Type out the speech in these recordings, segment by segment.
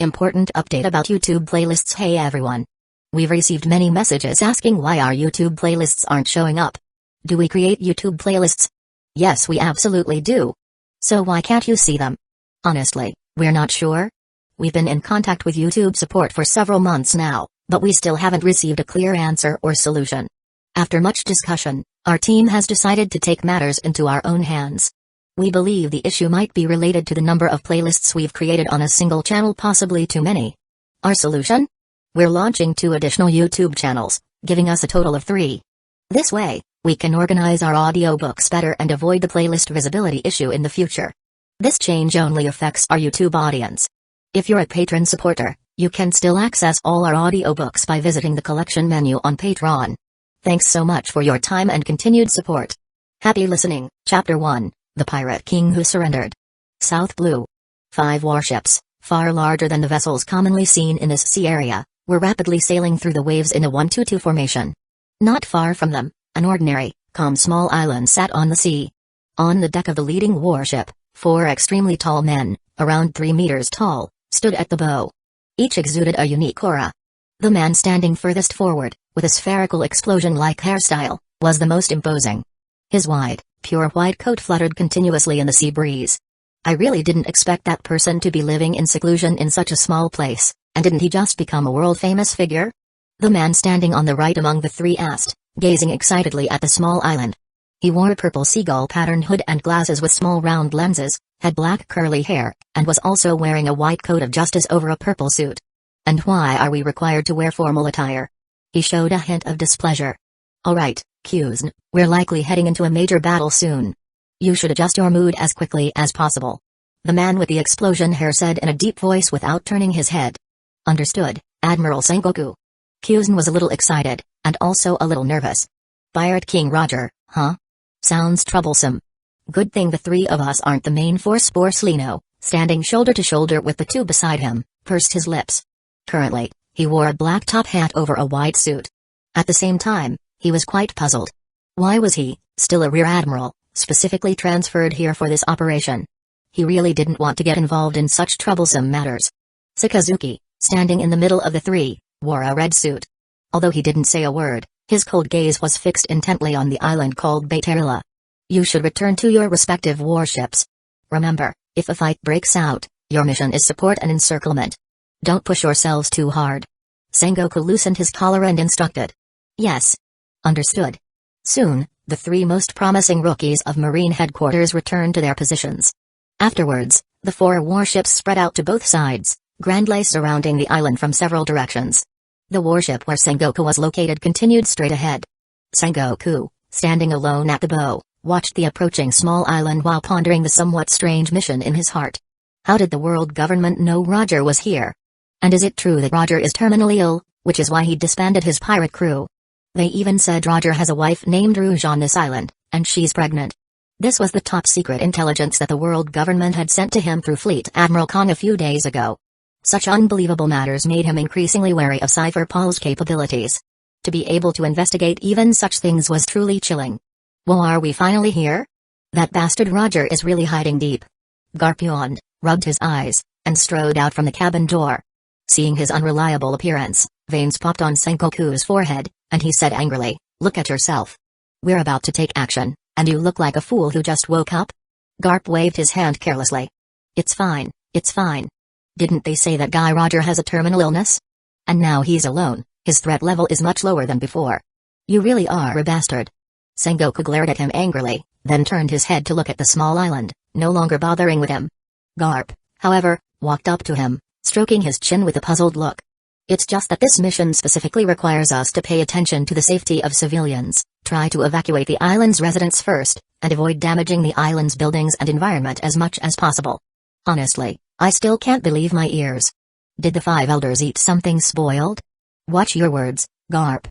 Important update about YouTube playlists. Hey everyone. We've received many messages asking why our YouTube playlists aren't showing up. Do we create YouTube playlists? Yes, we absolutely do. So why can't you see them? Honestly, we're not sure. We've been in contact with YouTube support for several months now, but we still haven't received a clear answer or solution. After much discussion, our team has decided to take matters into our own hands. We believe the issue might be related to the number of playlists we've created on a single channel, possibly too many. Our solution? We're launching 2 additional YouTube channels, giving us a total of 3. This way, we can organize our audiobooks better and avoid the playlist visibility issue in the future. This change only affects our YouTube audience. If you're a patron supporter, you can still access all our audiobooks by visiting the collection menu on Patreon. Thanks so much for your time and continued support. Happy listening. Chapter 1. The Pirate King Who Surrendered. South Blue. 5 warships, far larger than the vessels commonly seen in this sea area, were rapidly sailing through the waves in a 1-2-2 formation. Not far from them, an ordinary, calm small island sat on the sea. On the deck of the leading warship, 4 extremely tall men, around 3 meters tall, stood at the bow. Each exuded a unique aura. The man standing furthest forward, with a spherical explosion-like hairstyle, was the most imposing. His wide, pure white coat fluttered continuously in the sea breeze. I really didn't expect that person to be living in seclusion in such a small place, and didn't he just become a world-famous figure? The man standing on the right among the 3 asked, gazing excitedly at the small island. He wore a purple seagull pattern hood and glasses with small round lenses, had black curly hair, and was also wearing a white coat of justice over a purple suit. And why are we required to wear formal attire? He showed a hint of displeasure. Alright, Qzn, we're likely heading into a major battle soon. You should adjust your mood as quickly as possible. The man with the explosion hair said in a deep voice without turning his head. Understood, Admiral Sengoku. Qzn was a little excited, and also a little nervous. Pirate King Roger, huh? Sounds troublesome. Good thing the 3 of us aren't the main force. Borslino, standing shoulder to shoulder with the 2 beside him, pursed his lips. Currently, he wore a black top hat over a white suit. At the same time, he was quite puzzled. Why was he, still a rear admiral, specifically transferred here for this operation? He really didn't want to get involved in such troublesome matters. Sakazuki, standing in the middle of the 3, wore a red suit. Although he didn't say a word, his cold gaze was fixed intently on the island called Bayterilla. You should return to your respective warships. Remember, if a fight breaks out, your mission is support and encirclement. Don't push yourselves too hard. Sengoku loosened his collar and instructed. Yes. Understood. Soon, the 3 most promising rookies of Marine Headquarters returned to their positions. Afterwards, the 4 warships spread out to both sides, grandly surrounding the island from several directions. The warship where Sengoku was located continued straight ahead. Sengoku, standing alone at the bow, watched the approaching small island while pondering the somewhat strange mission in his heart. How did the world government know Roger was here? And is it true that Roger is terminally ill, which is why he disbanded his pirate crew? They even said Roger has a wife named Rouge on this island, and she's pregnant. This was the top secret intelligence that the world government had sent to him through Fleet Admiral Kong a few days ago. Such unbelievable matters made him increasingly wary of Cypher Paul's capabilities. To be able to investigate even such things was truly chilling. Well, are we finally here? That bastard Roger is really hiding deep. Garp yawned, rubbed his eyes, and strode out from the cabin door. Seeing his unreliable appearance, veins popped on Sengoku's forehead, and he said angrily, "Look at yourself. We're about to take action, and you look like a fool who just woke up?" Garp waved his hand carelessly. It's fine, it's fine. Didn't they say that guy Roger has a terminal illness? And now he's alone, his threat level is much lower than before. You really are a bastard. Sengoku glared at him angrily, then turned his head to look at the small island, no longer bothering with him. Garp, however, walked up to him, stroking his chin with a puzzled look. It's just that this mission specifically requires us to pay attention to the safety of civilians, try to evacuate the island's residents first, and avoid damaging the island's buildings and environment as much as possible. Honestly, I still can't believe my ears. Did the 5 elders eat something spoiled? Watch your words, Garp.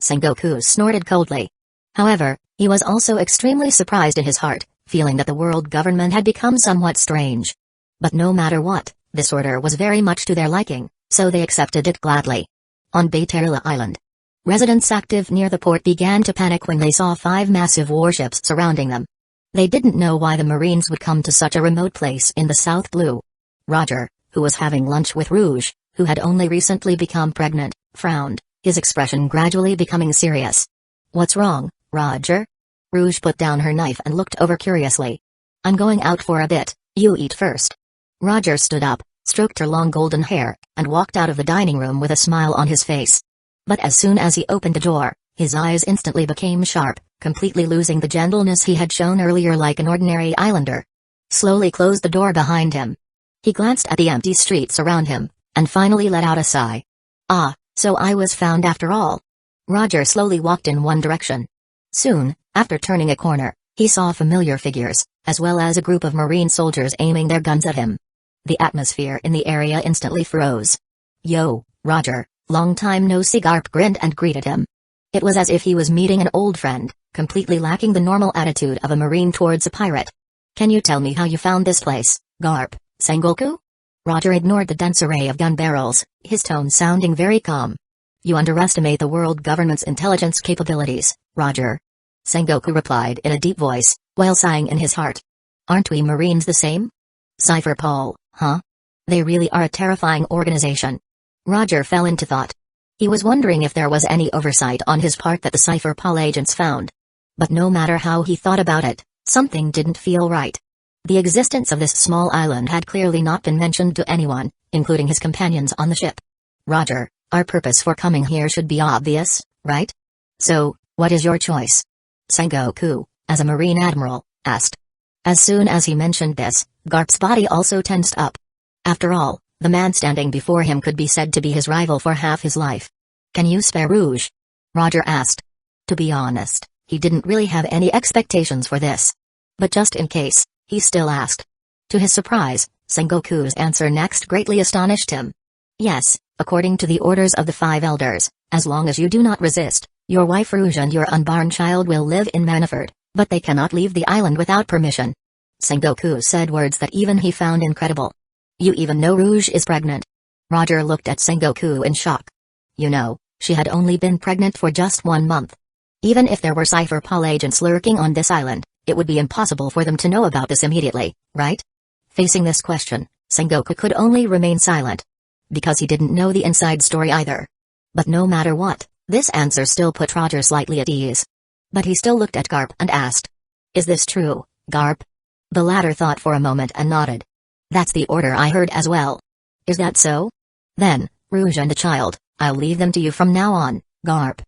Sengoku snorted coldly. However, he was also extremely surprised in his heart, feeling that the world government had become somewhat strange. But no matter what, this order was very much to their liking, so they accepted it gladly. On Bayterilla Island, residents active near the port began to panic when they saw 5 massive warships surrounding them. They didn't know why the Marines would come to such a remote place in the South Blue. Roger, who was having lunch with Rouge, who had only recently become pregnant, frowned, his expression gradually becoming serious. "What's wrong, Roger?" Rouge put down her knife and looked over curiously. "I'm going out for a bit, you eat first." Roger stood up, stroked her long golden hair, and walked out of the dining room with a smile on his face. But as soon as he opened the door, his eyes instantly became sharp, completely losing the gentleness he had shown earlier like an ordinary islander. Slowly closed the door behind him. He glanced at the empty streets around him, and finally let out a sigh. "Ah, so I was found after all." Roger slowly walked in one direction. Soon, after turning a corner, he saw familiar figures, as well as a group of Marine soldiers aiming their guns at him. The atmosphere in the area instantly froze. "Yo, Roger, long time no see." Garp grinned and greeted him. It was as if he was meeting an old friend, completely lacking the normal attitude of a Marine towards a pirate. "Can you tell me how you found this place, Garp, Sengoku?" Roger ignored the dense array of gun barrels, his tone sounding very calm. "You underestimate the world government's intelligence capabilities, Roger," Sengoku replied in a deep voice, while sighing in his heart. "Aren't we Marines the same? Cypher Paul, huh? They really are a terrifying organization." Roger fell into thought. He was wondering if there was any oversight on his part that the Cypher Paul agents found. But no matter how he thought about it, something didn't feel right. The existence of this small island had clearly not been mentioned to anyone, including his companions on the ship. "Roger, our purpose for coming here should be obvious, right? So, what is your choice?" Sengoku, as a Marine admiral, asked. As soon as he mentioned this, Garp's body also tensed up. After all, the man standing before him could be said to be his rival for half his life. "Can you spare Rouge?" Roger asked. To be honest, he didn't really have any expectations for this. But just in case, he still asked. To his surprise, Sengoku's answer next greatly astonished him. "Yes, according to the orders of the 5 elders, as long as you do not resist, your wife Rouge and your unborn child will live in Maniford, but they cannot leave the island without permission." Sengoku said words that even he found incredible. "You even know Rouge is pregnant?" Roger looked at Sengoku in shock. You know, she had only been pregnant for just 1 month. Even if there were Cypher Paul agents lurking on this island, it would be impossible for them to know about this immediately, right? Facing this question, Sengoku could only remain silent. Because he didn't know the inside story either. But no matter what, this answer still put Roger slightly at ease. But he still looked at Garp and asked. "Is this true, Garp?" The latter thought for a moment and nodded. "That's the order I heard as well." "Is that so? Then, Rouge and the child, I'll leave them to you from now on, Garp."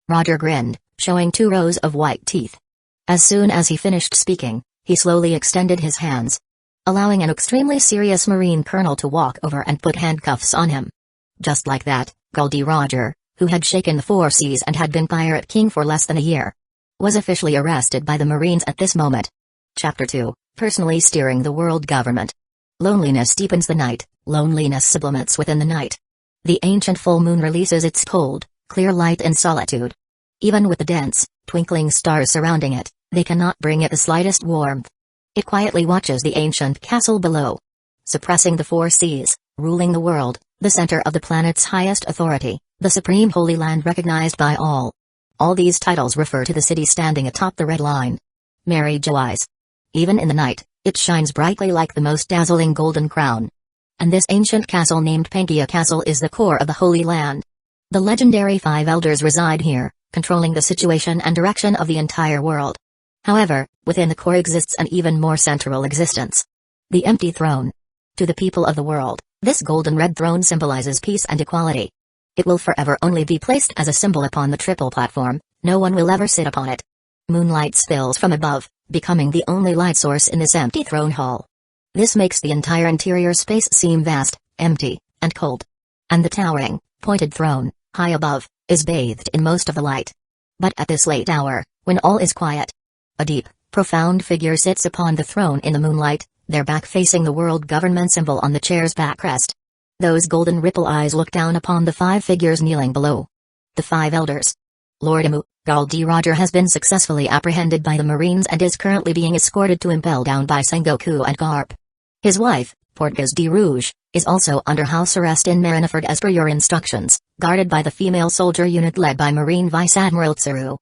Roger grinned, showing 2 rows of white teeth. As soon as he finished speaking, he slowly extended his hands, allowing an extremely serious Marine colonel to walk over and put handcuffs on him. Just like that, Goldie Roger, who had shaken the 4 seas and had been Pirate King for less than a year, was officially arrested by the Marines at this moment. Chapter 2, Personally Steering the World Government. Loneliness deepens the night, loneliness sublimates within the night. The ancient full moon releases its cold, clear light in solitude. Even with the dense, twinkling stars surrounding it, they cannot bring it the slightest warmth. It quietly watches the ancient castle below. Suppressing the 4 seas, ruling the world, the center of the planet's highest authority, the supreme holy land recognized by all. All these titles refer to the city standing atop the red line. Mary Jo eyes. Even in the night, it shines brightly like the most dazzling golden crown. And this ancient castle named Pangaea Castle is the core of the Holy Land. The legendary 5 elders reside here, controlling the situation and direction of the entire world. However, within the core exists an even more central existence. The empty throne. To the people of the world, this golden red throne symbolizes peace and equality. It will forever only be placed as a symbol upon the triple platform, no one will ever sit upon it. Moonlight spills from above, becoming the only light source in this empty throne hall. This makes the entire interior space seem vast, empty, and cold. And the towering, pointed throne, high above, is bathed in most of the light. But at this late hour, when all is quiet, a deep, profound figure sits upon the throne in the moonlight, their back facing the world government symbol on the chair's backrest. Those golden ripple eyes look down upon the 5 figures kneeling below. The 5 elders. Lord Amu, Goldie Roger has been successfully apprehended by the Marines and is currently being escorted to Impel Down by Sengoku and Garp. His wife, Portgas de Rouge, is also under house arrest in Marineford as per your instructions, guarded by the female soldier unit led by Marine Vice Admiral Tsuru.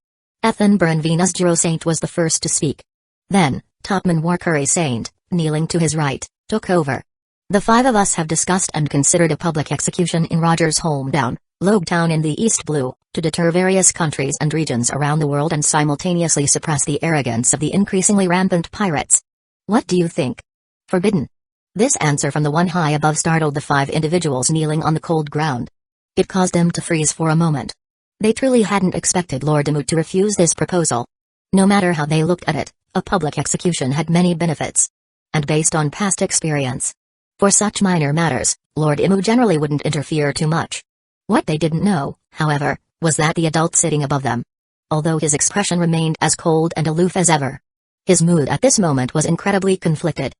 Ethan Byrne Venus Giro Saint was the first to speak. Then, Topman Warcurry Saint, kneeling to his right, took over. The five of us have discussed and considered a public execution in Roger's hometown, Logetown in the East Blue, to deter various countries and regions around the world and simultaneously suppress the arrogance of the increasingly rampant pirates. What do you think? Forbidden. This answer from the one high above startled the five individuals kneeling on the cold ground. It caused them to freeze for a moment. They truly hadn't expected Lord Demut to refuse this proposal. No matter how they looked at it, a public execution had many benefits. And based on past experience, for such minor matters, Lord Imu generally wouldn't interfere too much. What they didn't know, however, was that the adult sitting above them, although his expression remained as cold and aloof as ever, his mood at this moment was incredibly conflicted.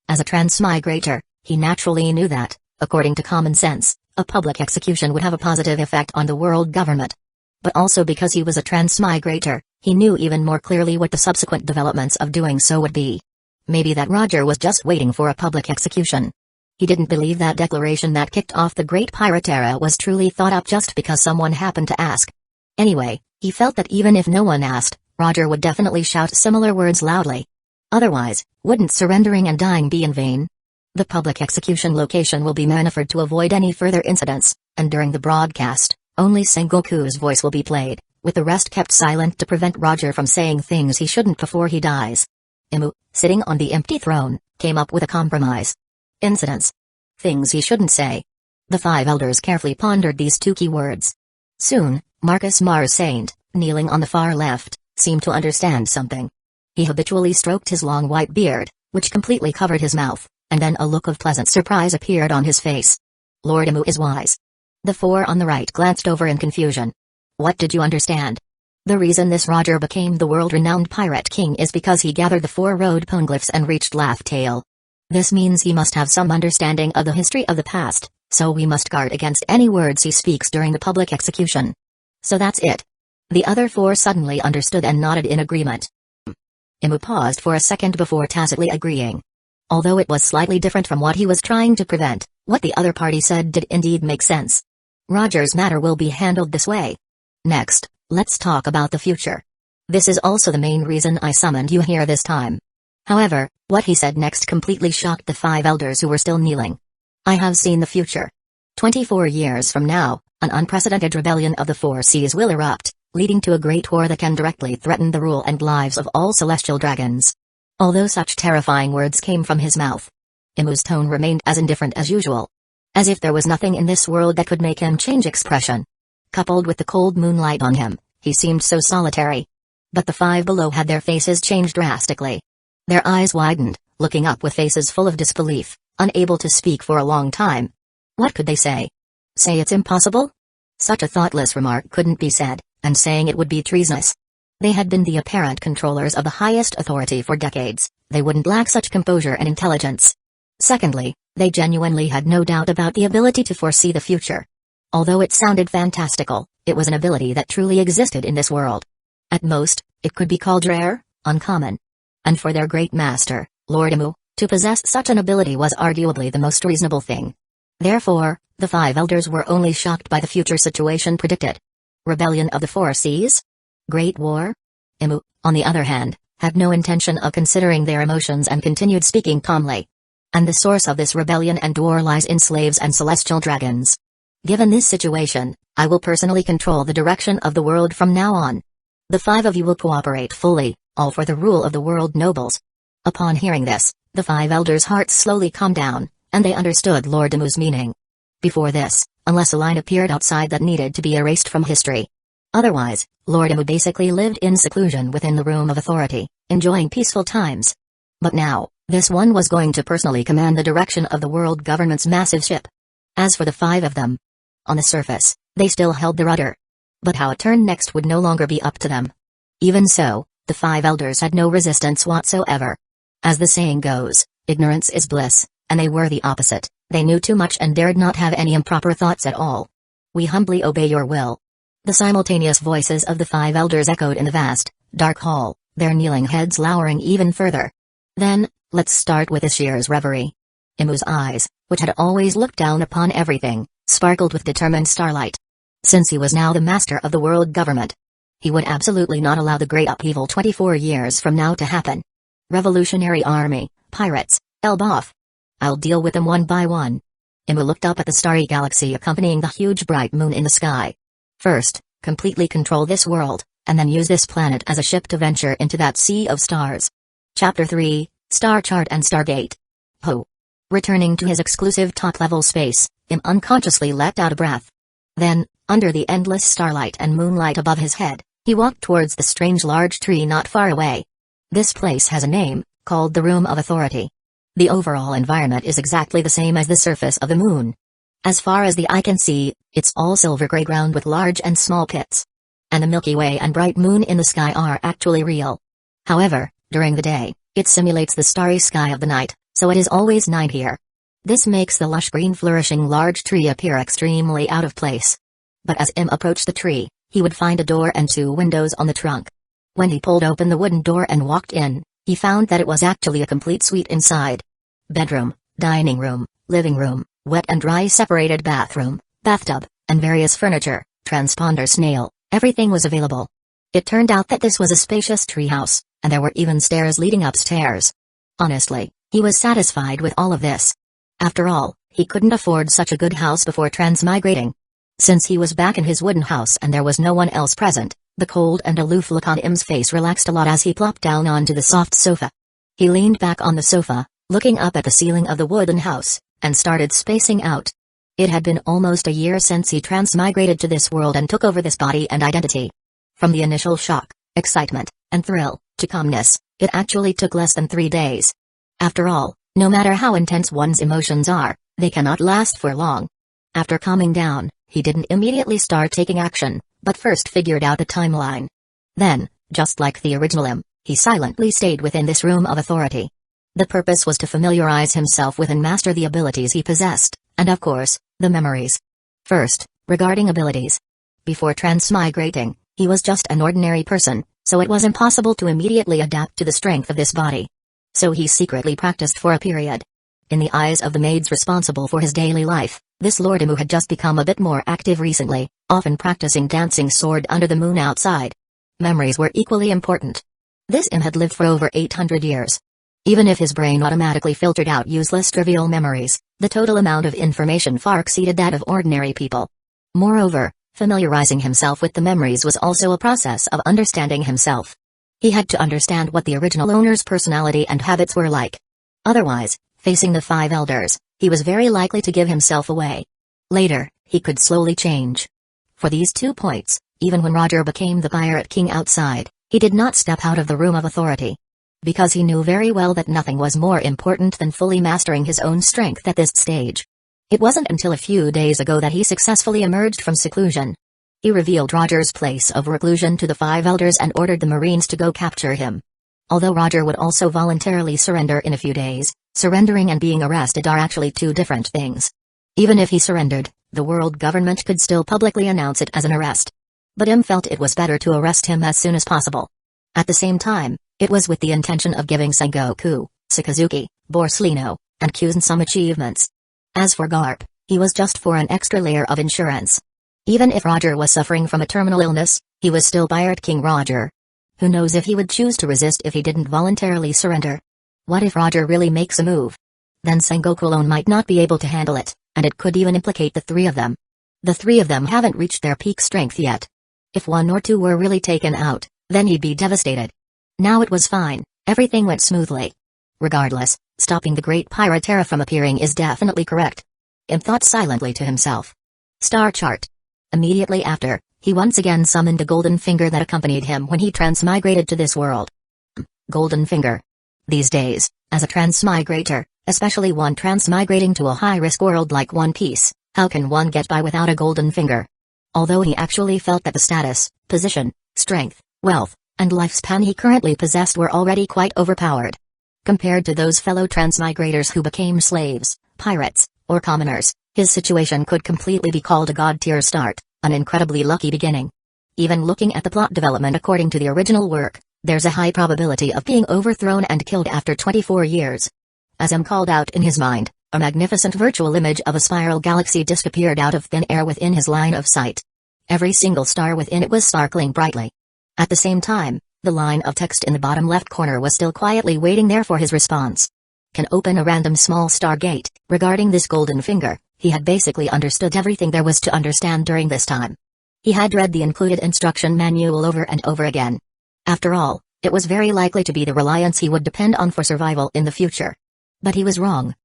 As a transmigrator, he naturally knew that, according to common sense, a public execution would have a positive effect on the world government. But also because he was a transmigrator, he knew even more clearly what the subsequent developments of doing so would be. Maybe that Roger was just waiting for a public execution. He didn't believe that declaration that kicked off the Great Pirate Era was truly thought up just because someone happened to ask. Anyway, he felt that even if no one asked, Roger would definitely shout similar words loudly. Otherwise, wouldn't surrendering and dying be in vain? The public execution location will be maneuvered to avoid any further incidents, and during the broadcast, only Sengoku's voice will be played, with the rest kept silent to prevent Roger from saying things he shouldn't before he dies. Imu, sitting on the empty throne, came up with a compromise. Incidents. Things he shouldn't say. The five elders carefully pondered these two key words. Soon, Marcus Mars Saint, kneeling on the far left, seemed to understand something. He habitually stroked his long white beard, which completely covered his mouth, and then a look of pleasant surprise appeared on his face. Lord Imu is wise. The four on the right glanced over in confusion. What did you understand? The reason this Roger became the world-renowned pirate king is because he gathered the four road poneglyphs and reached Laugh Tale. This means he must have some understanding of the history of the past, so we must guard against any words he speaks during the public execution. So that's it. The other four suddenly understood and nodded in agreement. Imu paused for a second before tacitly agreeing. Although it was slightly different from what he was trying to prevent, what the other party said did indeed make sense. Roger's matter will be handled this way. Next, let's talk about the future. This is also the main reason I summoned you here this time. However, what he said next completely shocked the five elders who were still kneeling. I have seen the future. 24 years from now, an unprecedented rebellion of the four seas will erupt, leading to a great war that can directly threaten the rule and lives of all celestial dragons. Although such terrifying words came from his mouth, Imu's tone remained as indifferent as usual. As if there was nothing in this world that could make him change expression. Coupled with the cold moonlight on him, he seemed so solitary. But the five below had their faces changed drastically. Their eyes widened, looking up with faces full of disbelief, unable to speak for a long time. What could they say? Say it's impossible? Such a thoughtless remark couldn't be said, and saying it would be treasonous. They had been the apparent controllers of the highest authority for decades, they wouldn't lack such composure and intelligence. Secondly, they genuinely had no doubt about the ability to foresee the future. Although it sounded fantastical, it was an ability that truly existed in this world. At most, it could be called rare, uncommon. And for their great master, Lord Imu, to possess such an ability was arguably the most reasonable thing. Therefore, the five elders were only shocked by the future situation predicted. Rebellion of the Four Seas? Great War? Imu, on the other hand, had no intention of considering their emotions and continued speaking calmly. And the source of this rebellion and war lies in slaves and celestial dragons. Given this situation, I will personally control the direction of the world from now on. The five of you will cooperate fully, all for the rule of the world nobles. Upon hearing this, the five elders' hearts slowly calmed down, and they understood Lord Imu's meaning. Before this, unless a line appeared outside that needed to be erased from history. Otherwise, Lord Imu basically lived in seclusion within the room of authority, enjoying peaceful times. But now, this one was going to personally command the direction of the world government's massive ship. As for the five of them, on the surface, they still held the rudder. But how it turned next would no longer be up to them. Even so, the five elders had no resistance whatsoever. As the saying goes, ignorance is bliss, and they were the opposite. They knew too much and dared not have any improper thoughts at all. We humbly obey your will. The simultaneous voices of the five elders echoed in the vast, dark hall, their kneeling heads lowering even further. Then, let's start with this year's reverie. Imu's eyes, which had always looked down upon everything, sparkled with determined starlight. Since he was now the master of the world government, he would absolutely not allow the great upheaval 24 years from now to happen. Revolutionary Army, pirates, Elbaf. I'll deal with them one by one. Imma looked up at the starry galaxy accompanying the huge bright moon in the sky. First, completely control this world, and then use this planet as a ship to venture into that sea of stars. Chapter 3, Star Chart and Stargate. Ho! Returning to his exclusive top-level space, Im unconsciously let out a breath. Then, under the endless starlight and moonlight above his head, he walked towards the strange large tree not far away. This place has a name, called the Room of Authority. The overall environment is exactly the same as the surface of the moon. As far as the eye can see, it's all silver-gray ground with large and small pits. And the Milky Way and bright moon in the sky are actually real. However, during the day, it simulates the starry sky of the night, so it is always night here. This makes the lush green flourishing large tree appear extremely out of place. But as Im approached the tree, he would find a door and 2 windows on the trunk. When he pulled open the wooden door and walked in, he found that it was actually a complete suite inside. Bedroom, dining room, living room, wet and dry separated bathroom, bathtub, and various furniture, transponder snail, everything was available. It turned out that this was a spacious treehouse, and there were even stairs leading upstairs. Honestly, he was satisfied with all of this. After all, he couldn't afford such a good house before transmigrating. Since he was back in his wooden house and there was no one else present, the cold and aloof look on Im's face relaxed a lot as he plopped down onto the soft sofa. He leaned back on the sofa, looking up at the ceiling of the wooden house, and started spacing out. It had been almost a year since he transmigrated to this world and took over this body and identity. From the initial shock, excitement, and thrill, to calmness, it actually took less than 3 days. After all, no matter how intense one's emotions are, they cannot last for long. After calming down, he didn't immediately start taking action, but first figured out the timeline. Then, just like the original Im, he silently stayed within this room of authority. The purpose was to familiarize himself with and master the abilities he possessed, and of course, the memories. First, regarding abilities. Before transmigrating, he was just an ordinary person, so it was impossible to immediately adapt to the strength of this body. So he secretly practiced for a period. In the eyes of the maids responsible for his daily life, this Lord Imu had just become a bit more active recently, often practicing dancing sword under the moon outside. Memories were equally important. This Im had lived for over 800 years. Even if his brain automatically filtered out useless trivial memories, the total amount of information far exceeded that of ordinary people. Moreover, familiarizing himself with the memories was also a process of understanding himself. He had to understand what the original owner's personality and habits were like. Otherwise, facing the 5 elders, he was very likely to give himself away. Later, he could slowly change. For these 2 points, even when Roger became the pirate king outside, he did not step out of the room of authority. Because he knew very well that nothing was more important than fully mastering his own strength at this stage. It wasn't until a few days ago that he successfully emerged from seclusion. He revealed Roger's place of reclusion to the 5 elders and ordered the Marines to go capture him. Although Roger would also voluntarily surrender in a few days, surrendering and being arrested are actually 2 different things. Even if he surrendered, the world government could still publicly announce it as an arrest. But Im felt it was better to arrest him as soon as possible. At the same time, it was with the intention of giving Sengoku, Sakazuki, Borsalino, and Kyuzen some achievements. As for Garp, he was just for an extra layer of insurance. Even if Roger was suffering from a terminal illness, he was still Pirate King Roger. Who knows if he would choose to resist if he didn't voluntarily surrender? What if Roger really makes a move? Then Sengoku alone might not be able to handle it, and it could even implicate the 3 of them. The 3 of them haven't reached their peak strength yet. If 1 or 2 were really taken out, then he'd be devastated. Now it was fine, everything went smoothly. Regardless, stopping the Great Piraterra from appearing is definitely correct. Im thought silently to himself. Star chart. Immediately after, he once again summoned a golden finger that accompanied him when he transmigrated to this world. Golden finger. These days, as a transmigrator, especially one transmigrating to a high-risk world like One Piece, how can one get by without a golden finger? Although he actually felt that the status, position, strength, wealth, and lifespan he currently possessed were already quite overpowered. Compared to those fellow transmigrators who became slaves, pirates, or commoners, his situation could completely be called a god-tier start, an incredibly lucky beginning. Even looking at the plot development according to the original work, there's a high probability of being overthrown and killed after 24 years. As Im called out in his mind, a magnificent virtual image of a spiral galaxy disk appeared out of thin air within his line of sight. Every single star within it was sparkling brightly. At the same time, the line of text in the bottom left corner was still quietly waiting there for his response. can open a random small stargate. Regarding this golden finger, he had basically understood everything there was to understand during this time. He had read the included instruction manual over and over again. After all, it was very likely to be the reliance he would depend on for survival in the future. But he was wrong.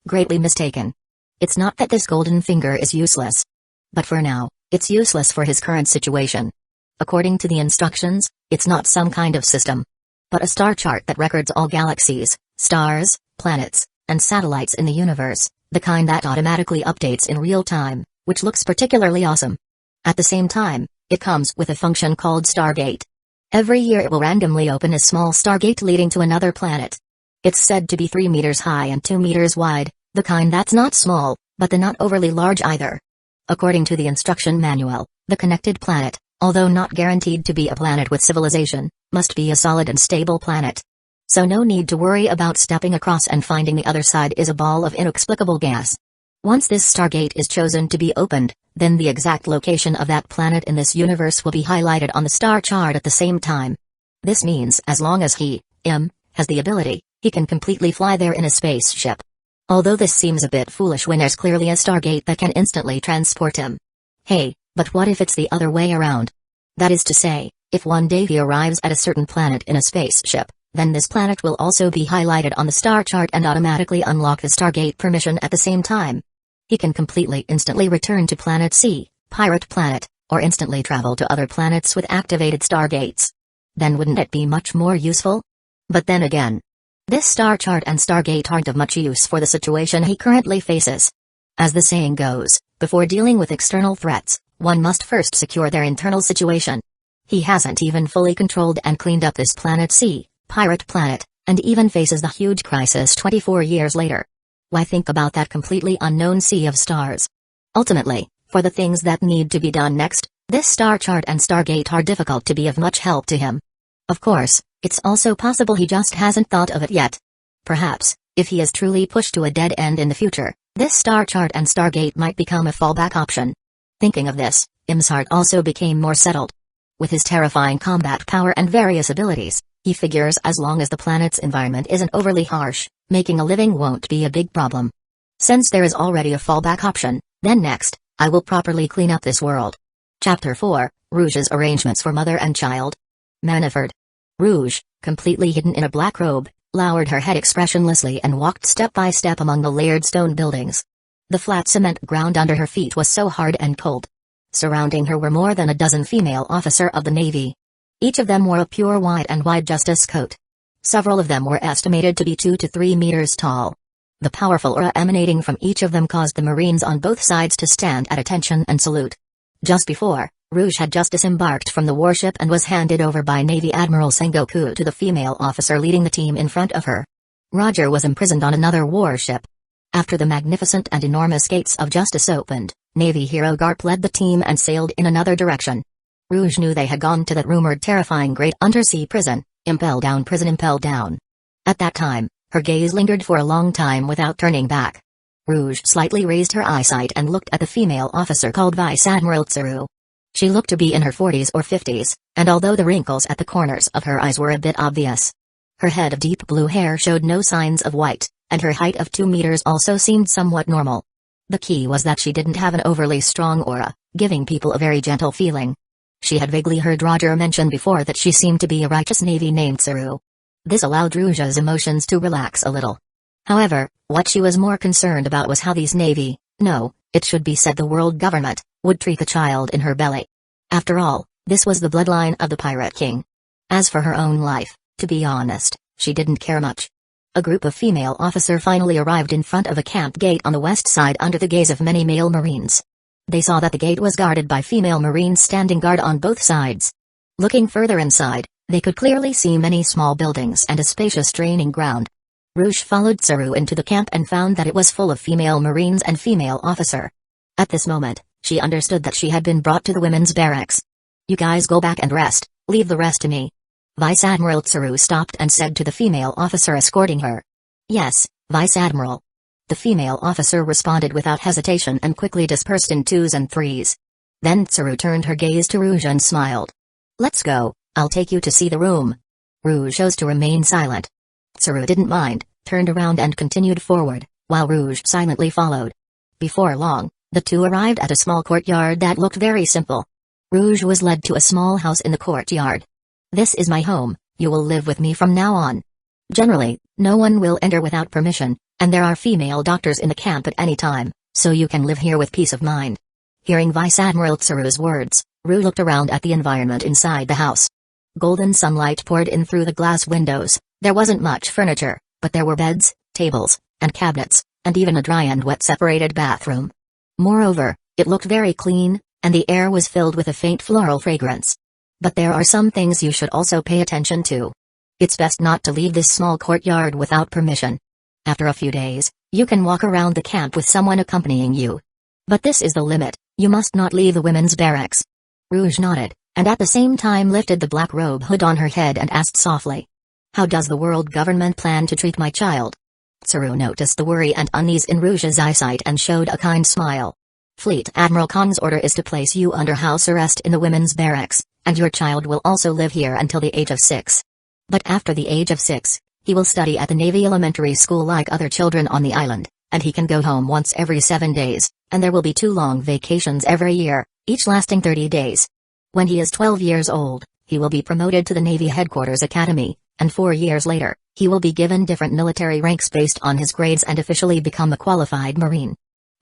Greatly mistaken. It's not that this golden finger is useless. But for now, it's useless for his current situation. According to the instructions, it's not some kind of system, but a star chart that records all galaxies, stars, planets, and satellites in the universe, the kind that automatically updates in real time, which looks particularly awesome. At the same time, it comes with a function called Stargate. Every year it will randomly open a small stargate leading to another planet. It's said to be 3 meters high and 2 meters wide, the kind that's not small, but the not overly large either. According to the instruction manual, the connected planet, although not guaranteed to be a planet with civilization, must be a solid and stable planet. So no need to worry about stepping across and finding the other side is a ball of inexplicable gas. Once this stargate is chosen to be opened, then the exact location of that planet in this universe will be highlighted on the star chart at the same time. This means as long as he, has the ability, he can completely fly there in a spaceship. Although this seems a bit foolish when there's clearly a stargate that can instantly transport him. Hey, but what if it's the other way around? That is to say, if one day he arrives at a certain planet in a spaceship, then this planet will also be highlighted on the star chart and automatically unlock the stargate permission at the same time. He can completely instantly return to Planet C, Pirate Planet, or instantly travel to other planets with activated stargates. Then wouldn't it be much more useful? But then again, this star chart and stargate aren't of much use for the situation he currently faces. As the saying goes, before dealing with external threats, one must first secure their internal situation. He hasn't even fully controlled and cleaned up this Planet C, Pirate Planet, and even faces the huge crisis 24 years later. Why think about that completely unknown sea of stars? Ultimately, for the things that need to be done next, this star chart and stargate are difficult to be of much help to him. Of course, it's also possible he just hasn't thought of it yet. Perhaps, if he is truly pushed to a dead end in the future, this star chart and stargate might become a fallback option. Thinking of this, Im's heart also became more settled. With his terrifying combat power and various abilities, he figures as long as the planet's environment isn't overly harsh, making a living won't be a big problem. Since there is already a fallback option, then next, I will properly clean up this world. Chapter 4, Rouge's Arrangements for Mother and Child. Maniford. Rouge, completely hidden in a black robe, lowered her head expressionlessly and walked step by step among the layered stone buildings. The flat cement ground under her feet was so hard and cold. Surrounding her were more than a dozen female officers of the Navy. Each of them wore a pure white and wide justice coat. Several of them were estimated to be 2 to 3 meters tall. The powerful aura emanating from each of them caused the Marines on both sides to stand at attention and salute. Just before, Rouge had just disembarked from the warship and was handed over by Navy Admiral Sengoku to the female officer leading the team in front of her. Roger was imprisoned on another warship. After the magnificent and enormous gates of justice opened, Navy hero Garp led the team and sailed in another direction. Rouge knew they had gone to that rumored terrifying great undersea prison, Impel Down. At that time, her gaze lingered for a long time without turning back. Rouge slightly raised her eyesight and looked at the female officer called Vice Admiral Tsuru. She looked to be in her 40s or 50s, and although the wrinkles at the corners of her eyes were a bit obvious, her head of deep blue hair showed no signs of white, and her height of 2 meters also seemed somewhat normal. The key was that she didn't have an overly strong aura, giving people a very gentle feeling. She had vaguely heard Roger mention before that she seemed to be a righteous Navy named Tsuru. This allowed Rouge's emotions to relax a little. However, what she was more concerned about was how these Navy, no, it should be said the world government, would treat the child in her belly. After all, this was the bloodline of the Pirate King. As for her own life, to be honest, she didn't care much. A group of female officers finally arrived in front of a camp gate on the west side under the gaze of many male Marines. They saw that the gate was guarded by female Marines standing guard on both sides. Looking further inside, they could clearly see many small buildings and a spacious training ground. Rouge followed Tsuru into the camp and found that it was full of female Marines and female officer. At this moment, she understood that she had been brought to the women's barracks. "You guys go back and rest, leave the rest to me." Vice Admiral Tsuru stopped and said to the female officer escorting her. "Yes, Vice Admiral." The female officer responded without hesitation and quickly dispersed in 2s and 3s. Then Tsuru turned her gaze to Rouge and smiled. "Let's go, I'll take you to see the room." Rouge chose to remain silent. Tsuru didn't mind, turned around and continued forward, while Rouge silently followed. Before long, the two arrived at a small courtyard that looked very simple. Rouge was led to a small house in the courtyard. "This is my home, you will live with me from now on. Generally, no one will enter without permission, and there are female doctors in the camp at any time, so you can live here with peace of mind." Hearing Vice Admiral Tsuru's words, Rouge looked around at the environment inside the house. Golden sunlight poured in through the glass windows. There wasn't much furniture, but there were beds, tables, and cabinets, and even a dry and wet separated bathroom. Moreover, it looked very clean, and the air was filled with a faint floral fragrance. But there are some things you should also pay attention to. It's best not to leave this small courtyard without permission. After a few days, you can walk around the camp with someone accompanying you. But this is the limit, you must not leave the women's barracks. Rouge nodded, and at the same time lifted the black robe hood on her head and asked softly, "How does the world government plan to treat my child?" Tsuru noticed the worry and unease in Rouge's eyesight and showed a kind smile. "Fleet Admiral Kong's order is to place you under house arrest in the women's barracks, and your child will also live here until the age of 6. But after the age of 6, he will study at the Navy Elementary School like other children on the island, and he can go home once every 7 days, and there will be 2 long vacations every year, each lasting 30 days. When he is 12 years old, he will be promoted to the Navy Headquarters Academy, and 4 years later, he will be given different military ranks based on his grades and officially become a qualified Marine."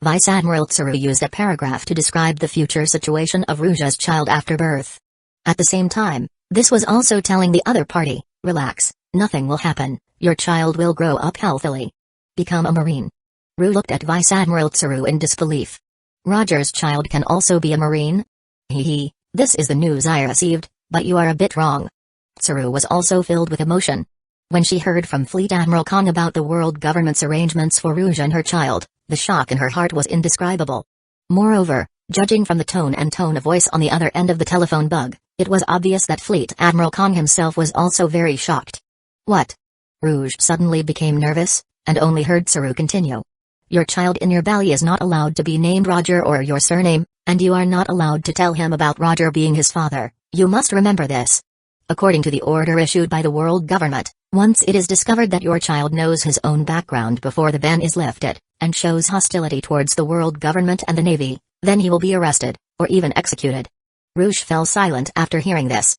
Vice Admiral Tsuru used a paragraph to describe the future situation of Rouge's child after birth. At the same time, this was also telling the other party, "Relax, nothing will happen, your child will grow up healthily. Become a Marine." Rouge looked at Vice Admiral Tsuru in disbelief. "Roger's child can also be a Marine?" "Hee, this is the news I received, but you are a bit wrong." Tsuru was also filled with emotion. When she heard from Fleet Admiral Kong about the world government's arrangements for Rouge and her child, the shock in her heart was indescribable. Moreover, judging from the tone of voice on the other end of the telephone bug, it was obvious that Fleet Admiral Kong himself was also very shocked. "What?" Rouge suddenly became nervous, and only heard Tsuru continue. "Your child in your belly is not allowed to be named Roger or your surname, and you are not allowed to tell him about Roger being his father, you must remember this. According to the order issued by the world government, once it is discovered that your child knows his own background before the ban is lifted, and shows hostility towards the world government and the Navy, then he will be arrested, or even executed." Rouge fell silent after hearing this.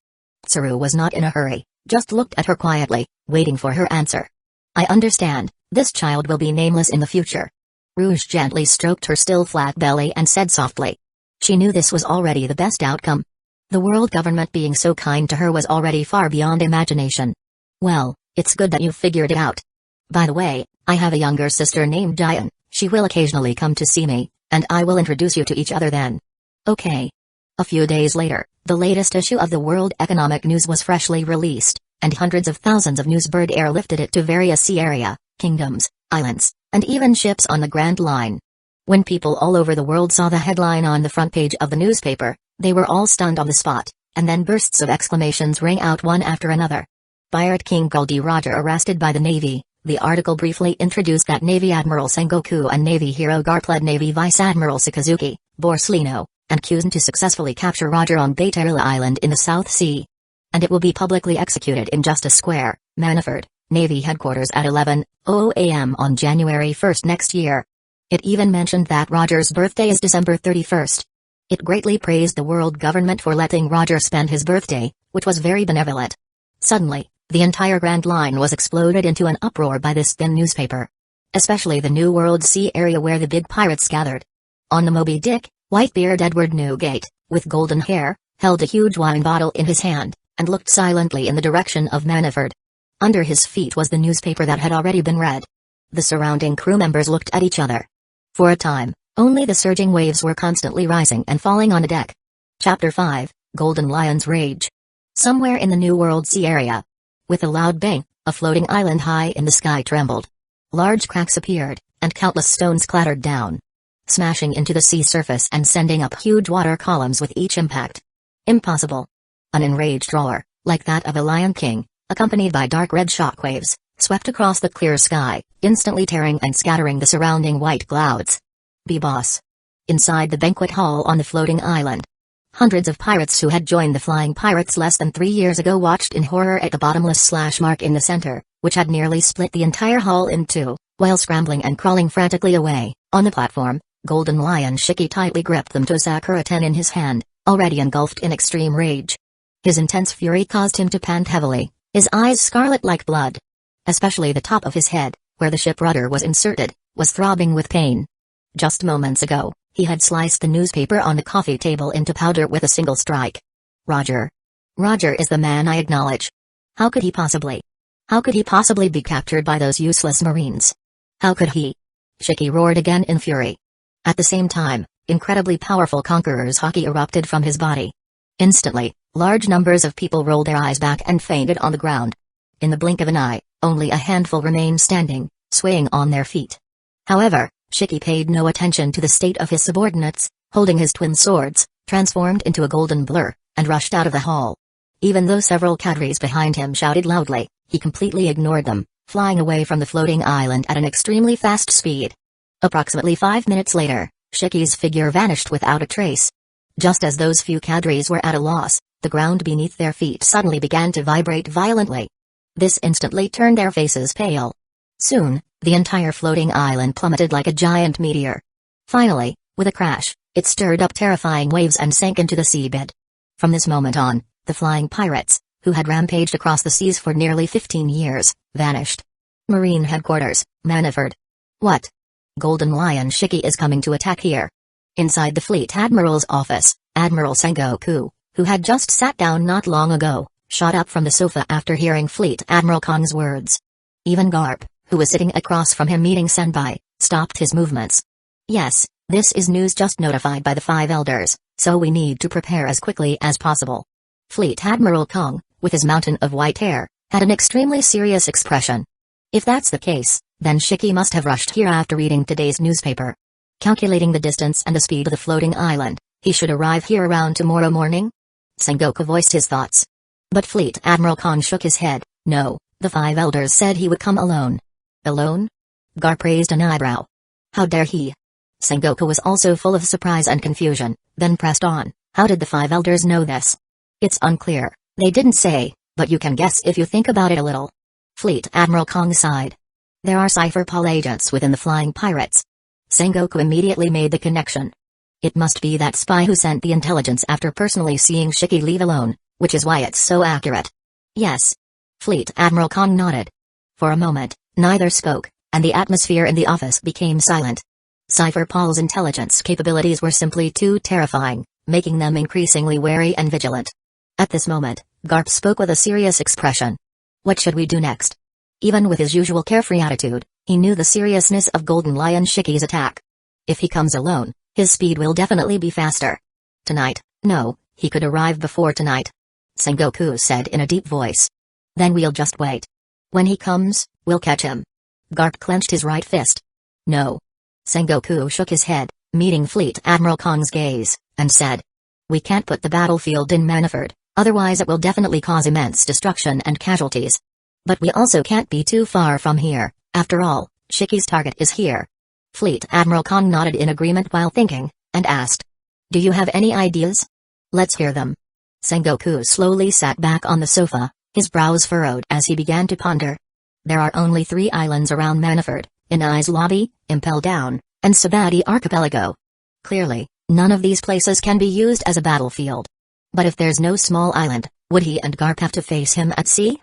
Tsuru was not in a hurry, just looked at her quietly, waiting for her answer. "I understand, this child will be nameless in the future." Rouge gently stroked her still flat belly and said softly. She knew this was already the best outcome. The world government being so kind to her was already far beyond imagination. "Well, it's good that you figured it out. By the way, I have a younger sister named Diane, she will occasionally come to see me, and I will introduce you to each other then." "Okay." A few days later, the latest issue of the World Economic News was freshly released, and hundreds of thousands of news bird airlifted it to various sea area, kingdoms, islands, and even ships on the Grand Line. When people all over the world saw the headline on the front page of the newspaper, they were all stunned on the spot, and then bursts of exclamations rang out one after another. "Pirate King Goldie Roger arrested by the Navy." The article briefly introduced that Navy Admiral Sengoku and Navy hero Garp led Navy Vice Admiral Sakazuki, Borsellino, and Kuzen to successfully capture Roger on Baitarila Island in the South Sea. And it will be publicly executed in Justice Square, Manafort, Navy headquarters at 11:00 a.m. on January 1st next year. It even mentioned that Roger's birthday is December 31st. It greatly praised the world government for letting Roger spend his birthday, which was very benevolent. Suddenly, the entire Grand Line was exploded into an uproar by this thin newspaper. Especially the New World Sea area where the big pirates gathered. On the Moby Dick, Whitebeard Edward Newgate, with golden hair, held a huge wine bottle in his hand, and looked silently in the direction of Manafort. Under his feet was the newspaper that had already been read. The surrounding crew members looked at each other. For a time, only the surging waves were constantly rising and falling on the deck. Chapter 5, Golden Lion's Rage. Somewhere in the New World Sea area. With a loud bang, a floating island high in the sky trembled. Large cracks appeared, and countless stones clattered down, smashing into the sea surface and sending up huge water columns with each impact. Impossible. An enraged roar, like that of a lion king, accompanied by dark red shockwaves, swept across the clear sky, instantly tearing and scattering the surrounding white clouds. "Be boss." Inside the banquet hall on the floating island. Hundreds of pirates who had joined the Flying Pirates less than 3 years ago watched in horror at the bottomless slash mark in the center, which had nearly split the entire hull in two, while scrambling and crawling frantically away. On the platform, Golden Lion Shiki tightly gripped the Sakura 10 in his hand, already engulfed in extreme rage. His intense fury caused him to pant heavily, his eyes scarlet like blood. Especially the top of his head, where the ship rudder was inserted, was throbbing with pain. Just moments ago, he had sliced the newspaper on the coffee table into powder with a single strike. Roger. Roger is the man I acknowledge. How could he possibly be captured by those useless Marines? How could he? Shiki roared again in fury. At the same time, incredibly powerful Conqueror's haki erupted from his body. Instantly, large numbers of people rolled their eyes back and fainted on the ground. In the blink of an eye, only a handful remained standing, swaying on their feet. However, Shiki paid no attention to the state of his subordinates, holding his twin swords, transformed into a golden blur, and rushed out of the hall. Even though several cadres behind him shouted loudly, he completely ignored them, flying away from the floating island at an extremely fast speed. Approximately 5 minutes later, Shiki's figure vanished without a trace. Just as those few cadres were at a loss, the ground beneath their feet suddenly began to vibrate violently. This instantly turned their faces pale. Soon, the entire floating island plummeted like a giant meteor. Finally, with a crash, it stirred up terrifying waves and sank into the seabed. From this moment on, the Flying Pirates, who had rampaged across the seas for nearly 15 years, vanished. Marine Headquarters, Maniford. What? Golden Lion Shiki is coming to attack here. Inside the Fleet Admiral's office, Admiral Sengoku, who had just sat down not long ago, shot up from the sofa after hearing Fleet Admiral Kong's words. Even Garp, who was sitting across from him meeting Senpai, stopped his movements. Yes, this is news just notified by the 5 elders, so we need to prepare as quickly as possible. Fleet Admiral Kong, with his mountain of white hair, had an extremely serious expression. If that's the case, then Shiki must have rushed here after reading today's newspaper. Calculating the distance and the speed of the floating island, he should arrive here around tomorrow morning? Sengoku voiced his thoughts. But Fleet Admiral Kong shook his head. No, the 5 elders said he would come alone. Alone? Garp raised an eyebrow. How dare he? Sengoku was also full of surprise and confusion, then pressed on. How did the 5 elders know this? It's unclear, they didn't say, but you can guess if you think about it a little. Fleet Admiral Kong sighed. There are Cypher Pol agents within the Flying Pirates. Sengoku immediately made the connection. It must be that spy who sent the intelligence after personally seeing Shiki leave alone, which is why it's so accurate. Yes. Fleet Admiral Kong nodded. For a moment, neither spoke, and the atmosphere in the office became silent. Cypher Pol's intelligence capabilities were simply too terrifying, making them increasingly wary and vigilant. At this moment, Garp spoke with a serious expression. What should we do next? Even with his usual carefree attitude, he knew the seriousness of Golden Lion Shiki's attack. If he comes alone, his speed will definitely be faster. Tonight, no, he could arrive before tonight. Sengoku said in a deep voice. Then we'll just wait. When he comes, we'll catch him. Garp clenched his right fist. No. Sengoku shook his head, meeting Fleet Admiral Kong's gaze, and said. We can't put the battlefield in Maniford, otherwise it will definitely cause immense destruction and casualties. But we also can't be too far from here, after all, Shiki's target is here. Fleet Admiral Kong nodded in agreement while thinking, and asked. Do you have any ideas? Let's hear them. Sengoku slowly sat back on the sofa, his brows furrowed as he began to ponder. There are only 3 islands around Maniford, Inai's Lobby, Impel Down, and Sabati Archipelago. Clearly, none of these places can be used as a battlefield. But if there's no small island, would he and Garp have to face him at sea?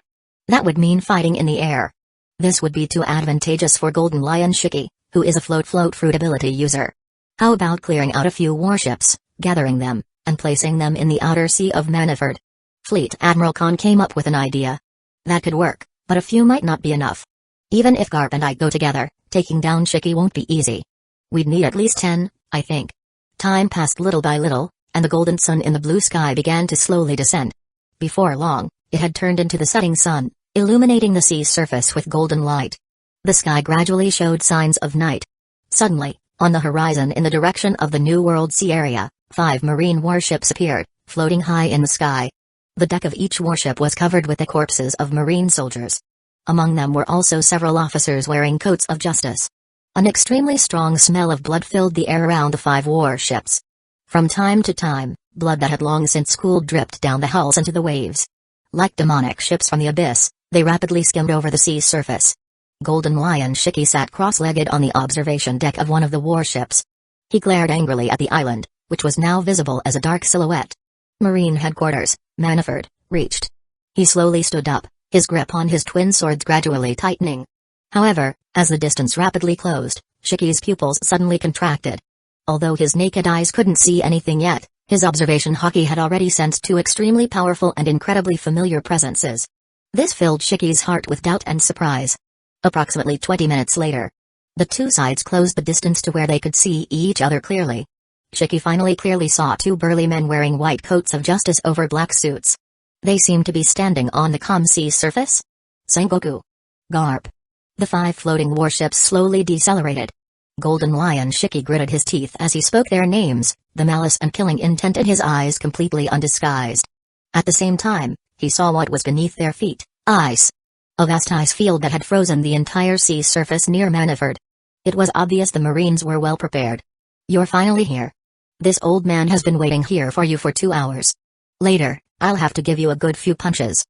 That would mean fighting in the air. This would be too advantageous for Golden Lion Shiki, who is a float fruit ability user. How about clearing out a few warships, gathering them, and placing them in the outer sea of Maniford? Fleet Admiral Kong came up with an idea. That could work, but a few might not be enough. Even if Garp and I go together, taking down Shiki won't be easy. We'd need at least 10, I think. Time passed little by little, and the golden sun in the blue sky began to slowly descend. Before long, it had turned into the setting sun, illuminating the sea's surface with golden light. The sky gradually showed signs of night. Suddenly, on the horizon in the direction of the New World Sea area, 5 marine warships appeared, floating high in the sky. The deck of each warship was covered with the corpses of marine soldiers. Among them were also several officers wearing coats of justice. An extremely strong smell of blood filled the air around the 5 warships. From time to time, Blood that had long since cooled dripped down the hulls into the waves. Like demonic ships from the abyss, they rapidly skimmed over the sea surface. Golden Lion Shiki sat cross-legged on the observation deck of one of the warships. He glared angrily at the island, which was now visible as a dark silhouette. Marine headquarters, Manafort, reached. He slowly stood up, his grip on his twin swords gradually tightening. However, as the distance rapidly closed, Shiki's pupils suddenly contracted. Although his naked eyes couldn't see anything yet, his observation haki had already sensed two extremely powerful and incredibly familiar presences. This filled Shiki's heart with doubt and surprise. Approximately 20 minutes later, the two sides closed the distance to where they could see each other clearly. Shiki finally clearly saw two burly men wearing white coats of justice over black suits. They seemed to be standing on the calm sea surface. Sengoku. Garp. The 5 floating warships slowly decelerated. Golden Lion Shiki gritted his teeth as he spoke their names, the malice and killing intent in his eyes completely undisguised. At the same time, he saw what was beneath their feet, ice. A vast ice field that had frozen the entire sea surface near Manafort. It was obvious the Marines were well prepared. You're finally here. This old man has been waiting here for you for 2 hours. Later, I'll have to give you a good few punches.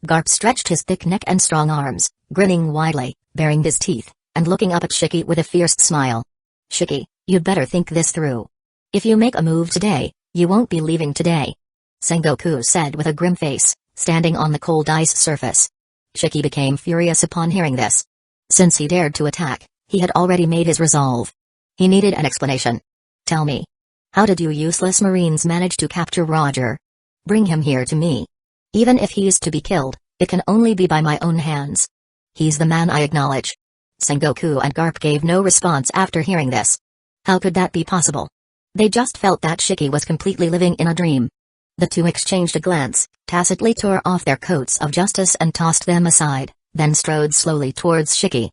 Garp stretched his thick neck and strong arms, grinning widely, baring his teeth, and looking up at Shiki with a fierce smile. Shiki, you'd better think this through. If you make a move today, you won't be leaving today. Sengoku said with a grim face, standing on the cold ice surface. Shiki became furious upon hearing this. Since he dared to attack, he had already made his resolve. He needed an explanation. Tell me. How did you useless Marines manage to capture Roger? Bring him here to me. Even if he's to be killed, it can only be by my own hands. He's the man I acknowledge. Sengoku and Garp gave no response after hearing this. How could that be possible? They just felt that Shiki was completely living in a dream. The two exchanged a glance, tacitly tore off their coats of justice and tossed them aside, then strode slowly towards Shiki.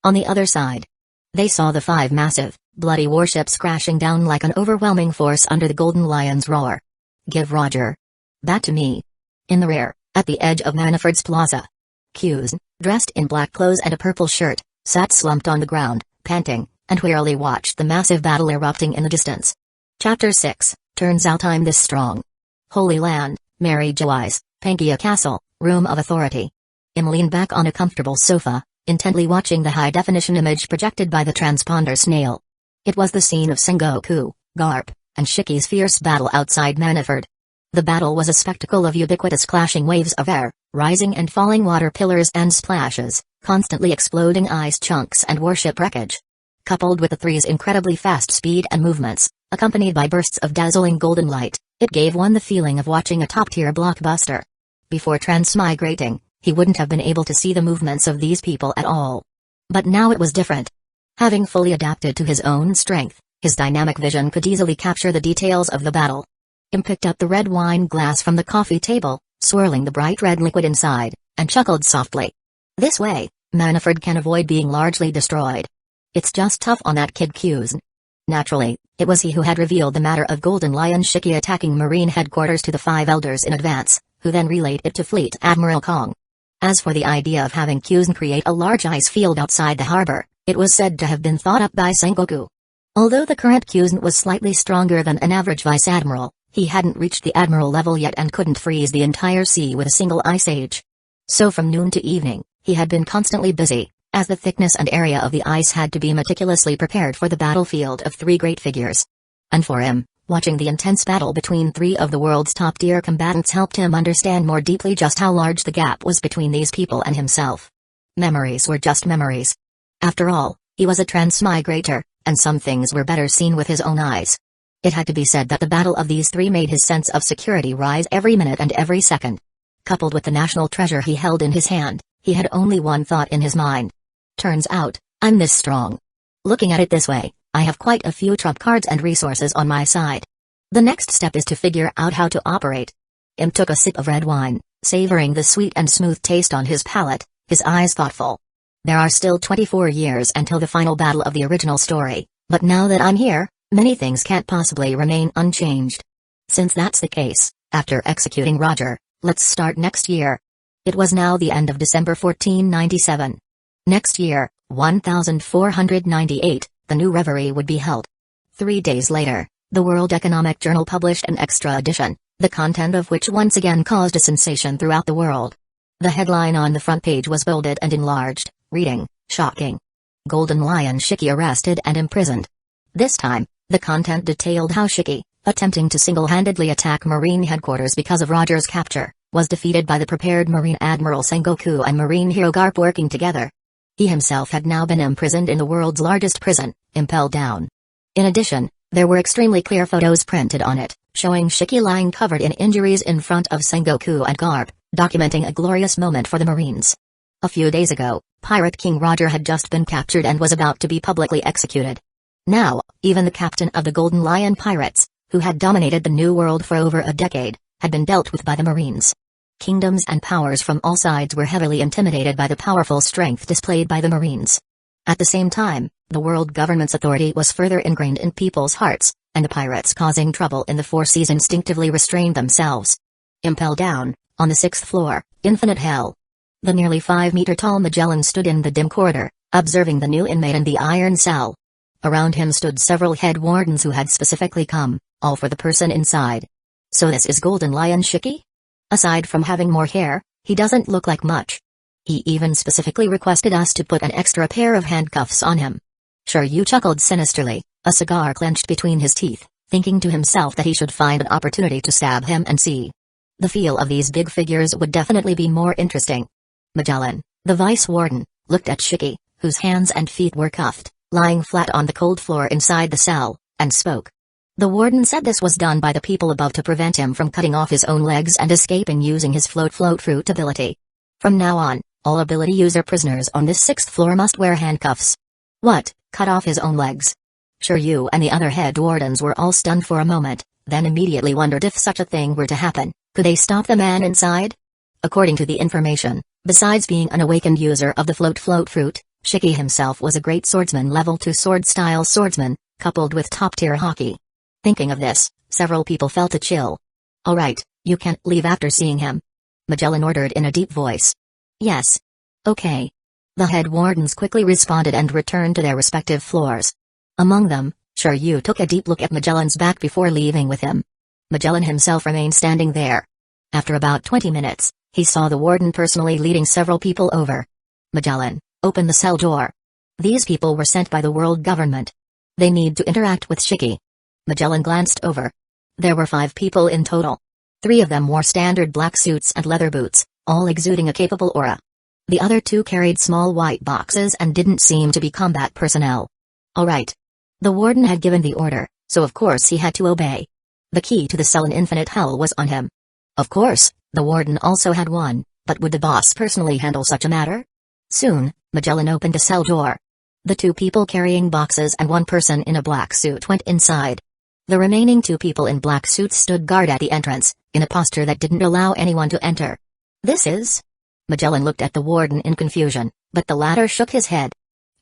On the other side, they saw the 5 massive, bloody warships crashing down like an overwhelming force under the Golden Lion's roar. Give Roger back to me. In the rear, at the edge of Manafort's plaza, Kyuzen, dressed in black clothes and a purple shirt, sat slumped on the ground, panting, and wearily watched the massive battle erupting in the distance. Chapter 6, Turns out I'm this strong. Holy Land, Mary Joyce, Pangaea Castle, Room of Authority. Leaned back on a comfortable sofa, intently watching the high-definition image projected by the transponder snail. It was the scene of Sengoku, Garp, and Shiki's fierce battle outside Manafort. The battle was a spectacle of ubiquitous clashing waves of air, rising and falling water pillars and splashes, constantly exploding ice chunks and warship wreckage. Coupled with the three's incredibly fast speed and movements, accompanied by bursts of dazzling golden light, it gave one the feeling of watching a top-tier blockbuster. Before transmigrating, he wouldn't have been able to see the movements of these people at all. But now it was different. Having fully adapted to his own strength, his dynamic vision could easily capture the details of the battle. He picked up the red wine glass from the coffee table, swirling the bright red liquid inside, and chuckled softly. This way, Manafort can avoid being largely destroyed. It's just tough on that kid Kyuzen. Naturally, it was he who had revealed the matter of Golden Lion Shiki attacking Marine headquarters to the 5 elders in advance, who then relayed it to Fleet Admiral Kong. As for the idea of having Kyuzen create a large ice field outside the harbor, it was said to have been thought up by Sengoku. Although the current Kyuzen was slightly stronger than an average vice admiral, he hadn't reached the admiral level yet and couldn't freeze the entire sea with a single ice age. So from noon to evening, he had been constantly busy, as the thickness and area of the ice had to be meticulously prepared for the battlefield of 3 great figures. And for him, watching the intense battle between 3 of the world's top-tier combatants helped him understand more deeply just how large the gap was between these people and himself. Memories were just memories. After all, he was a transmigrator, and some things were better seen with his own eyes. It had to be said that the battle of these 3 made his sense of security rise every minute and every second. Coupled with the national treasure he held in his hand, he had only one thought in his mind. Turns out, I'm this strong. Looking at it this way, I have quite a few trump cards and resources on my side. The next step is to figure out how to operate. Im took a sip of red wine, savoring the sweet and smooth taste on his palate, his eyes thoughtful. There are still 24 years until the final battle of the original story, but now that I'm here, many things can't possibly remain unchanged. Since that's the case, after executing Roger, let's start next year. It was now the end of December 1497. Next year, 1498, the new reverie would be held. 3 days later, The World Economic Journal published an extra edition, the content of which once again caused a sensation throughout the world. The headline on the front page was bolded and enlarged, reading, "Shocking. Golden Lion Shiki arrested and imprisoned." This time, the content detailed how Shiki, attempting to single-handedly attack Marine headquarters because of Roger's capture, was defeated by the prepared Marine Admiral Sengoku and Marine hero Garp working together. He himself had now been imprisoned in the world's largest prison, Impel Down. In addition, there were extremely clear photos printed on it, showing Shiki lying covered in injuries in front of Sengoku and Garp, documenting a glorious moment for the Marines. A few days ago, Pirate King Roger had just been captured and was about to be publicly executed. Now, even the captain of the Golden Lion Pirates, who had dominated the New World for over a decade, had been dealt with by the Marines. Kingdoms and powers from all sides were heavily intimidated by the powerful strength displayed by the Marines. At the same time, the world government's authority was further ingrained in people's hearts, and the pirates causing trouble in the Four Seas instinctively restrained themselves. Impel Down, on the 6th floor, Infinite Hell. The nearly 5-meter-tall Magellan stood in the dim corridor, observing the new inmate in the iron cell. Around him stood several head wardens who had specifically come, all for the person inside. So this is Golden Lion Shiki? Aside from having more hair, he doesn't look like much. He even specifically requested us to put an extra pair of handcuffs on him. Shiryu chuckled sinisterly, a cigar clenched between his teeth, thinking to himself that he should find an opportunity to stab him and see. The feel of these big figures would definitely be more interesting. Magellan, the vice warden, looked at Shiki, whose hands and feet were cuffed, lying flat on the cold floor inside the cell, and spoke. The warden said this was done by the people above to prevent him from cutting off his own legs and escaping using his float fruit ability. From now on, all ability user prisoners on this 6th floor must wear handcuffs. What, cut off his own legs? Shiryu and the other head wardens were all stunned for a moment, then immediately wondered if such a thing were to happen, could they stop the man inside? According to the information, besides being an awakened user of the float fruit, Shiki himself was a great swordsman, level 2 sword-style swordsman, coupled with top-tier hockey. Thinking of this, several people felt a chill. "Alright, you can't leave after seeing him," Magellan ordered in a deep voice. "Yes. Okay." The head wardens quickly responded and returned to their respective floors. Among them, Shiryu took a deep look at Magellan's back before leaving with him. Magellan himself remained standing there. After about 20 minutes, he saw the warden personally leading several people over. "Magellan, open the cell door. These people were sent by the world government. They need to interact with Shiki." Magellan glanced over. There were 5 people in total. 3 of them wore standard black suits and leather boots, all exuding a capable aura. The other 2 carried small white boxes and didn't seem to be combat personnel. Alright. The warden had given the order, so of course he had to obey. The key to the cell in Infinite Hell was on him. Of course, the warden also had one, but would the boss personally handle such a matter? Soon, Magellan opened a cell door. The 2 people carrying boxes and 1 person in a black suit went inside. The remaining 2 people in black suits stood guard at the entrance, in a posture that didn't allow anyone to enter. "This is?" Magellan looked at the warden in confusion, but the latter shook his head.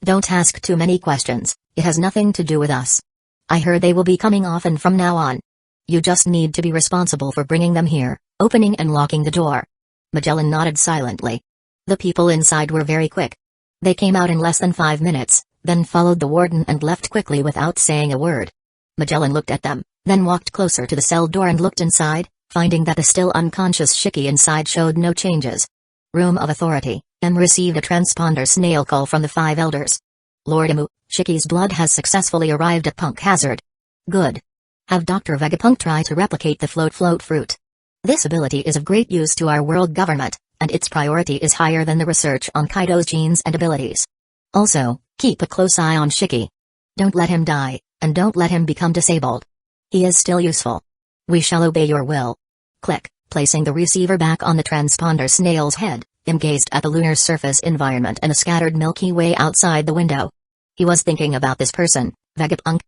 "Don't ask too many questions, it has nothing to do with us. I heard they will be coming often from now on. You just need to be responsible for bringing them here, opening and locking the door." Magellan nodded silently. The people inside were very quick. They came out in less than 5 minutes, then followed the warden and left quickly without saying a word. Magellan looked at them, then walked closer to the cell door and looked inside, finding that the still unconscious Shiki inside showed no changes. Room of Authority, M received a transponder snail call from the 5 elders. "Lord Imu, Shiki's blood has successfully arrived at Punk Hazard. Good. Have Dr. Vegapunk try to replicate the float fruit. This ability is of great use to our world government, and its priority is higher than the research on Kaido's genes and abilities. Also, keep a close eye on Shiki. Don't let him die, and don't let him become disabled. He is still useful. We shall obey your will." Click, placing the receiver back on the transponder snail's head, Im gazed at the lunar surface environment and a scattered Milky Way outside the window. He was thinking about this person, Vegapunk.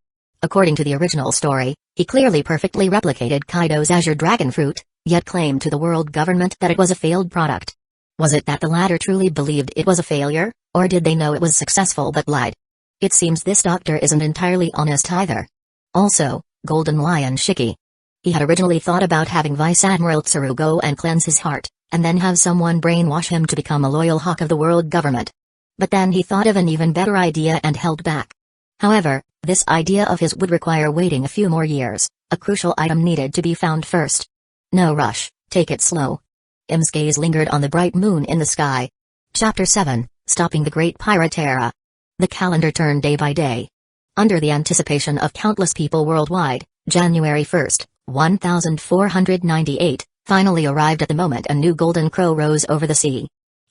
According to the original story, he clearly perfectly replicated Kaido's Azure Dragon Fruit, yet claimed to the world government that it was a failed product. Was it that the latter truly believed it was a failure, or did they know it was successful but lied? It seems this doctor isn't entirely honest either. Also, Golden Lion Shiki. He had originally thought about having Vice Admiral Tsuru go and cleanse his heart, and then have someone brainwash him to become a loyal hawk of the world government. But then he thought of an even better idea and held back. However, This idea of his would require waiting a few more years. A crucial item needed to be found first. No rush, take it slow. Im's gaze lingered on the bright moon in the sky. Chapter 7, Stopping the Great Pirate Era. The calendar turned day by day. Under the anticipation of countless people worldwide, January 1st, 1498, finally arrived at the moment a new golden crow rose over the sea.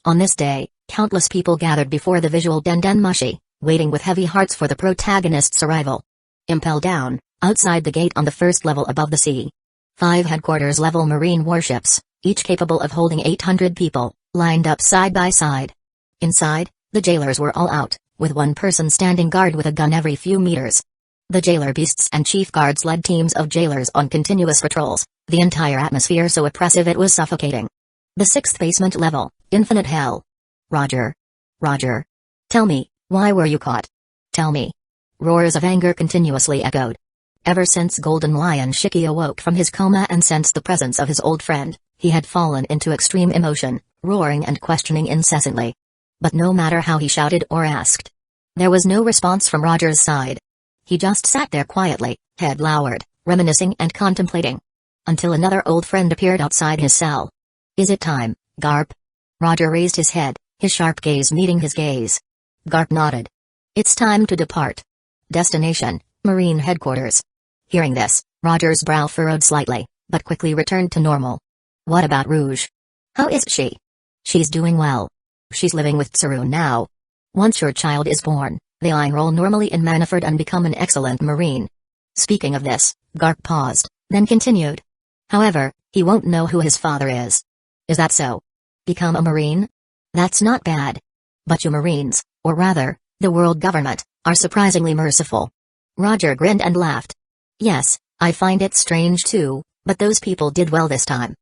On this day, countless people gathered before the visual Den Mushi, waiting with heavy hearts for the protagonist's arrival. Impel down, outside the gate on the first level above the sea. 5 headquarters-level marine warships, each capable of holding 800 people, lined up side by side. Inside, the jailers were all out, with one person standing guard with a gun every few meters. The jailer beasts and chief guards led teams of jailers on continuous patrols, the entire atmosphere so oppressive it was suffocating. The 6th basement level, Infinite Hell. Roger. Roger. Tell me, why were you caught? Tell me. Roars of anger continuously echoed. Ever since Golden Lion Shiki awoke from his coma and sensed the presence of his old friend, he had fallen into extreme emotion, roaring and questioning incessantly. But no matter how he shouted or asked, there was no response from Roger's side. He just sat there quietly, head lowered, reminiscing and contemplating. Until another old friend appeared outside his cell. Is it time, Garp? Roger raised his head, his sharp gaze meeting his gaze. Garp nodded. It's time to depart. Destination, Marine Headquarters. Hearing this, Roger's brow furrowed slightly, but quickly returned to normal. What about Rouge? How is she? She's doing well. She's living with Tsuru now. Once your child is born, they'll enroll normally in Manaford and become an excellent Marine. Speaking of this, Garp paused, then continued. However, he won't know who his father is. Is that so? Become a Marine? That's not bad. But you Marines, or rather, the world government, are surprisingly merciful. Roger grinned and laughed. Yes, I find it strange too, but those people did well this time.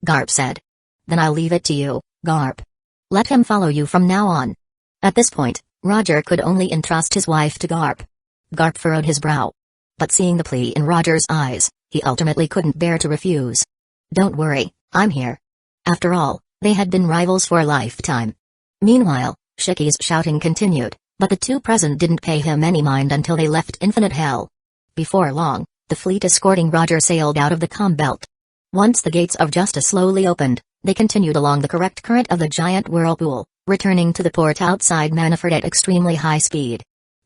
Garp said. Then I'll leave it to you, Garp. Let him follow you from now on. At this point, Roger could only entrust his wife to Garp. Garp furrowed his brow. But seeing the plea in Roger's eyes, he ultimately couldn't bear to refuse. Don't worry, I'm here. After all, they had been rivals for a lifetime. Meanwhile, Shiki's shouting continued, but the two present didn't pay him any mind until they left Infinite Hell. Before long, the fleet escorting Roger sailed out of the comm belt. Once the gates of justice slowly opened, they continued along the correct current of the giant whirlpool, returning to the port outside Manaford at extremely high speed.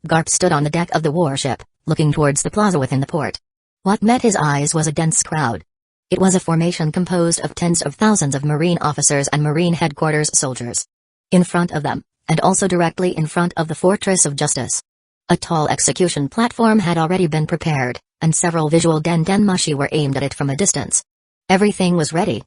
Garp stood on the deck of the warship, looking towards the plaza within the port. What met his eyes was a dense crowd. It was a formation composed of tens of thousands of Marine officers and Marine headquarters soldiers. In front of them, and also directly in front of the Fortress of Justice, a tall execution platform had already been prepared, and several visual Den Mushi were aimed at it from a distance. Everything was ready.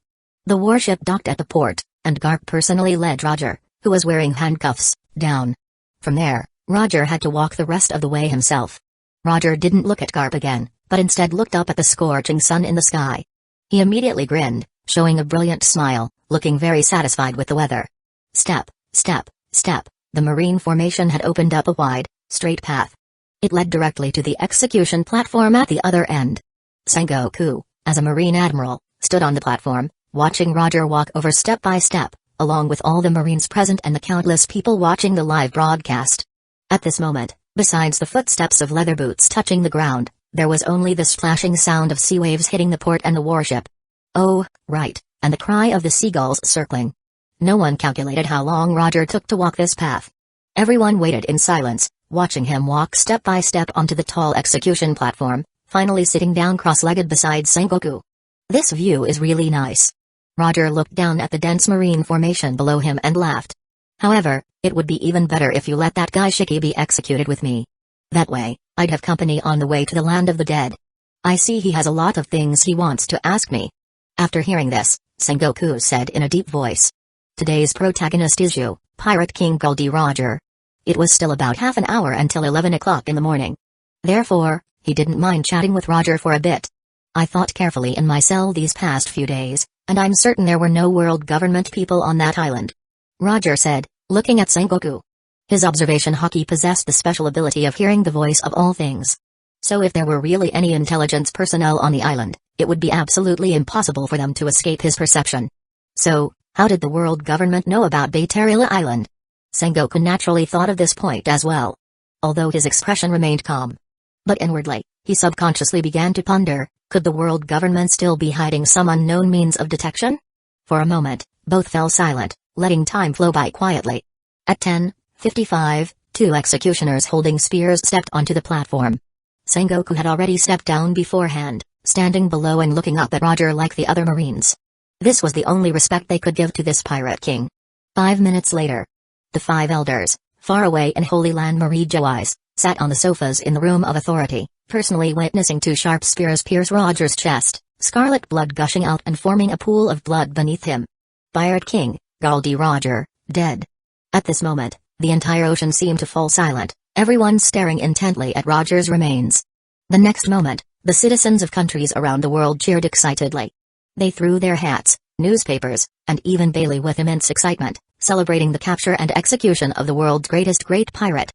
The warship docked at the port, and Garp personally led Roger, who was wearing handcuffs, down. From there, Roger had to walk the rest of the way himself. Roger didn't look at Garp again, but instead looked up at the scorching sun in the sky. He immediately grinned, showing a brilliant smile, looking very satisfied with the weather. Step, step, step, the Marine formation had opened up a wide, straight path. It led directly to the execution platform at the other end. Sengoku, as a Marine admiral, stood on the platform, watching Roger walk over step by step, along with all the Marines present and the countless people watching the live broadcast. At this moment, besides the footsteps of leather boots touching the ground, there was only the splashing sound of sea waves hitting the port and the warship. Oh, right, and the cry of the seagulls circling. No one calculated how long Roger took to walk this path. Everyone waited in silence, watching him walk step by step onto the tall execution platform, finally sitting down cross-legged beside Sengoku. This view is really nice. Roger looked down at the dense Marine formation below him and laughed. However, it would be even better if you let that guy Shiki be executed with me. That way, I'd have company on the way to the land of the dead. I see he has a lot of things he wants to ask me. After hearing this, Sengoku said in a deep voice. Today's protagonist is you, Pirate King Goldie Roger. It was still about half an hour until 11 o'clock in the morning. Therefore, he didn't mind chatting with Roger for a bit. I thought carefully in my cell these past few days, and I'm certain there were no world government people on that island. Roger said, looking at Sengoku. His observation haki possessed the special ability of hearing the voice of all things. So if there were really any intelligence personnel on the island, it would be absolutely impossible for them to escape his perception. So, how did the world government know about Bayterila Island? Sengoku naturally thought of this point as well. Although his expression remained calm. But inwardly, he subconsciously began to ponder, could the world government still be hiding some unknown means of detection? For a moment, both fell silent, letting time flow by quietly. At 10:55, two executioners holding spears stepped onto the platform. Sengoku had already stepped down beforehand, standing below and looking up at Roger like the other Marines. This was the only respect they could give to this pirate king. 5 minutes later, the five elders, far away in Holy Land Marijois, sat on the sofas in the room of authority, personally witnessing two sharp spears pierce Roger's chest, scarlet blood gushing out and forming a pool of blood beneath him. Pirate King, Galdi Roger, dead. At this moment, the entire ocean seemed to fall silent, everyone staring intently at Roger's remains. The next moment, the citizens of countries around the world cheered excitedly. They threw their hats, newspapers, and even Bailey with immense excitement, celebrating the capture and execution of the world's greatest great pirate.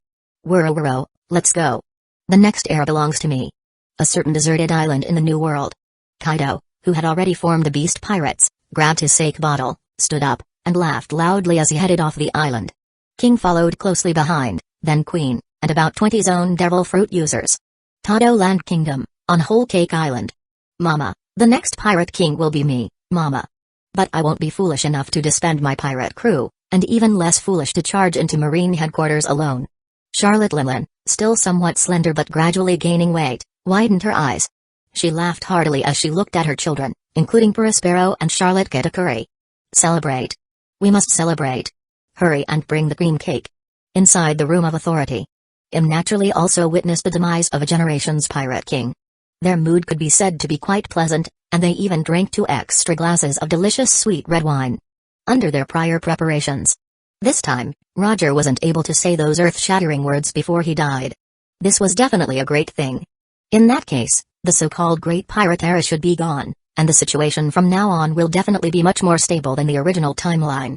Wuro, let's go. The next era belongs to me. A certain deserted island in the New World. Kaido, who had already formed the beast pirates, grabbed his sake bottle, stood up, and laughed loudly as he headed off the island. King followed closely behind, then Queen, and about 20 zone devil fruit users. Tado Land Kingdom, on Whole Cake Island. Mama, the next pirate king will be me, Mama. But I won't be foolish enough to disband my pirate crew, and even less foolish to charge into Marine headquarters alone. Charlotte Limlin, still somewhat slender but gradually gaining weight, widened her eyes. She laughed heartily as she looked at her children, including Prospero and Charlotte Kitakuri. Celebrate. We must celebrate. Hurry and bring the cream cake. Inside the room of authority, Im naturally also witnessed the demise of a generation's pirate king. Their mood could be said to be quite pleasant, and they even drank 2 extra glasses of delicious sweet red wine. Under their prior preparations. This time, Roger wasn't able to say those earth-shattering words before he died. This was definitely a great thing. In that case, the so-called Great Pirate Era should be gone, and the situation from now on will definitely be much more stable than the original timeline.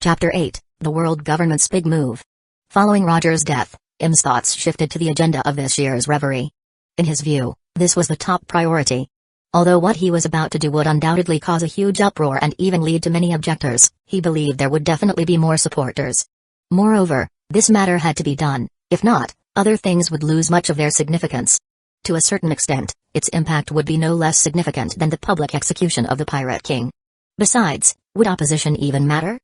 Chapter 8, The World Government's Big Move. Following Roger's death, Im's thoughts shifted to the agenda of this year's reverie. In his view, this was the top priority. Although what he was about to do would undoubtedly cause a huge uproar and even lead to many objectors, he believed there would definitely be more supporters. Moreover, this matter had to be done, if not, other things would lose much of their significance. To a certain extent, its impact would be no less significant than the public execution of the Pirate King. Besides, would opposition even matter?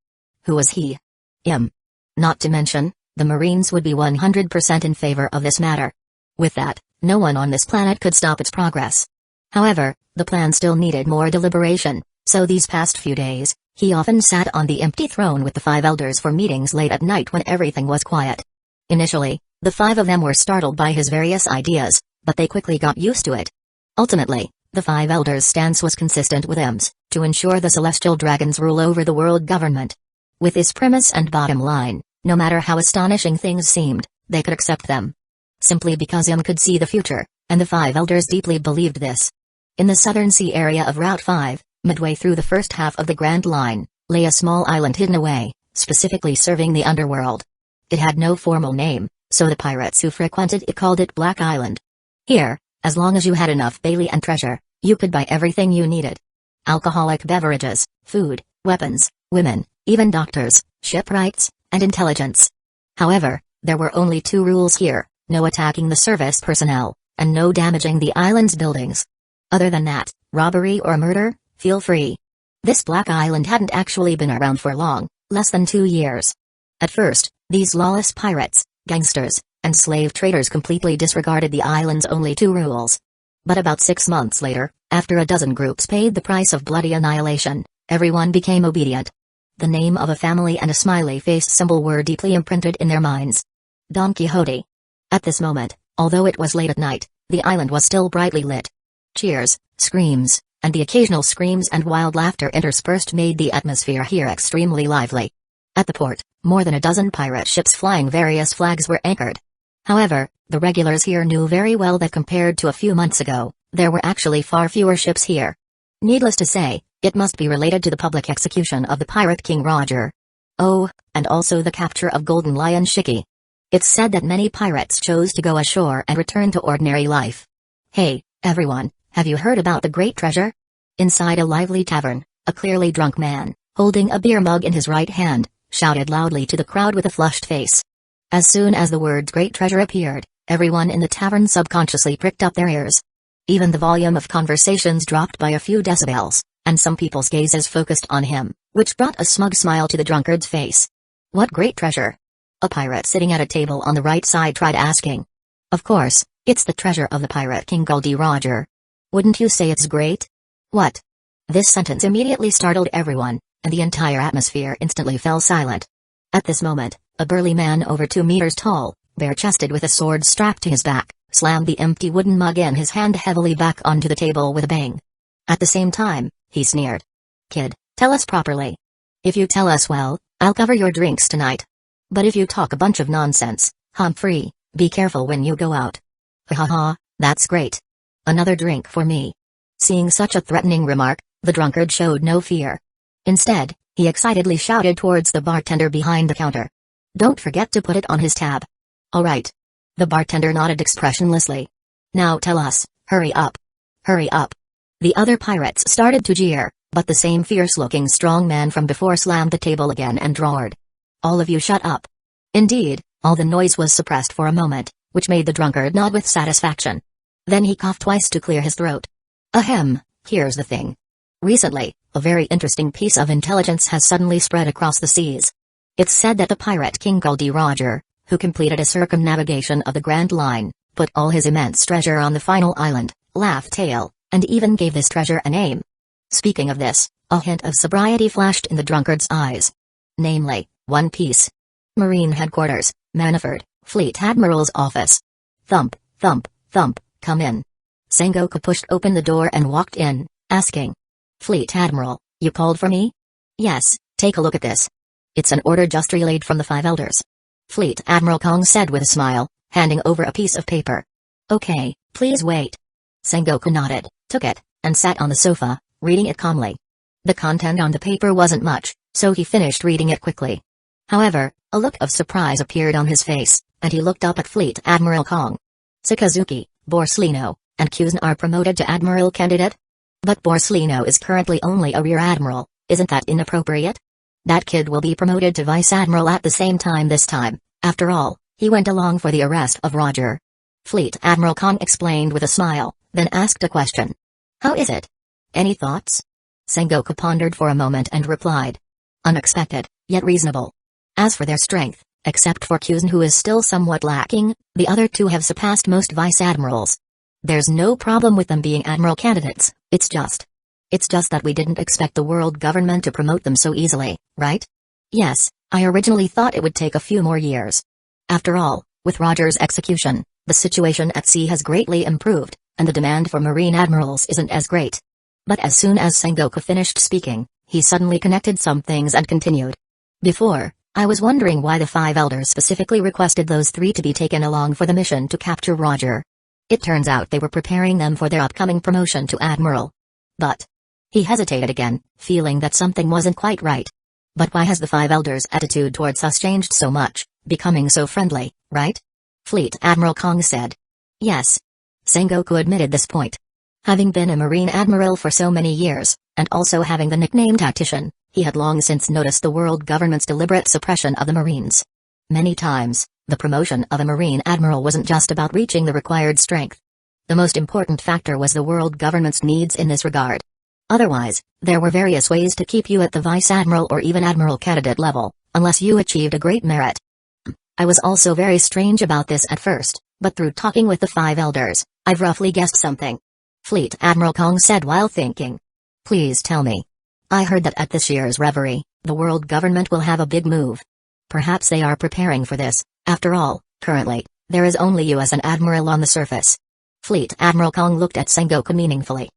Who was he? Im. Not to mention, the Marines would be 100% in favor of this matter. With that, no one on this planet could stop its progress. However, the plan still needed more deliberation, so these past few days, he often sat on the empty throne with the 5 elders for meetings late at night when everything was quiet. Initially, the 5 of them were startled by his various ideas, but they quickly got used to it. Ultimately, the 5 elders' stance was consistent with Im's, to ensure the celestial dragons rule over the world government. With this premise and bottom line, no matter how astonishing things seemed, they could accept them. Simply because Im could see the future, and the 5 elders deeply believed this. In the southern sea area of Route 5, midway through the first half of the Grand Line, lay a small island hidden away, specifically serving the underworld. It had no formal name, so the pirates who frequented it called it Black Island. Here, as long as you had enough Bailey and treasure, you could buy everything you needed. Alcoholic beverages, food, weapons, women, even doctors, shipwrights, and intelligence. However, there were only 2 rules here: no attacking the service personnel, and no damaging the island's buildings. Other than that, robbery or murder, feel free. This Black Island hadn't actually been around for long, less than 2 years. At first, these lawless pirates, gangsters, and slave traders completely disregarded the island's only 2 rules. But about 6 months later, after a dozen groups paid the price of bloody annihilation, everyone became obedient. The name of a family and a smiley-faced symbol were deeply imprinted in their minds. Don Quixote. At this moment, although it was late at night, the island was still brightly lit. Cheers, screams, and the occasional screams and wild laughter interspersed made the atmosphere here extremely lively. At the port, more than a dozen pirate ships flying various flags were anchored. However, the regulars here knew very well that compared to a few months ago, there were actually far fewer ships here. Needless to say, it must be related to the public execution of the Pirate King Roger. Oh, and also the capture of Golden Lion Shiki. It's said that many pirates chose to go ashore and return to ordinary life. Hey, everyone, have you heard about the great treasure? Inside a lively tavern, a clearly drunk man, holding a beer mug in his right hand, shouted loudly to the crowd with a flushed face. As soon as the words great treasure appeared, Everyone in the tavern subconsciously pricked up their ears. Even the volume of conversations dropped by a few decibels, and some people's gazes focused on him, which brought a smug smile to the drunkard's face. What great treasure! A pirate sitting at a table on the right side tried asking. Of course, it's the treasure of the Pirate King Goldie Roger. Wouldn't you say it's great? What? This sentence immediately startled everyone, and the entire atmosphere instantly fell silent. At this moment, a burly man over 2 meters tall, bare-chested with a sword strapped to his back, slammed the empty wooden mug in his hand heavily back onto the table with a bang. At the same time, he sneered. Kid, tell us properly. If you tell us well, I'll cover your drinks tonight. But if you talk a bunch of nonsense, Humphrey, be careful when you go out. Ha ha ha, that's great. Another drink for me. Seeing such a threatening remark, the drunkard showed no fear. Instead, he excitedly shouted towards the bartender behind the counter. Don't forget to put it on his tab. All right. The bartender nodded expressionlessly. Now tell us, hurry up. Hurry up. The other pirates started to jeer, but the same fierce-looking strong man from before slammed the table again and roared. All of you shut up. Indeed, all the noise was suppressed for a moment, which made the drunkard nod with satisfaction. Then he coughed twice to clear his throat. Ahem, here's the thing. Recently, a very interesting piece of intelligence has suddenly spread across the seas. It's said that the Pirate King Goldie Roger, who completed a circumnavigation of the Grand Line, put all his immense treasure on the final island, Laugh Tale, and even gave this treasure a name. Speaking of this, a hint of sobriety flashed in the drunkard's eyes. Namely, One Piece. Marine Headquarters, Manaford, Fleet Admiral's office. Thump, thump, thump, come in. Sengoku pushed open the door and walked in, asking. Fleet Admiral, you called for me? Yes, take a look at this. It's an order just relayed from the 5 elders. Fleet Admiral Kong said with a smile, handing over a piece of paper. Okay, please wait. Sengoku nodded, took it, and sat on the sofa, reading it calmly. The content on the paper wasn't much, so he finished reading it quickly. However, a look of surprise appeared on his face, and he looked up at Fleet Admiral Kong. Sakazuki, Borsellino, and Kuzan are promoted to Admiral candidate? But Borsellino is currently only a Rear Admiral, isn't that inappropriate? That kid will be promoted to Vice Admiral at the same time this time. After all, he went along for the arrest of Roger. Fleet Admiral Kong explained with a smile, then asked a question. How is it? Any thoughts? Sengoku pondered for a moment and replied. Unexpected, yet reasonable. As for their strength, except for Kuzan who is still somewhat lacking, the other 2 have surpassed most Vice Admirals. There's no problem with them being Admiral candidates, it's just that we didn't expect the world government to promote them so easily, right? Yes, I originally thought it would take a few more years. After all, with Roger's execution, the situation at sea has greatly improved, and the demand for Marine Admirals isn't as great. But as soon as Sengoku finished speaking, he suddenly connected some things and continued. Before, I was wondering why the 5 elders specifically requested those 3 to be taken along for the mission to capture Roger. It turns out they were preparing them for their upcoming promotion to Admiral. But he hesitated again, feeling that something wasn't quite right. But why has the 5 elders' attitude towards us changed so much, becoming so friendly, right? Fleet Admiral Kong said. Yes. Sengoku admitted this point. Having been a Marine Admiral for so many years, and also having the nickname Tactician, he had long since noticed the world government's deliberate suppression of the Marines. Many times, the promotion of a Marine Admiral wasn't just about reaching the required strength. The most important factor was the world government's needs in this regard. Otherwise, there were various ways to keep you at the Vice Admiral or even Admiral candidate level, unless you achieved a great merit. I was also very strange about this at first, but through talking with the 5 elders, I've roughly guessed something. Fleet Admiral Kong said while thinking. Please tell me. I heard that at this year's reverie, the world government will have a big move. Perhaps they are preparing for this. After all, currently, there is only you as an admiral on the surface. Fleet Admiral Kong looked at Sengoku meaningfully.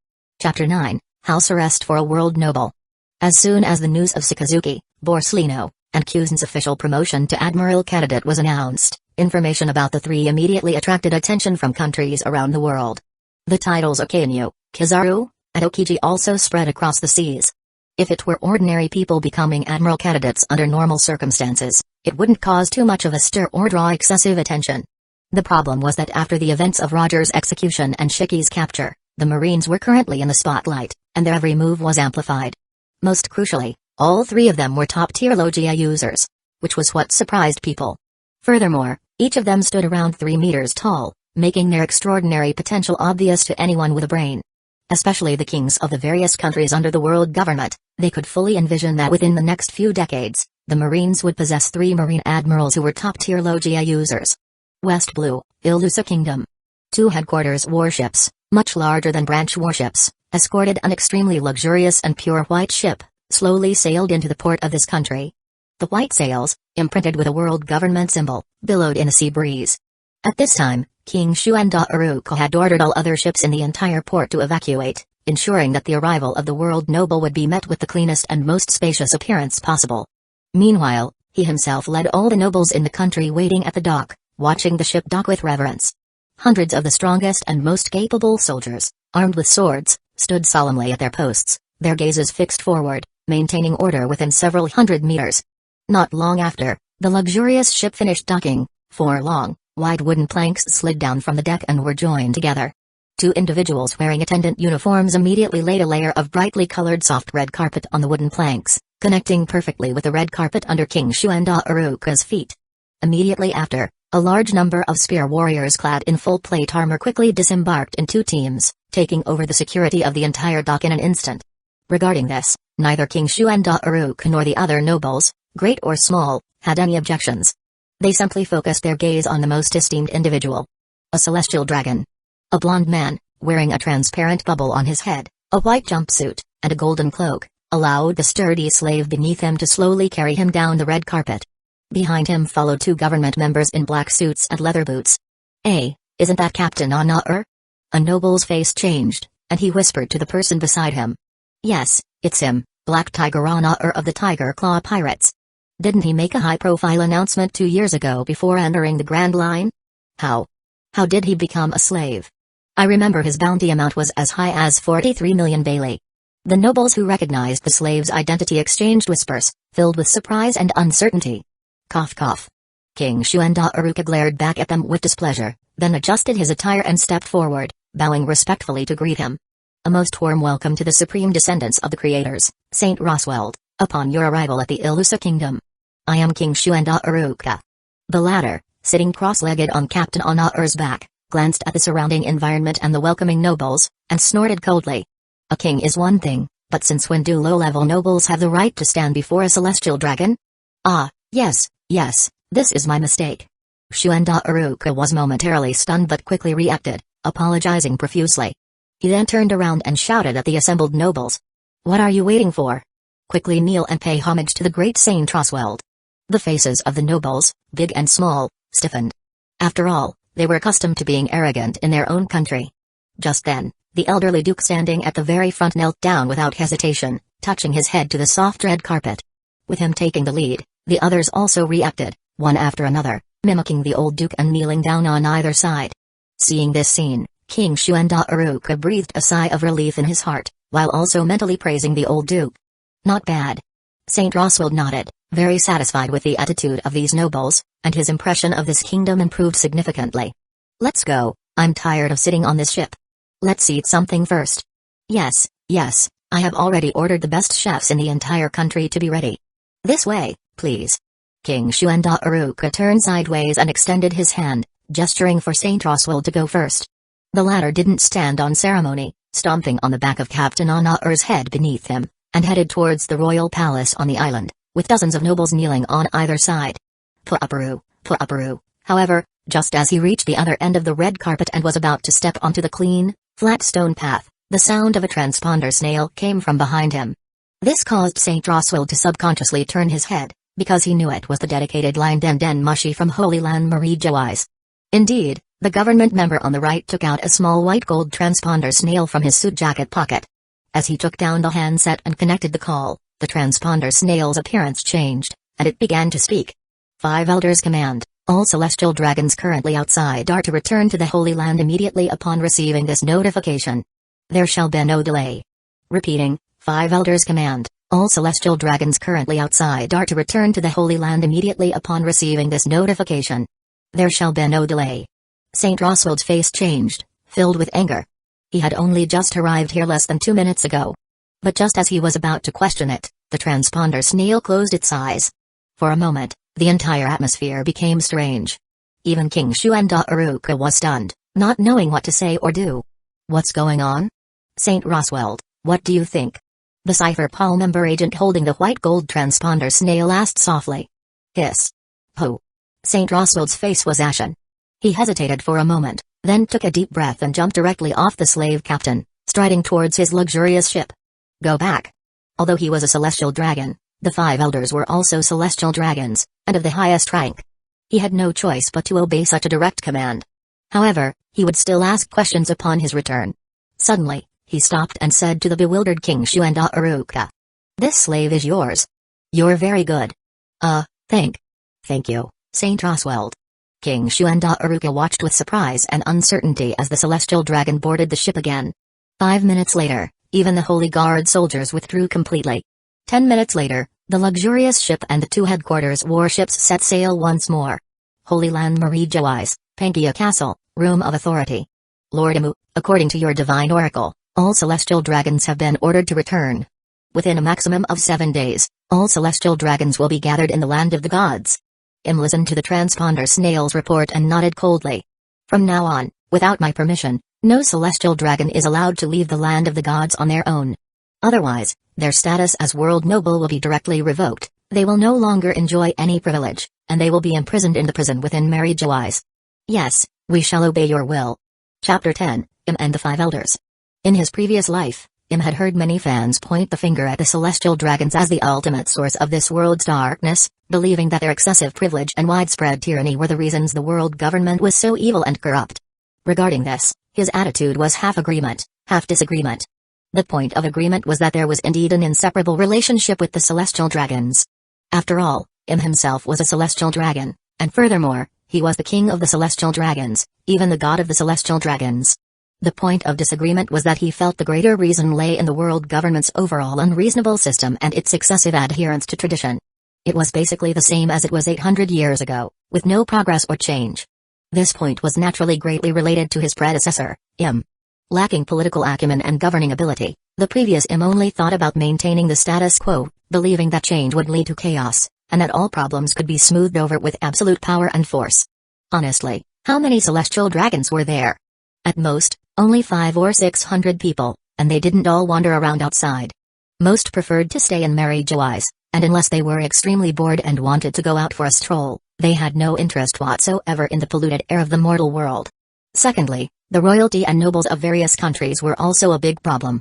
Chapter 9, House Arrest for a World Noble. As soon as the news of Sakazuki, Borsellino, and Kuzan's official promotion to Admiral candidate was announced, information about the 3 immediately attracted attention from countries around the world. The titles Okainu, Kizaru, and Okiji also spread across the seas. If it were ordinary people becoming Admiral candidates under normal circumstances, it wouldn't cause too much of a stir or draw excessive attention. The problem was that after the events of Roger's execution and Shiki's capture, the Marines were currently in the spotlight, and their every move was amplified. Most crucially, all 3 of them were top-tier Logia users, which was what surprised people. Furthermore, Each of them stood around 3 meters tall, making their extraordinary potential obvious to anyone with a brain. Especially the kings of the various countries under the world government, they could fully envision that within the next few decades, the Marines would possess 3 Marine admirals who were top-tier Logia users. West Blue, Illusa Kingdom. 2 headquarters warships, much larger than branch warships, escorted an extremely luxurious and pure white ship, slowly sailed into the port of this country. The white sails, imprinted with a world government symbol, billowed in a sea breeze. At this time, King Xuan-Da-Uruk had ordered all other ships in the entire port to evacuate, ensuring that the arrival of the world noble would be met with the cleanest and most spacious appearance possible. Meanwhile, he himself led all the nobles in the country waiting at the dock, watching the ship dock with reverence. Hundreds of the strongest and most capable soldiers, armed with swords, stood solemnly at their posts, their gazes fixed forward, maintaining order within several hundred meters. Not long after, the luxurious ship finished docking. 4 long, wide wooden planks slid down from the deck and were joined together. 2 individuals wearing attendant uniforms immediately laid a layer of brightly colored soft red carpet on the wooden planks, connecting perfectly with the red carpet under King Xuan-Da-Uruk's feet. Immediately after, a large number of spear warriors clad in full plate armor quickly disembarked in 2 teams, taking over the security of the entire dock in an instant. Regarding this, neither King Xuan-Da-Uruk nor the other nobles, great or small, had any objections. They simply focused their gaze on the most esteemed individual. A celestial dragon. A blond man, wearing a transparent bubble on his head, a white jumpsuit, and a golden cloak, allowed the sturdy slave beneath him to slowly carry him down the red carpet. Behind him followed 2 government members in black suits and leather boots. Isn't that Captain Ana'ur? A noble's face changed, and he whispered to the person beside him. Yes, it's him, Black Tiger Ana'ur of the Tiger Claw Pirates. Didn't he make a high-profile announcement 2 years ago before entering the Grand Line? How did he become a slave? I remember his bounty amount was as high as 43 million Bailey. The nobles who recognized the slave's identity exchanged whispers, filled with surprise and uncertainty. Cough cough. King Xuan-Da-Uruk glared back at them with displeasure, then adjusted his attire and stepped forward, bowing respectfully to greet him. A most warm welcome to the supreme descendants of the creators, Saint Rosweld, upon your arrival at the Illusa Kingdom. I am King Xuan-Da-Uruk. The latter, sitting cross-legged on Captain Ana'ur's back, glanced at the surrounding environment and the welcoming nobles, and snorted coldly. A king is one thing, but since when do low-level nobles have the right to stand before a celestial dragon? Yes, this is my mistake. Xuan-Da-Uruk was momentarily stunned but quickly reacted, apologizing profusely. He then turned around and shouted at the assembled nobles. What are you waiting for? Quickly kneel and pay homage to the great Saint Rosweld. The faces of the nobles, big and small, stiffened. After all, they were accustomed to being arrogant in their own country. Just then, the elderly duke standing at the very front knelt down without hesitation, touching his head to the soft red carpet. With him taking the lead, the others also reacted, one after another, mimicking the old duke and kneeling down on either side. Seeing this scene, King Xuan-Da-Uruk breathed a sigh of relief in his heart, while also mentally praising the old duke. Not bad. Saint Rosweld nodded, very satisfied with the attitude of these nobles, and his impression of this kingdom improved significantly. Let's go, I'm tired of sitting on this ship. Let's eat something first. Yes, I have already ordered the best chefs in the entire country to be ready. This way, please. King Xuan-Da-Uruk turned sideways and extended his hand, gesturing for Saint Rosweld to go first. The latter didn't stand on ceremony, stomping on the back of Captain Ana'ur's head beneath him, and headed towards the royal palace on the island, with dozens of nobles kneeling on either side. Pu'aparu. However, just as he reached the other end of the red carpet and was about to step onto the clean, flat stone path, the sound of a transponder snail came from behind him. This caused Saint Rosweld to subconsciously turn his head, because he knew it was the dedicated Line Den Mushi from Holy Land Marie Jawais. Indeed, the government member on the right took out a small white gold transponder snail from his suit jacket pocket. As he took down the handset and connected the call, the transponder snail's appearance changed, and it began to speak. 5 Elders command, all celestial dragons currently outside are to return to the Holy Land immediately upon receiving this notification. There shall be no delay. Repeating, 5 Elders command, all celestial dragons currently outside are to return to the Holy Land immediately upon receiving this notification. There shall be no delay. Saint Rosweld's face changed, filled with anger. He had only just arrived here less than 2 minutes ago. But just as he was about to question it, the transponder snail closed its eyes. For a moment, the entire atmosphere became strange. Even King Shuanda was stunned, not knowing what to say or do. What's going on? St. Roswald, what do you think? The Cipher Paul member agent holding the white gold transponder snail asked softly. Hiss. Pooh. St. Roswald's face was ashen. He hesitated for a moment, then took a deep breath and jumped directly off the slave captain, striding towards his luxurious ship. Go back. Although he was a celestial dragon, the 5 elders were also celestial dragons, and of the highest rank. He had no choice but to obey such a direct command. However, he would still ask questions upon his return. Suddenly, he stopped and said to the bewildered King Shuanda. This slave is yours. You're very good. Thank you, St. Roswald. King Shuanda watched with surprise and uncertainty as the celestial dragon boarded the ship again. 5 minutes later, even the Holy Guard soldiers withdrew completely. 10 minutes later, the luxurious ship and the 2 headquarters warships set sail once more. Holy Land Marie-Joise, Pangaea Castle, Room of Authority. Lord Amu, according to your divine oracle, all celestial dragons have been ordered to return. Within a maximum of 7 days, all celestial dragons will be gathered in the land of the gods. Listened to the transponder snail's report and nodded coldly. From now on, without my permission, no celestial dragon is allowed to leave the land of the gods on their own. Otherwise, their status as world noble will be directly revoked, they will no longer enjoy any privilege, and they will be imprisoned in the prison within Marie-Joise. Yes, we shall obey your will. Chapter 10, and the 5 Elders. In his previous life, had heard many fans point the finger at the celestial dragons as the ultimate source of this world's darkness, believing that their excessive privilege and widespread tyranny were the reasons the world government was so evil and corrupt. Regarding this, his attitude was half agreement, half disagreement. The point of agreement was that there was indeed an inseparable relationship with the celestial dragons. After all, himself was a celestial dragon, and furthermore, he was the king of the celestial dragons, even the god of the celestial dragons. The point of disagreement was that he felt the greater reason lay in the world government's overall unreasonable system and its excessive adherence to tradition. It was basically the same as it was 800 years ago, with no progress or change. This point was naturally greatly related to his predecessor, Lacking political acumen and governing ability, the previous only thought about maintaining the status quo, believing that change would lead to chaos, and that all problems could be smoothed over with absolute power and force. Honestly, how many celestial dragons were there? At most, only 500 or 600 people, and they didn't all wander around outside. Most preferred to stay in Marie-Joise, and unless they were extremely bored and wanted to go out for a stroll, they had no interest whatsoever in the polluted air of the mortal world. Secondly, the royalty and nobles of various countries were also a big problem.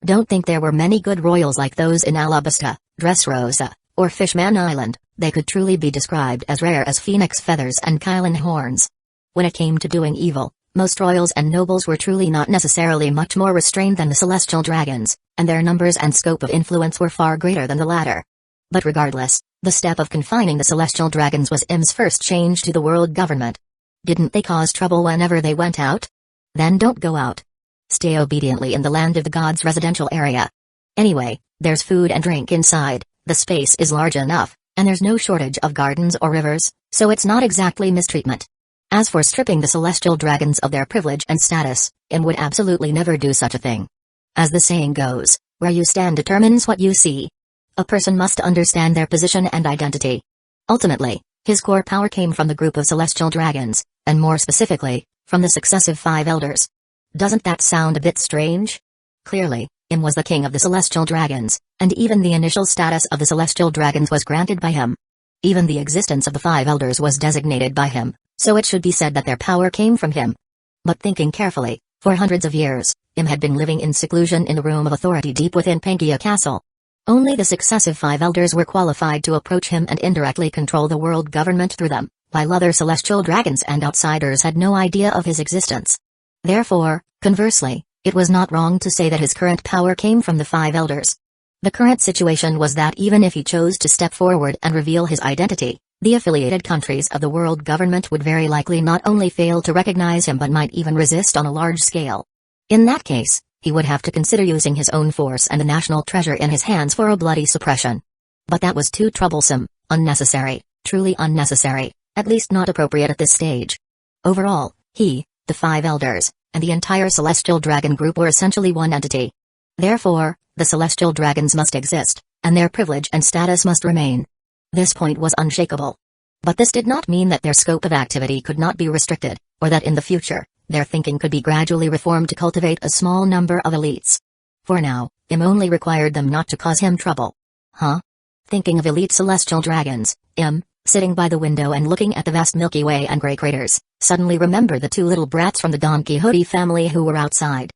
Don't think there were many good royals like those in Alabasta, Dressrosa, or Fishman Island. They could truly be described as rare as phoenix feathers and Kylan horns. When it came to doing evil, most royals and nobles were truly not necessarily much more restrained than the celestial dragons, and their numbers and scope of influence were far greater than the latter. But regardless, the step of confining the celestial dragons was first change to the world government. Didn't they cause trouble whenever they went out? Then don't go out. Stay obediently in the land of the gods' residential area. Anyway, there's food and drink inside, the space is large enough, and there's no shortage of gardens or rivers, so it's not exactly mistreatment. As for stripping the celestial dragons of their privilege and status, would absolutely never do such a thing. As the saying goes, where you stand determines what you see. A person must understand their position and identity. Ultimately, his core power came from the group of celestial dragons, and more specifically, from the successive 5 elders. Doesn't that sound a bit strange? Clearly, was the king of the celestial dragons, and even the initial status of the celestial dragons was granted by him. Even the existence of the 5 elders was designated by him, so it should be said that their power came from him. But thinking carefully, for hundreds of years, had been living in seclusion in the Room of Authority deep within Pangaea Castle. Only the successive 5 elders were qualified to approach him and indirectly control the world government through them, while other celestial dragons and outsiders had no idea of his existence. Therefore, conversely, it was not wrong to say that his current power came from the 5 elders. The current situation was that even if he chose to step forward and reveal his identity, the affiliated countries of the world government would very likely not only fail to recognize him but might even resist on a large scale. In that case, he would have to consider using his own force and the national treasure in his hands for a bloody suppression. But that was too troublesome, unnecessary, truly unnecessary, at least not appropriate at this stage. Overall, the 5 elders, and the entire celestial dragon group were essentially one entity. Therefore, the celestial dragons must exist, and their privilege and status must remain. This point was unshakable. But this did not mean that their scope of activity could not be restricted, or that in the future, their thinking could be gradually reformed to cultivate a small number of elites. For now, Im only required them not to cause him trouble. Huh? Thinking of elite celestial dragons, Im, sitting by the window and looking at the vast Milky Way and gray craters, suddenly remembered the two little brats from the Don Quixote family who were outside.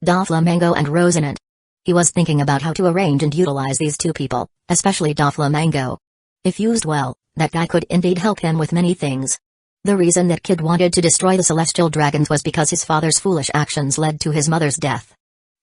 Doflamingo and Rosinante. He was thinking about how to arrange and utilize these two people, especially Doflamingo. If used well, that guy could indeed help him with many things. The reason that kid wanted to destroy the celestial dragons was because his father's foolish actions led to his mother's death.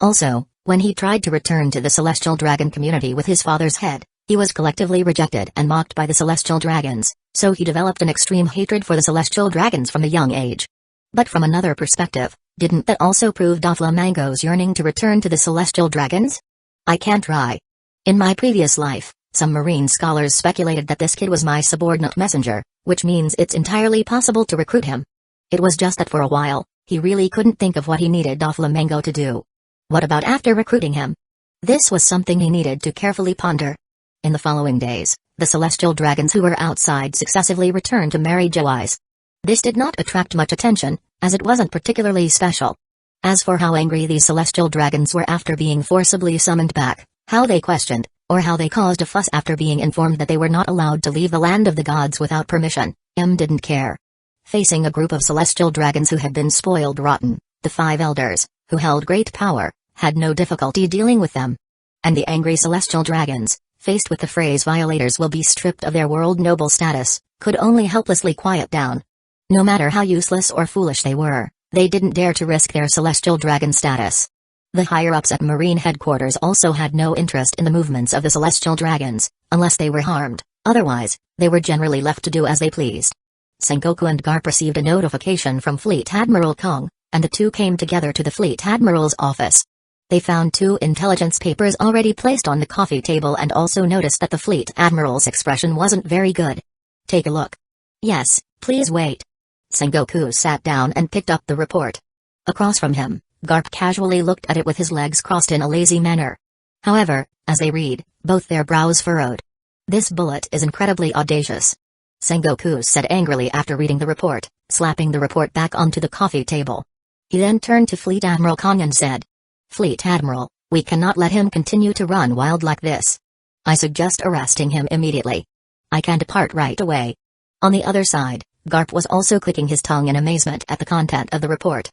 Also, when he tried to return to the celestial dragon community with his father's head, he was collectively rejected and mocked by the celestial dragons, so he developed an extreme hatred for the celestial dragons from a young age. But from another perspective, didn't that also prove Doflamingo's yearning to return to the celestial dragons? I can't try. In my previous life, some marine scholars speculated that this kid was my subordinate messenger, which means it's entirely possible to recruit him. It was just that for a while, he really couldn't think of what he needed Doflamingo to do. What about after recruiting him? This was something he needed to carefully ponder. In the following days, the celestial dragons who were outside successively returned to Mary Joyce. This did not attract much attention, as it wasn't particularly special. As for how angry these celestial dragons were after being forcibly summoned back, how they questioned, or how they caused a fuss after being informed that they were not allowed to leave the land of the gods without permission, Im didn't care. Facing a group of celestial dragons who had been spoiled rotten, the five elders, who held great power, had no difficulty dealing with them. And the angry celestial dragons, faced with the phrase violators will be stripped of their world noble status, could only helplessly quiet down. No matter how useless or foolish they were, they didn't dare to risk their celestial dragon status. The higher-ups at Marine headquarters also had no interest in the movements of the celestial dragons, unless they were harmed, otherwise, they were generally left to do as they pleased. Sengoku and Garp received a notification from Fleet Admiral Kong, and the two came together to the Fleet Admiral's office. They found two intelligence papers already placed on the coffee table and also noticed that the Fleet Admiral's expression wasn't very good. Take a look. Yes, please wait. Sengoku sat down and picked up the report. Across from him, Garp casually looked at it with his legs crossed in a lazy manner. However, as they read, both their brows furrowed. This bullet is incredibly audacious. Sengoku said angrily after reading the report, slapping the report back onto the coffee table. He then turned to Fleet Admiral Kong and said, Fleet Admiral, we cannot let him continue to run wild like this. I suggest arresting him immediately. I can depart right away. On the other side, Garp was also clicking his tongue in amazement at the content of the report.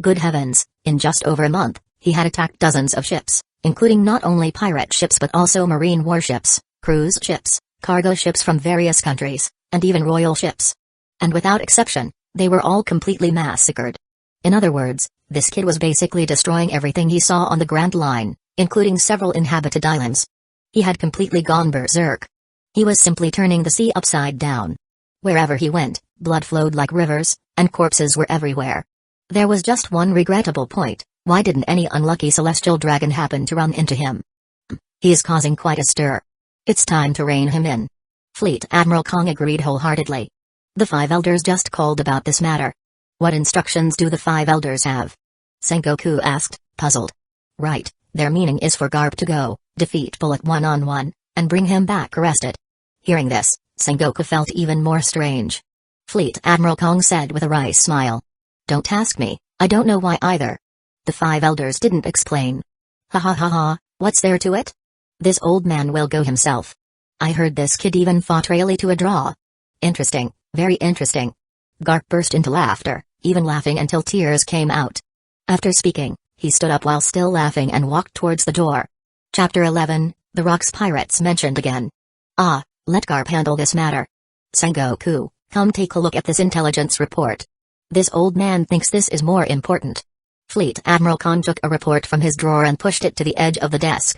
Good heavens, in just over a month, he had attacked dozens of ships, including not only pirate ships but also marine warships, cruise ships, cargo ships from various countries, and even royal ships. And without exception, they were all completely massacred. In other words, this kid was basically destroying everything he saw on the Grand Line, including several inhabited islands. He had completely gone berserk. He was simply turning the sea upside down. Wherever he went, blood flowed like rivers, and corpses were everywhere. There was just one regrettable point: why didn't any unlucky celestial dragon happen to run into him? He is causing quite a stir. It's time to rein him in. Fleet Admiral Kong agreed wholeheartedly. The five elders just called about this matter. What instructions do the five elders have? Sengoku asked, puzzled. Right, their meaning is for Garp to go, defeat Bullet one-on-one, and bring him back arrested. Hearing this, Sengoku felt even more strange. Fleet Admiral Kong said with a wry smile. Don't ask me, I don't know why either. The five elders didn't explain. Ha ha ha ha, what's there to it? This old man will go himself. I heard this kid even fought Rayleigh to a draw. Interesting, very interesting. Garp burst into laughter, even laughing until tears came out. After speaking, he stood up while still laughing and walked towards the door. Chapter 11, The Rocks Pirates mentioned again. Ah, let Garp handle this matter. Sengoku, come take a look at this intelligence report. This old man thinks this is more important. Fleet Admiral Khan took a report from his drawer and pushed it to the edge of the desk.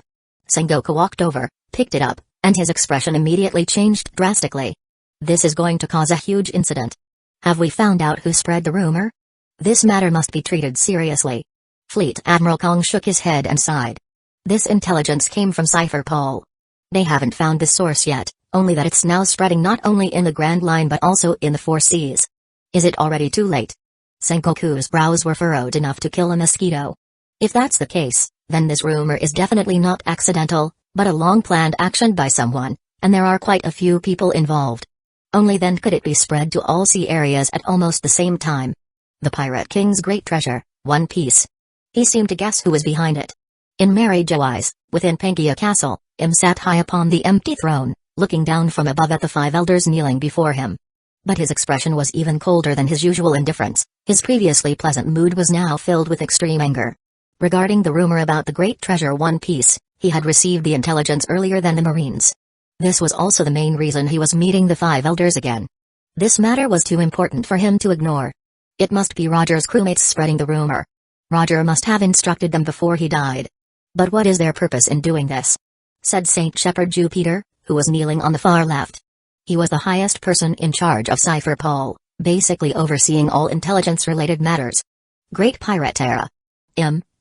Sengoku walked over, picked it up, and his expression immediately changed drastically. This is going to cause a huge incident. Have we found out who spread the rumor? This matter must be treated seriously. Fleet Admiral Kong shook his head and sighed. This intelligence came from Cypher Paul. They haven't found the source yet, only that it's now spreading not only in the Grand Line but also in the Four Seas. Is it already too late? Sengoku's brows were furrowed enough to kill a mosquito. If that's the case, then this rumor is definitely not accidental, but a long-planned action by someone, and there are quite a few people involved. Only then could it be spread to all sea areas at almost the same time. The Pirate King's great treasure, One Piece. He seemed to guess who was behind it. In Mary Jo eyes, within Pangaea Castle, sat high upon the empty throne, looking down from above at the 5 elders kneeling before him. But his expression was even colder than his usual indifference. His previously pleasant mood was now filled with extreme anger. Regarding the rumor about the great treasure One Piece, he had received the intelligence earlier than the Marines. This was also the main reason he was meeting the 5 elders again. This matter was too important for him to ignore. It must be Roger's crewmates spreading the rumor. Roger must have instructed them before he died. But what is their purpose in doing this? Said Saint Shepherd Jupiter, who was kneeling on the far left. He was the highest person in charge of Cypher Paul, basically overseeing all intelligence-related matters. Great Pirate Era.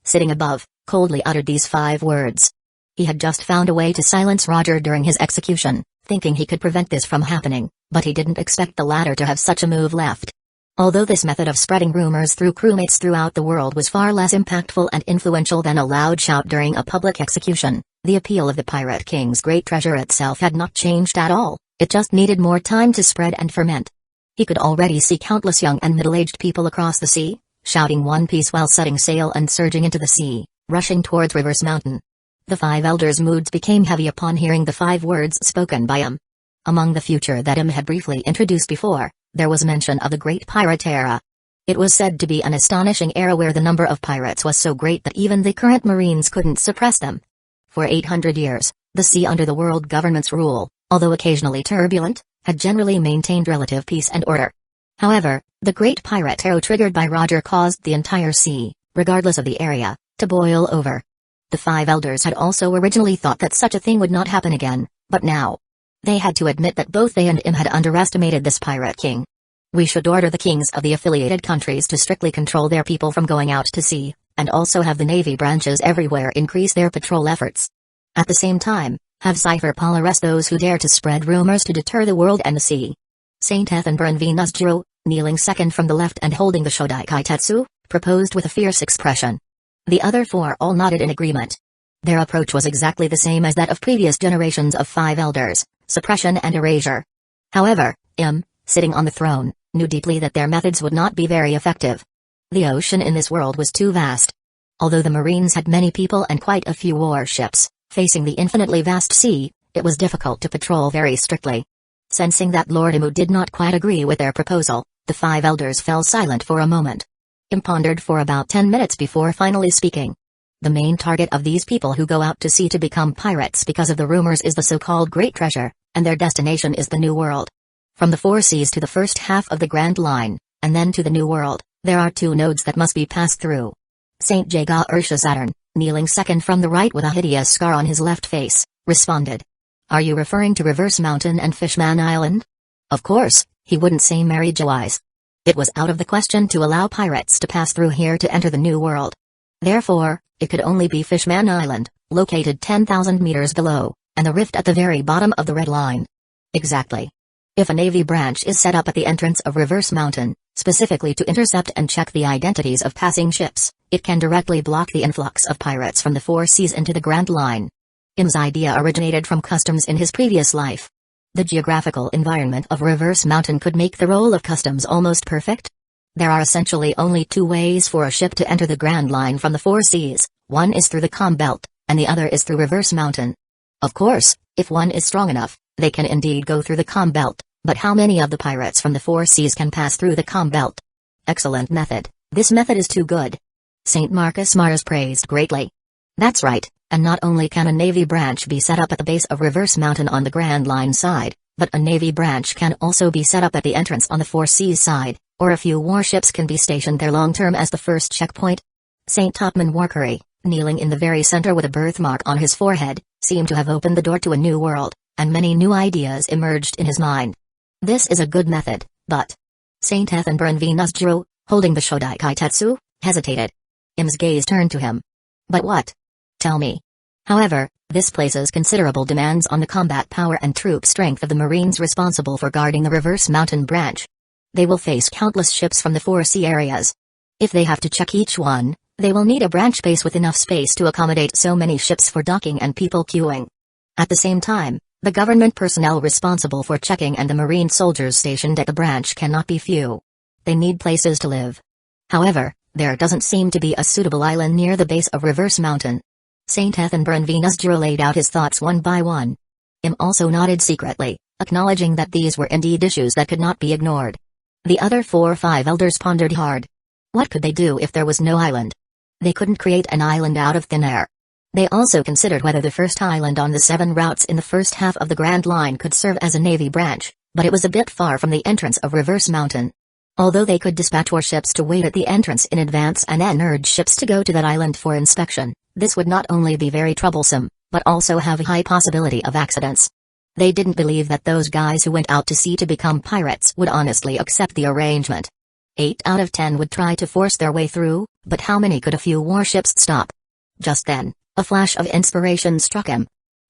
Sitting above, coldly uttered these 5 words. He had just found a way to silence Roger during his execution, thinking he could prevent this from happening, but he didn't expect the latter to have such a move left. Although this method of spreading rumors through crewmates throughout the world was far less impactful and influential than a loud shout during a public execution, the appeal of the Pirate King's great treasure itself had not changed at all. It just needed more time to spread and ferment. He could already see countless young and middle-aged people across the sea, shouting One Piece while setting sail and surging into the sea, rushing towards Reverse Mountain. The 5 elders' moods became heavy upon hearing the 5 words spoken by him. Among the future that had briefly introduced before, there was mention of the Great Pirate Era. It was said to be an astonishing era where the number of pirates was so great that even the current Marines couldn't suppress them. For 800 years, the sea under the world government's rule, although occasionally turbulent, had generally maintained relative peace and order. However, the Great Pirate Era triggered by Roger caused the entire sea, regardless of the area, to boil over. The 5 elders had also originally thought that such a thing would not happen again, but now they had to admit that both they and had underestimated this Pirate King. We should order the kings of the affiliated countries to strictly control their people from going out to sea, and also have the navy branches everywhere increase their patrol efforts. At the same time, have Cypher Paul arrest those who dare to spread rumors to deter the world and the sea. Saint Ethanbron Venus Jiro, kneeling second from the left and holding the Shodai Kaitetsu, proposed with a fierce expression. The other 4 all nodded in agreement. Their approach was exactly the same as that of previous generations of 5 elders, suppression and erasure. However, sitting on the throne, knew deeply that their methods would not be very effective. The ocean in this world was too vast. Although the Marines had many people and quite a few warships, facing the infinitely vast sea, it was difficult to patrol very strictly. Sensing that Lord Imu did not quite agree with their proposal, the 5 elders fell silent for a moment. Pondered for about 10 minutes before finally speaking. The main target of these people who go out to sea to become pirates because of the rumors is the so-called Great Treasure, and their destination is the New World. From the 4 seas to the first half of the Grand Line, and then to the New World, there are 2 nodes that must be passed through. Saint Jaga Ursha Saturn, kneeling second from the right with a hideous scar on his left face, responded. Are you referring to Reverse Mountain and Fishman Island? Of course, he wouldn't say Mary Jo eyes. It was out of the question to allow pirates to pass through here to enter the New World. Therefore, it could only be Fishman Island, located 10,000 meters below, and the rift at the very bottom of the Red Line. Exactly. If a Navy branch is set up at the entrance of Reverse Mountain, specifically to intercept and check the identities of passing ships, it can directly block the influx of pirates from the 4 seas into the Grand Line. Im's idea originated from customs in his previous life. The geographical environment of Reverse Mountain could make the role of customs almost perfect. There are essentially only 2 ways for a ship to enter the Grand Line from the 4 seas, one is through the Calm Belt, and the other is through Reverse Mountain. Of course, if one is strong enough, they can indeed go through the Calm Belt, but how many of the pirates from the 4 seas can pass through the Calm Belt? Excellent method. This method is too good. St. Marcus Mars praised greatly. That's right, and not only can a Navy branch be set up at the base of Reverse Mountain on the Grand Line side, but a Navy branch can also be set up at the entrance on the 4 seas side, or a few warships can be stationed there long-term as the first checkpoint. St. Topman Warkery, kneeling in the very center with a birthmark on his forehead, seemed to have opened the door to a new world, and many new ideas emerged in his mind. This is a good method, but St. Ethanbron Venus Jiro, holding the Shodai Kaitetsu, hesitated. Im's gaze turned to him. But what? Tell me. However, this places considerable demands on the combat power and troop strength of the Marines responsible for guarding the Reverse Mountain branch. They will face countless ships from the 4 sea areas. If they have to check each one, they will need a branch base with enough space to accommodate so many ships for docking and people queuing. At the same time, The government personnel responsible for checking and the marine soldiers stationed at the branch cannot be few. They need places to live. However, there doesn't seem to be a suitable island near the base of Reverse Mountain. Saint Ethenborough Venusjura laid out his thoughts one by one. Also nodded secretly, acknowledging that these were indeed issues that could not be ignored. The other 4 or 5 elders pondered hard. What could they do if there was no island? They couldn't create an island out of thin air. They also considered whether the first island on the 7 routes in the first half of the Grand Line could serve as a navy branch, but it was a bit far from the entrance of Reverse Mountain. Although they could dispatch warships to wait at the entrance in advance and then urge ships to go to that island for inspection, this would not only be very troublesome, but also have a high possibility of accidents. They didn't believe that those guys who went out to sea to become pirates would honestly accept the arrangement. 8 out of 10 would try to force their way through, but how many could a few warships stop? Just then, a flash of inspiration struck him.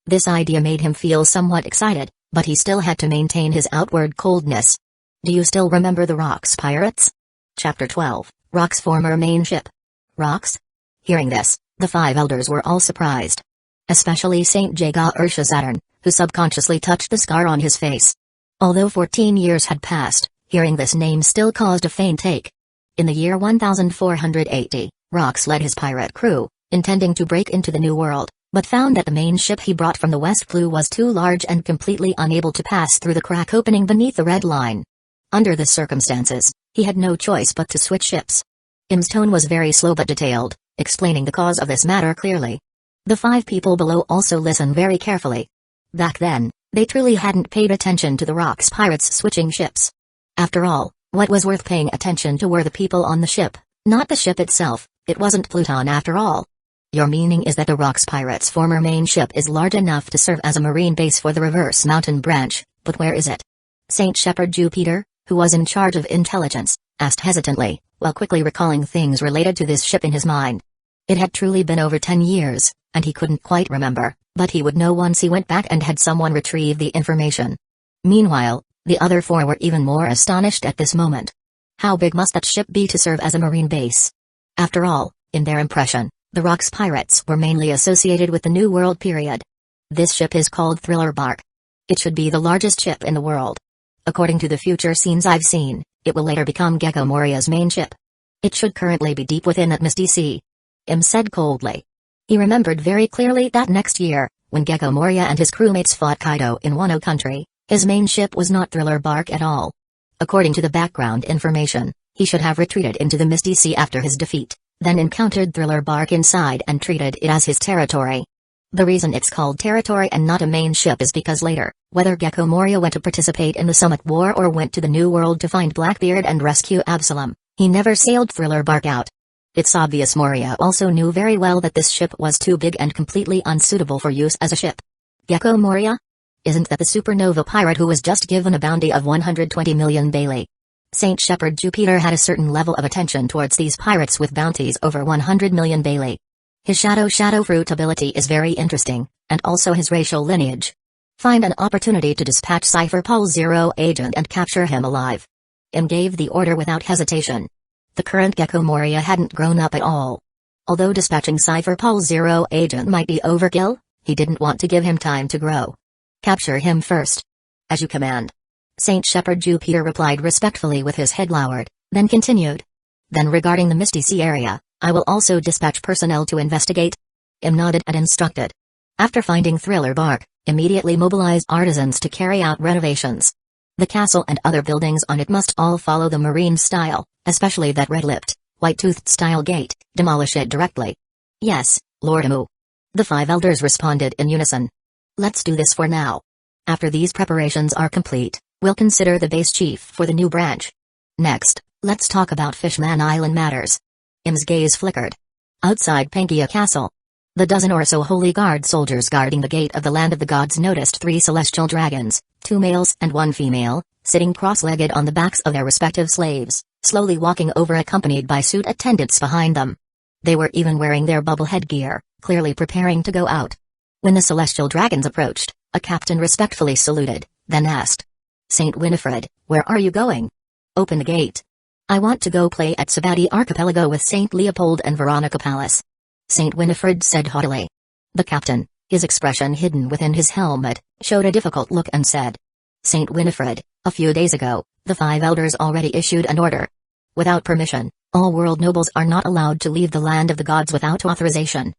This idea made him feel somewhat excited, but he still had to maintain his outward coldness. Do you still remember the Rocks pirates? Chapter 12, Rock's former main ship. Rocks? Hearing this, the 5 elders were all surprised. Especially Saint Jaga Ursha Saturn, who subconsciously touched the scar on his face. Although 14 years had passed, hearing this name still caused a faint ache. In the year 1480, Rocks led his pirate crew, intending to break into the New World, but found that the main ship he brought from the West Blue was too large and completely unable to pass through the crack opening beneath the Red Line. Under the circumstances, he had no choice but to switch ships. Im's tone was very slow but detailed, explaining the cause of this matter clearly. The 5 people below also listened very carefully. Back then, they truly hadn't paid attention to the Rocks pirates switching ships. After all, what was worth paying attention to were the people on the ship, not the ship itself. It wasn't Pluton after all. Your meaning is that the Rocks pirates' former main ship is large enough to serve as a marine base for the Reverse Mountain branch, but where is it? Saint Shepherd Jupiter, who was in charge of intelligence, asked hesitantly, while quickly recalling things related to this ship in his mind. It had truly been over 10 years, and he couldn't quite remember, but he would know once he went back and had someone retrieve the information. Meanwhile, the other 4 were even more astonished at this moment. How big must that ship be to serve as a marine base? After all, in their impression, the Rocks pirates were mainly associated with the New World period. This ship is called Thriller Bark. It should be the largest ship in the world. According to the future scenes I've seen, it will later become Gecko Moria's main ship. It should currently be deep within that misty sea. Im said coldly. He remembered very clearly that next year, when Gecko Moria and his crewmates fought Kaido in Wano country, his main ship was not Thriller Bark at all. According to the background information, he should have retreated into the misty sea after his defeat, then encountered Thriller Bark inside and treated it as his territory. The reason it's called territory and not a main ship is because later, whether Gecko Moria went to participate in the Summit War or went to the New World to find Blackbeard and rescue Absalom, he never sailed Thriller Bark out. It's obvious Moria also knew very well that this ship was too big and completely unsuitable for use as a ship. Gecko Moria? Isn't that the supernova pirate who was just given a bounty of 120 million Bailey? Saint Shepherd Jupiter had a certain level of attention towards these pirates with bounties over 100 million Bailey. His shadow fruit ability is very interesting, and also his racial lineage. Find an opportunity to dispatch Cypher Paul Zero agent and capture him alive. Im gave the order without hesitation. The current Gecko Moria hadn't grown up at all. Although dispatching Cypher Paul Zero agent might be overkill, he didn't want to give him time to grow. Capture him first. As you command. Saint Shepherd Jupiter replied respectfully with his head lowered, then continued. Then regarding the Misty Sea area, I will also dispatch personnel to investigate. Im nodded and instructed. After finding Thriller Bark, immediately mobilize artisans to carry out renovations. The castle and other buildings on it must all follow the marine style, especially that red-lipped, white-toothed style gate. Demolish it directly. Yes, Lord Amu. The 5 elders responded in unison. Let's do this for now. After these preparations are complete, we'll consider the base chief for the new branch. Next, let's talk about Fishman Island matters. Im's gaze flickered. Outside Pangaea Castle, the dozen or so Holy Guard soldiers guarding the gate of the Land of the Gods noticed 3 celestial dragons, 2 males and 1 female, sitting cross-legged on the backs of their respective slaves, slowly walking over accompanied by suit attendants behind them. They were even wearing their bubble headgear, clearly preparing to go out. When the celestial dragons approached, a captain respectfully saluted, then asked, Saint Winifred, where are you going? Open the gate. I want to go play at Sabati Archipelago with Saint Leopold and Veronica Palace. Saint Winifred said haughtily. The captain, His expression hidden within his helmet showed a difficult look and said, "Saint Winifred, a few days ago, the 5 elders already issued an order. Without permission, all world nobles are not allowed to leave the land of the gods without authorization."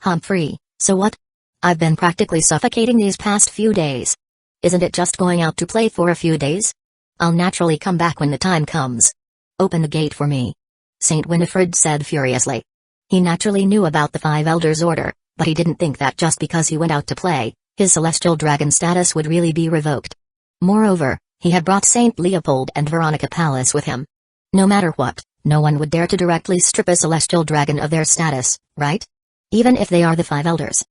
"Humphrey, so what? I've been practically suffocating these past few days. Isn't it just going out to play for a few days? I'll naturally come back when the time comes. Open the gate for me," Saint Winifred said furiously. He naturally knew about the 5 elders' order, but he didn't think that just because he went out to play, his celestial dragon status would really be revoked. Moreover, he had brought Saint Leopold and Veronica Pallas with him. No matter what, no one would dare to directly strip a celestial dragon of their status, right? Even if they are the 5 elders.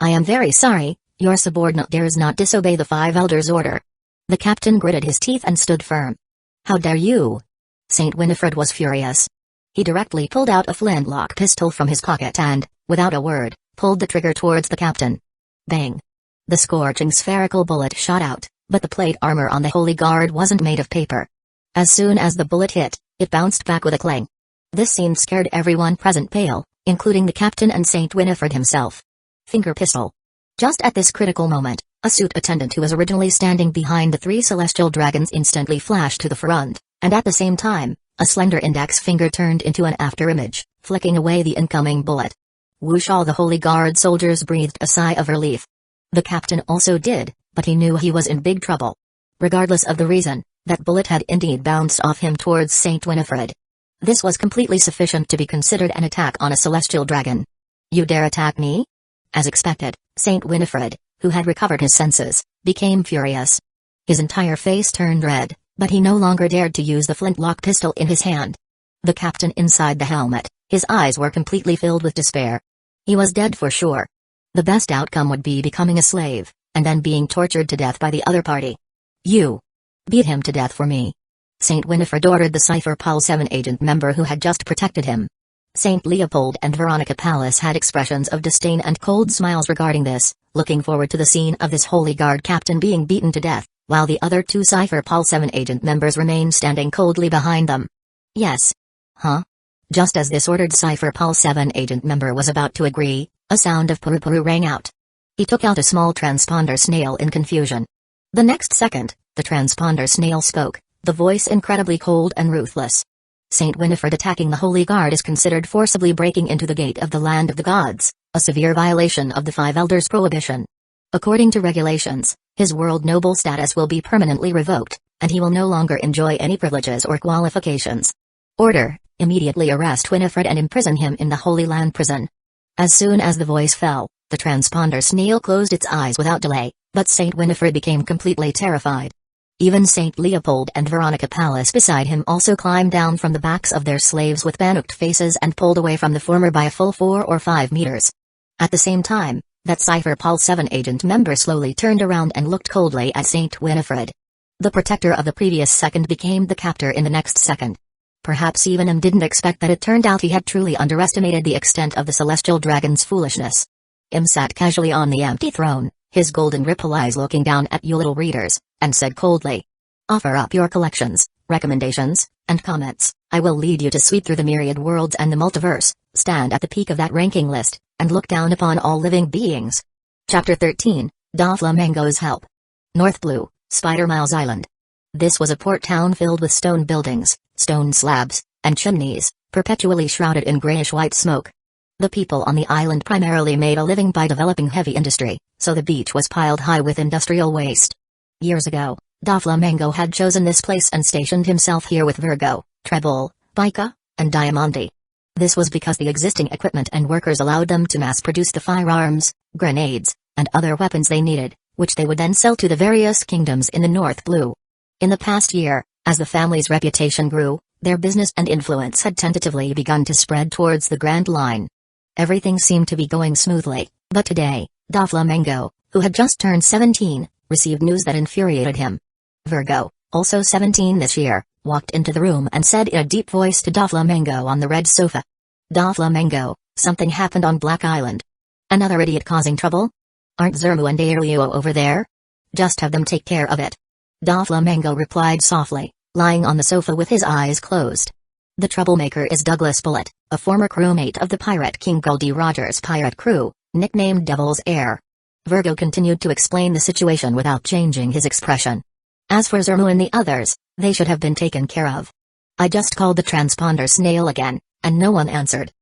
"I am very sorry, your subordinate dares not disobey the 5 elders' order." The captain gritted his teeth and stood firm. "How dare you?" Saint Winifred was furious. He directly pulled out a flintlock pistol from his pocket and, without a word, pulled the trigger towards the captain. Bang! The scorching spherical bullet shot out, but the plate armor on the Holy Guard wasn't made of paper. As soon as the bullet hit, it bounced back with a clang. This scene scared everyone present pale, including the captain and Saint Winifred himself. Finger pistol. Just at this critical moment, a suit attendant who was originally standing behind the 3 celestial dragons instantly flashed to the front, and at the same time, a slender index finger turned into an afterimage, flicking away the incoming bullet. Whoosh! All the Holy Guard soldiers breathed a sigh of relief. The captain also did, but he knew he was in big trouble. Regardless of the reason, that bullet had indeed bounced off him towards Saint Winifred. This was completely sufficient to be considered an attack on a celestial dragon. "You dare attack me?" As expected, Saint Winifred, who had recovered his senses, became furious. His entire face turned red, but he no longer dared to use the flintlock pistol in his hand. The captain inside the helmet, his eyes were completely filled with despair. He was dead for sure. The best outcome would be becoming a slave, and then being tortured to death by the other party. "You! Beat him to death for me!" Saint Winifred ordered the Cipher Pol 7 agent member who had just protected him. Saint Leopold and Veronica Pallas had expressions of disdain and cold smiles regarding this, looking forward to the scene of this Holy Guard captain being beaten to death, while the other 2 Cipher Pol 7 agent members remained standing coldly behind them. "Yes." "Huh?" Just as this ordered Cipher Pol 7 agent member was about to agree, a sound of purr rang out. He took out a small transponder snail in confusion. The next second, the transponder snail spoke, the voice incredibly cold and ruthless. "Saint Winifred attacking the Holy Guard is considered forcibly breaking into the gate of the land of the gods, a severe violation of the 5 elders' prohibition. According to regulations, his world noble status will be permanently revoked, and he will no longer enjoy any privileges or qualifications. Order, immediately arrest Winifred and imprison him in the Holy Land prison." As soon as the voice fell, the transponder snail closed its eyes without delay, but Saint Winifred became completely terrified. Even Saint Leopold and Veronica Pallas beside him also climbed down from the backs of their slaves with panicked faces and pulled away from the former by a full 4 or 5 meters. At the same time, that Cipher Pol 7 agent member slowly turned around and looked coldly at Saint Winifred. The protector of the previous second became the captor in the next second. Perhaps even him didn't expect that it turned out he had truly underestimated the extent of the celestial dragon's foolishness. Im sat casually on the empty throne, his golden ripple eyes looking down at you little readers, and said coldly, "Offer up your collections, recommendations, and comments. I will lead you to sweep through the myriad worlds and the multiverse, stand at the peak of that ranking list, and look down upon all living beings." Chapter 13, Doflamingo's Help. North Blue, Spider Miles Island. This was a port town filled with stone buildings, stone slabs, and chimneys, perpetually shrouded in grayish-white smoke. The people on the island primarily made a living by developing heavy industry, so the beach was piled high with industrial waste. Years ago, Doflamingo had chosen this place and stationed himself here with Virgo, Treble, Pica, and Diamante. This was because the existing equipment and workers allowed them to mass-produce the firearms, grenades, and other weapons they needed, which they would then sell to the various kingdoms in the North Blue. In the past year, as the family's reputation grew, their business and influence had tentatively begun to spread towards the Grand Line. Everything seemed to be going smoothly, but today, Doflamingo, who had just turned 17, received news that infuriated him. Virgo, also 17 this year, walked into the room and said in a deep voice to Doflamingo on the red sofa, "Doflamingo, something happened on Black Island. Another idiot causing trouble? Aren't Zermu and Aereo over there? Just have them take care of it." Doflamingo replied softly, lying on the sofa with his eyes closed. "The troublemaker is Douglas Bullet, a former crewmate of the pirate king Goldie Rogers' pirate crew, nicknamed Devil's Air. Virgo continued to explain the situation without changing his expression. As for Zermu and the others, they should have been taken care of. I just called the transponder snail again, and no one answered.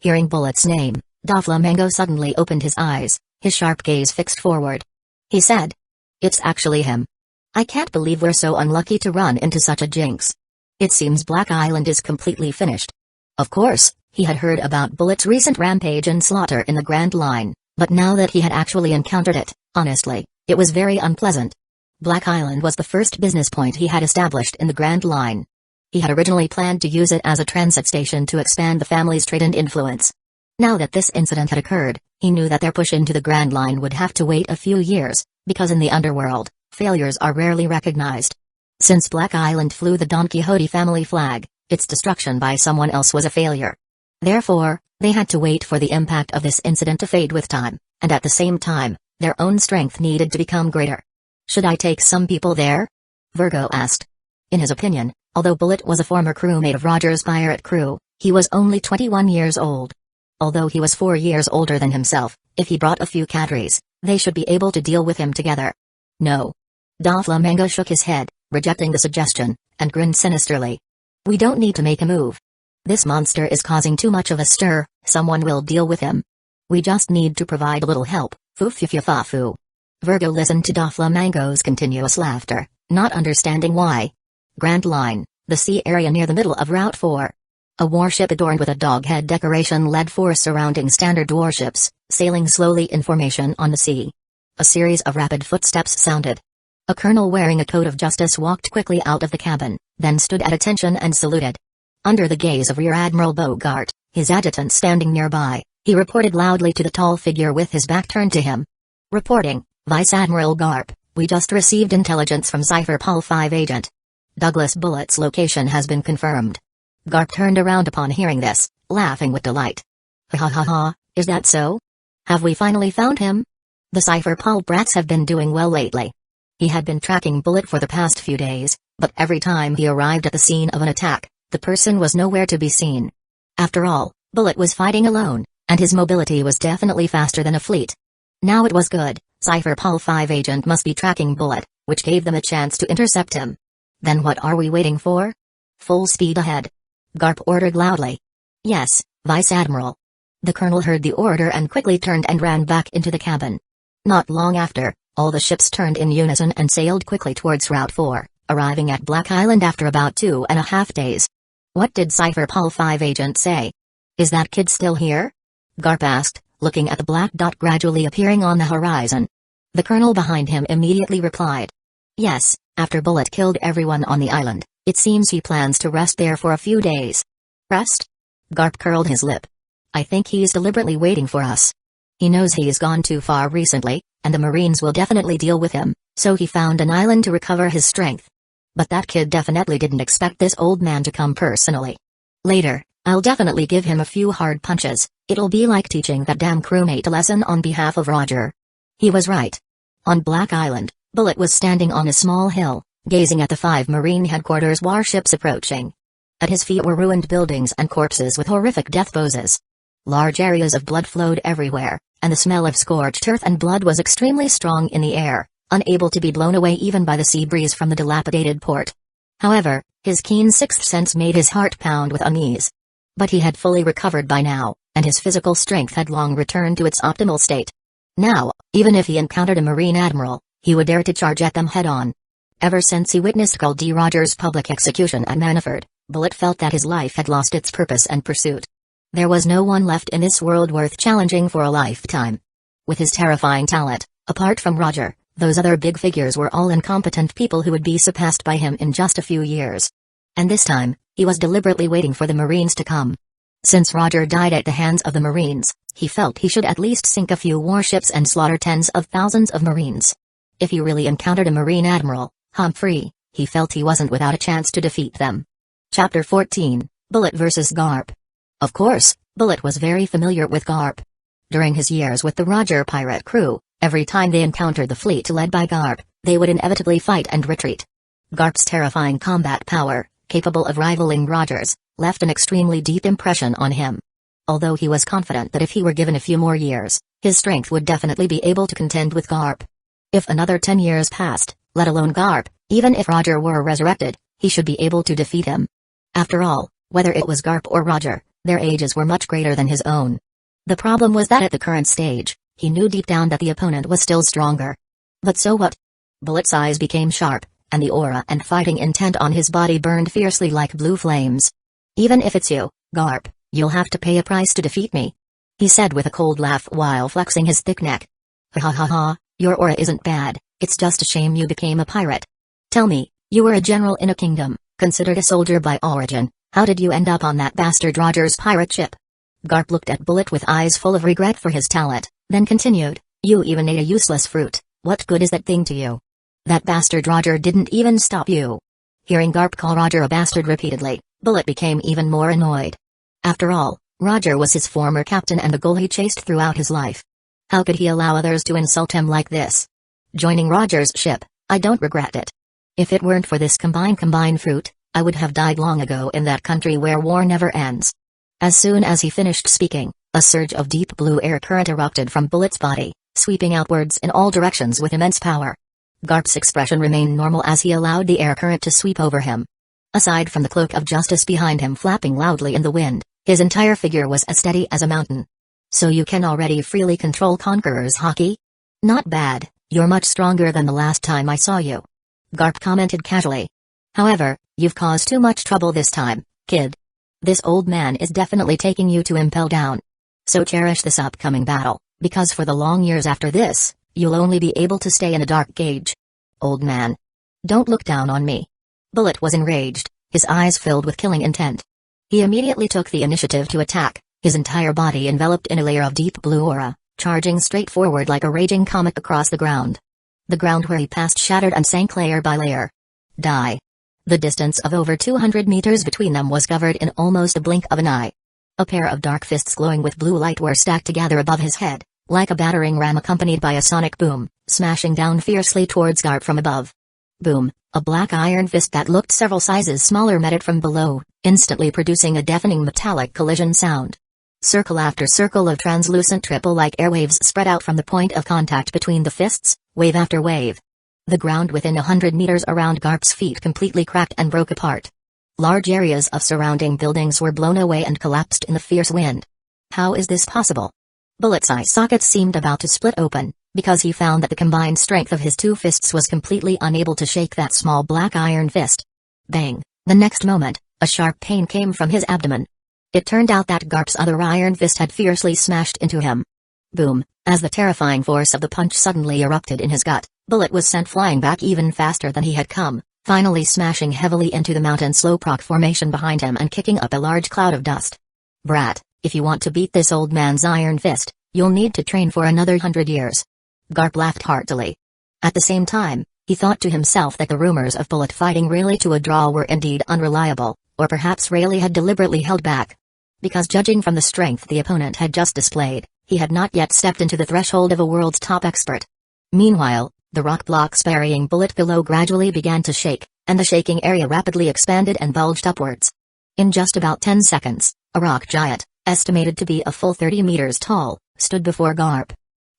Hearing Bullet's name, Doflamingo suddenly opened his eyes, his sharp gaze fixed forward. He said, "It's actually him. I can't believe we're so unlucky to run into such a jinx. It seems Black Island is completely finished." Of course, he had heard about Bullet's recent rampage and slaughter in the Grand Line, but now that he had actually encountered it, honestly, it was very unpleasant. Black Island was the first business point he had established in the Grand Line. He had originally planned to use it as a transit station to expand the family's trade and influence. Now that this incident had occurred, he knew that their push into the Grand Line would have to wait a few years, because in the underworld, failures are rarely recognized. Since Black Island flew the Don Quixote family flag, its destruction by someone else was a failure. Therefore, they had to wait for the impact of this incident to fade with time, and at the same time, their own strength needed to become greater. "Should I take some people there?" Virgo asked. In his opinion, although Bullet was a former crewmate of Roger's pirate crew, he was only 21 years old. Although he was 4 years older than himself, if he brought a few cadres, they should be able to deal with him together. No. Doflamingo shook his head, rejecting the suggestion, and grinned sinisterly. "We don't need to make a move. This monster is causing too much of a stir, someone will deal with him. We just need to provide a little help, foo-foo-foo-foo." Virgo listened to Doflamingo's continuous laughter, not understanding why. Grand Line, the sea area near the middle of Route 4. A warship adorned with a dog head decoration led 4 surrounding standard warships, sailing slowly in formation on the sea. A series of rapid footsteps sounded. A colonel wearing a coat of justice walked quickly out of the cabin, then stood at attention and saluted. Under the gaze of Rear Admiral Bogart, his adjutant standing nearby, he reported loudly to the tall figure with his back turned to him. "Reporting, Vice Admiral Garp, we just received intelligence from Cipher Pol 5 agent. Douglas Bullet's location has been confirmed." Garp turned around upon hearing this, laughing with delight. "Ha ha ha ha, is that so? Have we finally found him? The Cipher Pol brats have been doing well lately." He had been tracking Bullet for the past few days, but every time he arrived at the scene of an attack, the person was nowhere to be seen. After all, Bullet was fighting alone, and his mobility was definitely faster than a fleet. Now it was good, Cipher Pol 5 agent must be tracking Bullet, which gave them a chance to intercept him. Then what are we waiting for? Full speed ahead. Garp ordered loudly. "Yes, Vice Admiral." The colonel heard the order and quickly turned and ran back into the cabin. Not long after, all the ships turned in unison and sailed quickly towards Route 4, arriving at Black Island after about 2.5 days. "What did Cipher Pol 5 agent say? Is that kid still here?" Garp asked, looking at the black dot gradually appearing on the horizon. The colonel behind him immediately replied. "Yes, after Bullet killed everyone on the island, it seems he plans to rest there for a few days." "Rest?" Garp curled his lip. "I think he's deliberately waiting for us. He knows he's gone too far recently, and the Marines will definitely deal with him, so he found an island to recover his strength. But that kid definitely didn't expect this old man to come personally. Later, I'll definitely give him a few hard punches. It'll be like teaching that damn crewmate a lesson on behalf of Roger." He was right. On Black Island, Bullet was standing on a small hill, gazing at the 5 Marine headquarters warships approaching. At his feet were ruined buildings and corpses with horrific death poses. Large areas of blood flowed everywhere, and the smell of scorched earth and blood was extremely strong in the air, unable to be blown away even by the sea breeze from the dilapidated port. However, his keen sixth sense made his heart pound with unease. But he had fully recovered by now, and his physical strength had long returned to its optimal state. Now, even if he encountered a Marine admiral, he would dare to charge at them head-on. Ever since he witnessed Gul D. Rogers' public execution at Manafort, Bullet felt that his life had lost its purpose and pursuit. There was no one left in this world worth challenging for a lifetime. With his terrifying talent, apart from Roger, those other big figures were all incompetent people who would be surpassed by him in just a few years. And this time, he was deliberately waiting for the Marines to come. Since Roger died at the hands of the Marines, he felt he should at least sink a few warships and slaughter tens of thousands of Marines. If he really encountered a Marine admiral, Humphrey, he felt he wasn't without a chance to defeat them. Chapter 14, Bullet vs. Garp. Of course, Bullet was very familiar with Garp. During his years with the Roger pirate crew, every time they encountered the fleet led by Garp, they would inevitably fight and retreat. Garp's terrifying combat power, capable of rivaling Roger's, left an extremely deep impression on him. although he was confident that if he were given a few more years, his strength would definitely be able to contend with Garp. If another 10 years passed, let alone Garp, even if Roger were resurrected, he should be able to defeat him. After all, whether it was Garp or Roger, their ages were much greater than his own. The problem was that at the current stage, he knew deep down that the opponent was still stronger. But so what? Bullet's eyes became sharp, and the aura and fighting intent on his body burned fiercely like blue flames. Even if it's you, Garp, you'll have to pay a price to defeat me, he said with a cold laugh while flexing his thick neck. Ha ha ha ha, your aura isn't bad, it's just a shame you became a pirate. Tell me, you were a general in a kingdom, considered a soldier by origin, how did you end up on that bastard Roger's pirate ship? Garp looked at Bullet with eyes full of regret for his talent, then continued, you even ate a useless fruit, what good is that thing to you? That bastard Roger didn't even stop you. Hearing Garp call Roger a bastard repeatedly, Bullet became even more annoyed. After all, Roger was his former captain and the goal he chased throughout his life. How could he allow others to insult him like this? Joining Roger's ship, I don't regret it. If it weren't for this combined fruit, I would have died long ago in that country where war never ends. As soon as he finished speaking, a surge of deep blue air current erupted from Bullet's body, sweeping outwards in all directions with immense power. Garp's expression remained normal as he allowed the air current to sweep over him. Aside from the cloak of justice behind him flapping loudly in the wind, his entire figure was as steady as a mountain. So you can already freely control Conqueror's Haki? Not bad, you're much stronger than the last time I saw you. Garp commented casually. However, you've caused too much trouble this time, kid. This old man is definitely taking you to impel down. So cherish this upcoming battle, because for the long years after this, you'll only be able to stay in a dark cage. Old man. Don't look down on me. Bullet was enraged, his eyes filled with killing intent. He immediately took the initiative to attack, his entire body enveloped in a layer of deep blue aura, charging straight forward like a raging comet across the ground. The ground where he passed shattered and sank layer by layer. Die. The distance of over 200 meters between them was covered in almost a blink of an eye. A pair of dark fists glowing with blue light were stacked together above his head, like a battering ram accompanied by a sonic boom, smashing down fiercely towards Garp from above. Boom, a black iron fist that looked several sizes smaller met it from below, instantly producing a deafening metallic collision sound. Circle after circle of translucent triple-like airwaves spread out from the point of contact between the fists, wave after wave. The ground within 100 meters around Garp's feet completely cracked and broke apart. Large areas of surrounding buildings were blown away and collapsed in the fierce wind. How is this possible? Bullet's eye sockets seemed about to split open, because he found that the combined strength of his two fists was completely unable to shake that small black iron fist. Bang! The next moment, a sharp pain came from his abdomen. It turned out that Garp's other iron fist had fiercely smashed into him. Boom! As the terrifying force of the punch suddenly erupted in his gut, Bullet was sent flying back even faster than he had come, finally smashing heavily into the mountain slope rock formation behind him and kicking up a large cloud of dust. Brat, if you want to beat this old man's iron fist, you'll need to train for another 100 years. Garp laughed heartily. At the same time, he thought to himself that the rumors of Bullet fighting Rayleigh to a draw were indeed unreliable, or perhaps Rayleigh had deliberately held back. Because judging from the strength the opponent had just displayed, he had not yet stepped into the threshold of a world's top expert. Meanwhile, the rock blocks burying Bullet below gradually began to shake, and the shaking area rapidly expanded and bulged upwards. In just about 10 seconds, a rock giant, estimated to be a full 30 meters tall, stood before Garp.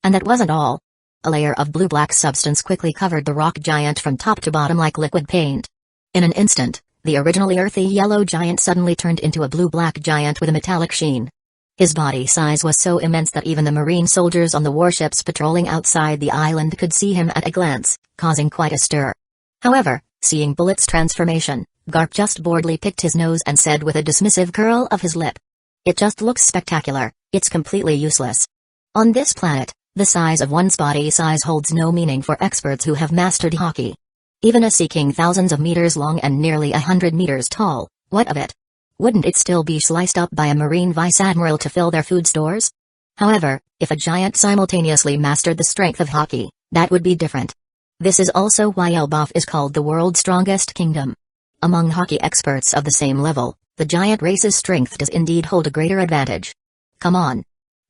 And that wasn't all. A layer of blue-black substance quickly covered the rock giant from top to bottom like liquid paint. In an instant, the originally earthy yellow giant suddenly turned into a blue-black giant with a metallic sheen. His body size was so immense that even the marine soldiers on the warships patrolling outside the island could see him at a glance, causing quite a stir. However, seeing Bullet's transformation, Garp just boredly picked his nose and said with a dismissive curl of his lip, "It just looks spectacular, it's completely useless." On this planet, the size of one's body size holds no meaning for experts who have mastered Haki. Even a sea king thousands of meters long and nearly 100 meters tall, what of it? Wouldn't it still be sliced up by a marine vice admiral to fill their food stores? However, if a giant simultaneously mastered the strength of Haki, that would be different. This is also why Elbaf is called the world's strongest kingdom. Among Haki experts of the same level, the giant race's strength does indeed hold a greater advantage. Come on,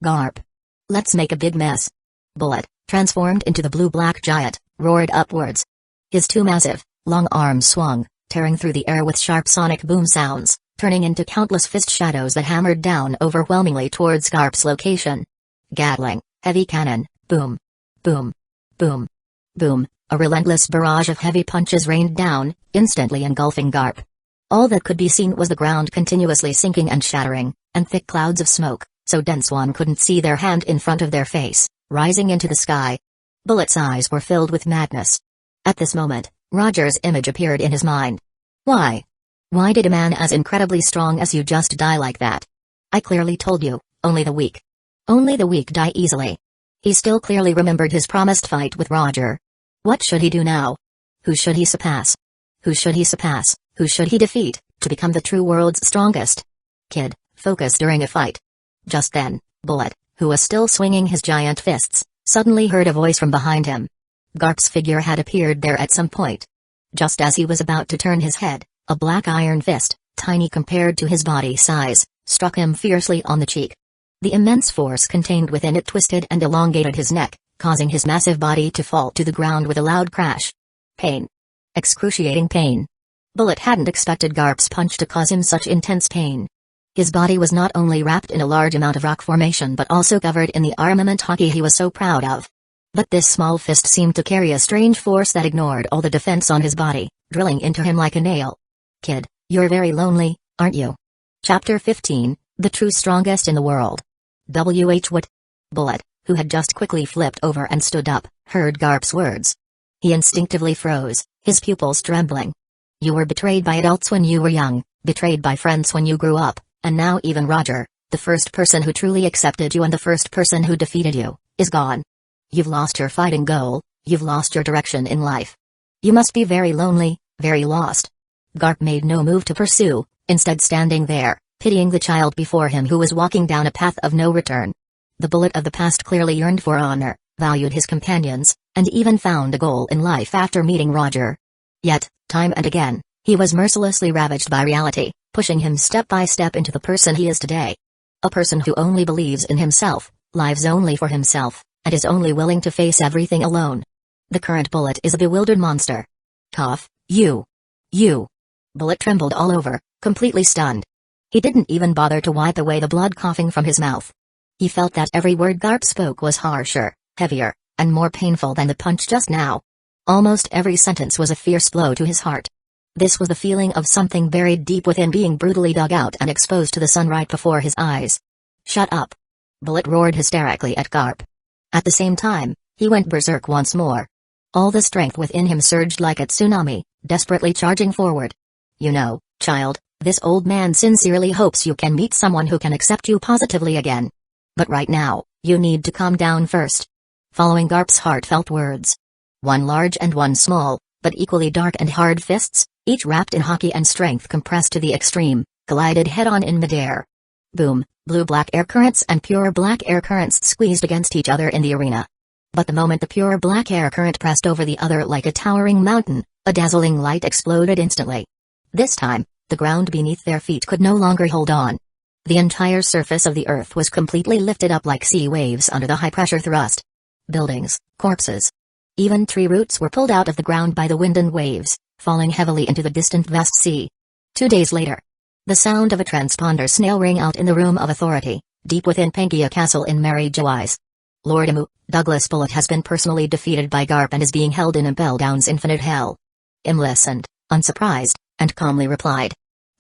Garp. Let's make a big mess. Bullet, transformed into the blue-black giant, roared upwards. His two massive, long arms swung, tearing through the air with sharp sonic boom sounds, turning into countless fist shadows that hammered down overwhelmingly towards Garp's location. Gatling, heavy cannon, boom. Boom. Boom. Boom. A relentless barrage of heavy punches rained down, instantly engulfing Garp. All that could be seen was the ground continuously sinking and shattering, and thick clouds of smoke, so dense one couldn't see their hand in front of their face, rising into the sky. Bullet's eyes were filled with madness. At this moment, Roger's image appeared in his mind. Why? Why did a man as incredibly strong as you just die like that? I clearly told you, only the weak. Only the weak die easily. He still clearly remembered his promised fight with Roger. What should he do now? Who should he surpass? Who should he surpass? Who should he defeat, to become the true world's strongest? Kid, focus during a fight. Just then, Bullet, who was still swinging his giant fists, suddenly heard a voice from behind him. Garp's figure had appeared there at some point. Just as he was about to turn his head, a black iron fist, tiny compared to his body size, struck him fiercely on the cheek. The immense force contained within it twisted and elongated his neck, causing his massive body to fall to the ground with a loud crash. Pain. Excruciating pain. Bullet hadn't expected Garp's punch to cause him such intense pain. His body was not only wrapped in a large amount of rock formation but also covered in the armament hockey he was so proud of. But this small fist seemed to carry a strange force that ignored all the defense on his body, drilling into him like a nail. Kid, you're very lonely, aren't you? Chapter 15, The True Strongest in the World. What? Bullet, who had just quickly flipped over and stood up, heard Garp's words. He instinctively froze, his pupils trembling. You were betrayed by adults when you were young, betrayed by friends when you grew up, and now even Roger, the first person who truly accepted you and the first person who defeated you, is gone. You've lost your fighting goal, you've lost your direction in life. You must be very lonely, very lost. Garp made no move to pursue, instead standing there, pitying the child before him who was walking down a path of no return. The Bullet of the past clearly yearned for honor, valued his companions, and even found a goal in life after meeting Roger. Yet, time and again, he was mercilessly ravaged by reality, pushing him step by step into the person he is today. A person who only believes in himself, lives only for himself, and is only willing to face everything alone. The current Bullet is a bewildered monster. Cough, you. Bullet trembled all over, completely stunned. He didn't even bother to wipe away the blood coughing from his mouth. He felt that every word Garp spoke was harsher, heavier, and more painful than the punch just now. Almost every sentence was a fierce blow to his heart. This was the feeling of something buried deep within being brutally dug out and exposed to the sun right before his eyes. Shut up! Bullet roared hysterically at Garp. At the same time, he went berserk once more. All the strength within him surged like a tsunami, desperately charging forward. You know, child, this old man sincerely hopes you can meet someone who can accept you positively again. But right now, you need to calm down first. Following Garp's heartfelt words. One large and one small, but equally dark and hard fists, each wrapped in hockey and strength compressed to the extreme, collided head-on in midair. Boom, blue-black air currents and pure black air currents squeezed against each other in the arena. But the moment the pure black air current pressed over the other like a towering mountain, a dazzling light exploded instantly. This time, the ground beneath their feet could no longer hold on. The entire surface of the earth was completely lifted up like sea waves under the high-pressure thrust. Buildings, corpses. Even tree roots were pulled out of the ground by the wind and waves, falling heavily into the distant vast sea. 2 days later. The sound of a transponder snail rang out in the room of authority, deep within Pangaea Castle in Mary Joyce. Lord Imu, Douglas Bullet has been personally defeated by Garp and is being held in Impel Down's infinite hell. Im listened, unsurprised, and calmly replied.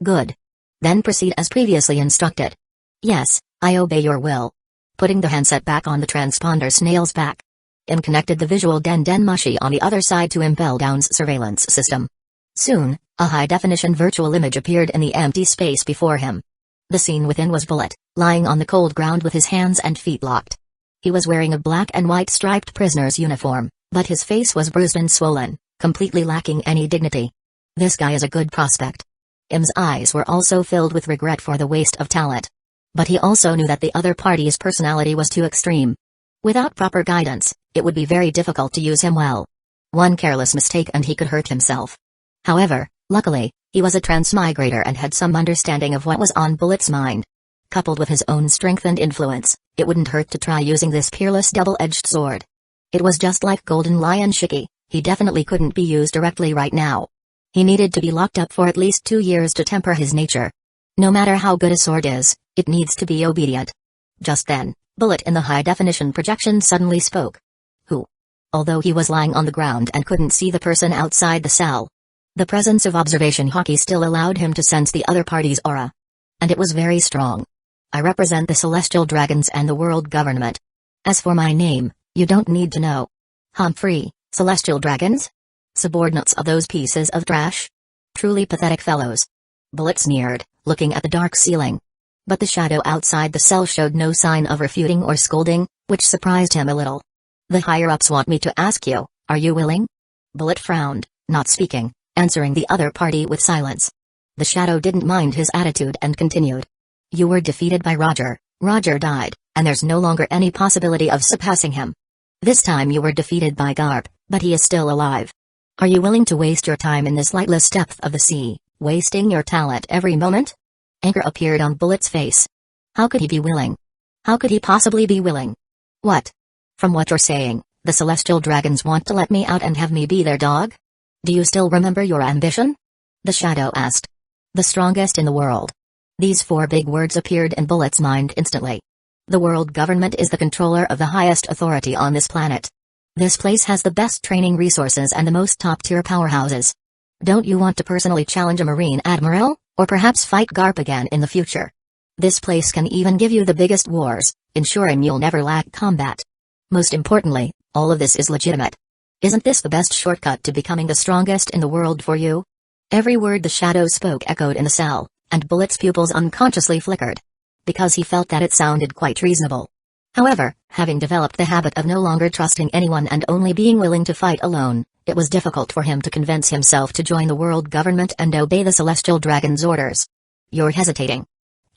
Good. Then proceed as previously instructed. Yes, I obey your will. Putting the handset back on the transponder snail's back. Im connected the visual Den Mushy on the other side to Impel Down's surveillance system. Soon, a high-definition virtual image appeared in the empty space before him. The scene within was Bullet, lying on the cold ground with his hands and feet locked. He was wearing a black and white striped prisoner's uniform, but his face was bruised and swollen, completely lacking any dignity. This guy is a good prospect. Im's eyes were also filled with regret for the waste of talent. But he also knew that the other party's personality was too extreme. Without proper guidance, it would be very difficult to use him well. One careless mistake and he could hurt himself. However, luckily, he was a transmigrator and had some understanding of what was on Bullet's mind. Coupled with his own strength and influence, it wouldn't hurt to try using this peerless double-edged sword. It was just like Golden Lion Shiki, he definitely couldn't be used directly right now. He needed to be locked up for at least 2 years to temper his nature. No matter how good a sword is, it needs to be obedient. Just then, Bullet in the high-definition projection suddenly spoke. Who? Although he was lying on the ground and couldn't see the person outside the cell, the presence of observation hockey still allowed him to sense the other party's aura. And it was very strong. I represent the celestial dragons and the world government. As for my name, you don't need to know. Humphrey, celestial dragons? Subordinates of those pieces of trash? Truly pathetic fellows. Bullet sneered, looking at the dark ceiling. But the shadow outside the cell showed no sign of refuting or scolding, which surprised him a little. The higher-ups want me to ask you, are you willing? Bullet frowned, not speaking, answering the other party with silence. The shadow didn't mind his attitude and continued. You were defeated by Roger. Roger died, and there's no longer any possibility of surpassing him. This time you were defeated by Garp, but he is still alive. Are you willing to waste your time in this lightless depth of the sea, wasting your talent every moment? Anger appeared on Bullet's face. How could he be willing? How could he possibly be willing? What? From what you're saying, the celestial dragons want to let me out and have me be their dog? Do you still remember your ambition? The shadow asked. The strongest in the world. These four big words appeared in Bullet's mind instantly. The world government is the controller of the highest authority on this planet. This place has the best training resources and the most top-tier powerhouses. Don't you want to personally challenge a Marine Admiral, or perhaps fight Garp again in the future? This place can even give you the biggest wars, ensuring you'll never lack combat. Most importantly, all of this is legitimate. Isn't this the best shortcut to becoming the strongest in the world for you? Every word the shadow spoke echoed in the cell, and Bullet's pupils unconsciously flickered. Because he felt that it sounded quite reasonable. However, having developed the habit of no longer trusting anyone and only being willing to fight alone, it was difficult for him to convince himself to join the world government and obey the celestial dragon's orders. You're hesitating.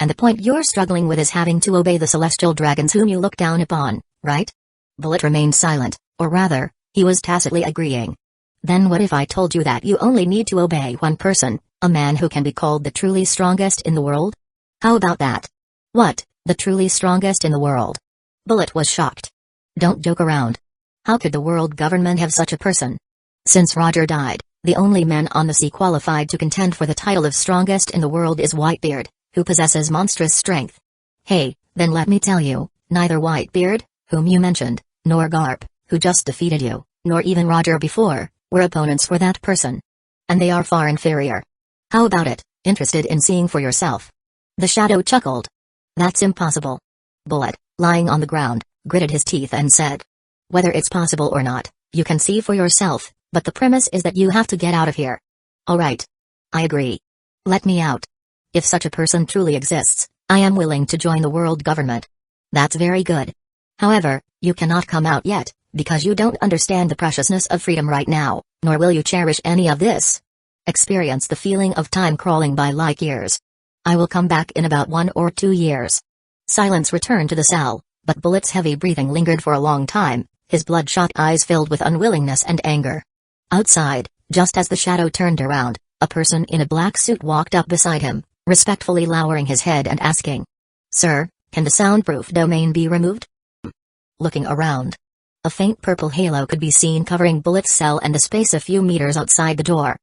And the point you're struggling with is having to obey the celestial dragons whom you look down upon, right? Bullet remained silent, or rather, he was tacitly agreeing. Then what if I told you that you only need to obey one person, a man who can be called the truly strongest in the world? How about that? What, the truly strongest in the world? Bullet was shocked. Don't joke around. How could the world government have such a person? Since Roger died, the only man on the sea qualified to contend for the title of strongest in the world is Whitebeard, who possesses monstrous strength. Hey, then let me tell you, neither Whitebeard, whom you mentioned, nor Garp, who just defeated you, nor even Roger before, were opponents for that person. And they are far inferior. How about it, interested in seeing for yourself? The shadow chuckled. That's impossible. Bullet, lying on the ground, gritted his teeth and said. Whether it's possible or not, you can see for yourself, but the premise is that you have to get out of here. Alright. I agree. Let me out. If such a person truly exists, I am willing to join the world government. That's very good. However, you cannot come out yet, because you don't understand the preciousness of freedom right now, nor will you cherish any of this. Experience the feeling of time crawling by like years. I will come back in about 1 or 2 years. Silence returned to the cell, but Bullet's heavy breathing lingered for a long time, his bloodshot eyes filled with unwillingness and anger. Outside, just as the shadow turned around, a person in a black suit walked up beside him, respectfully lowering his head and asking, Sir, can the soundproof domain be removed? Looking around. A faint purple halo could be seen covering Bullet's cell and the space a few meters outside the door.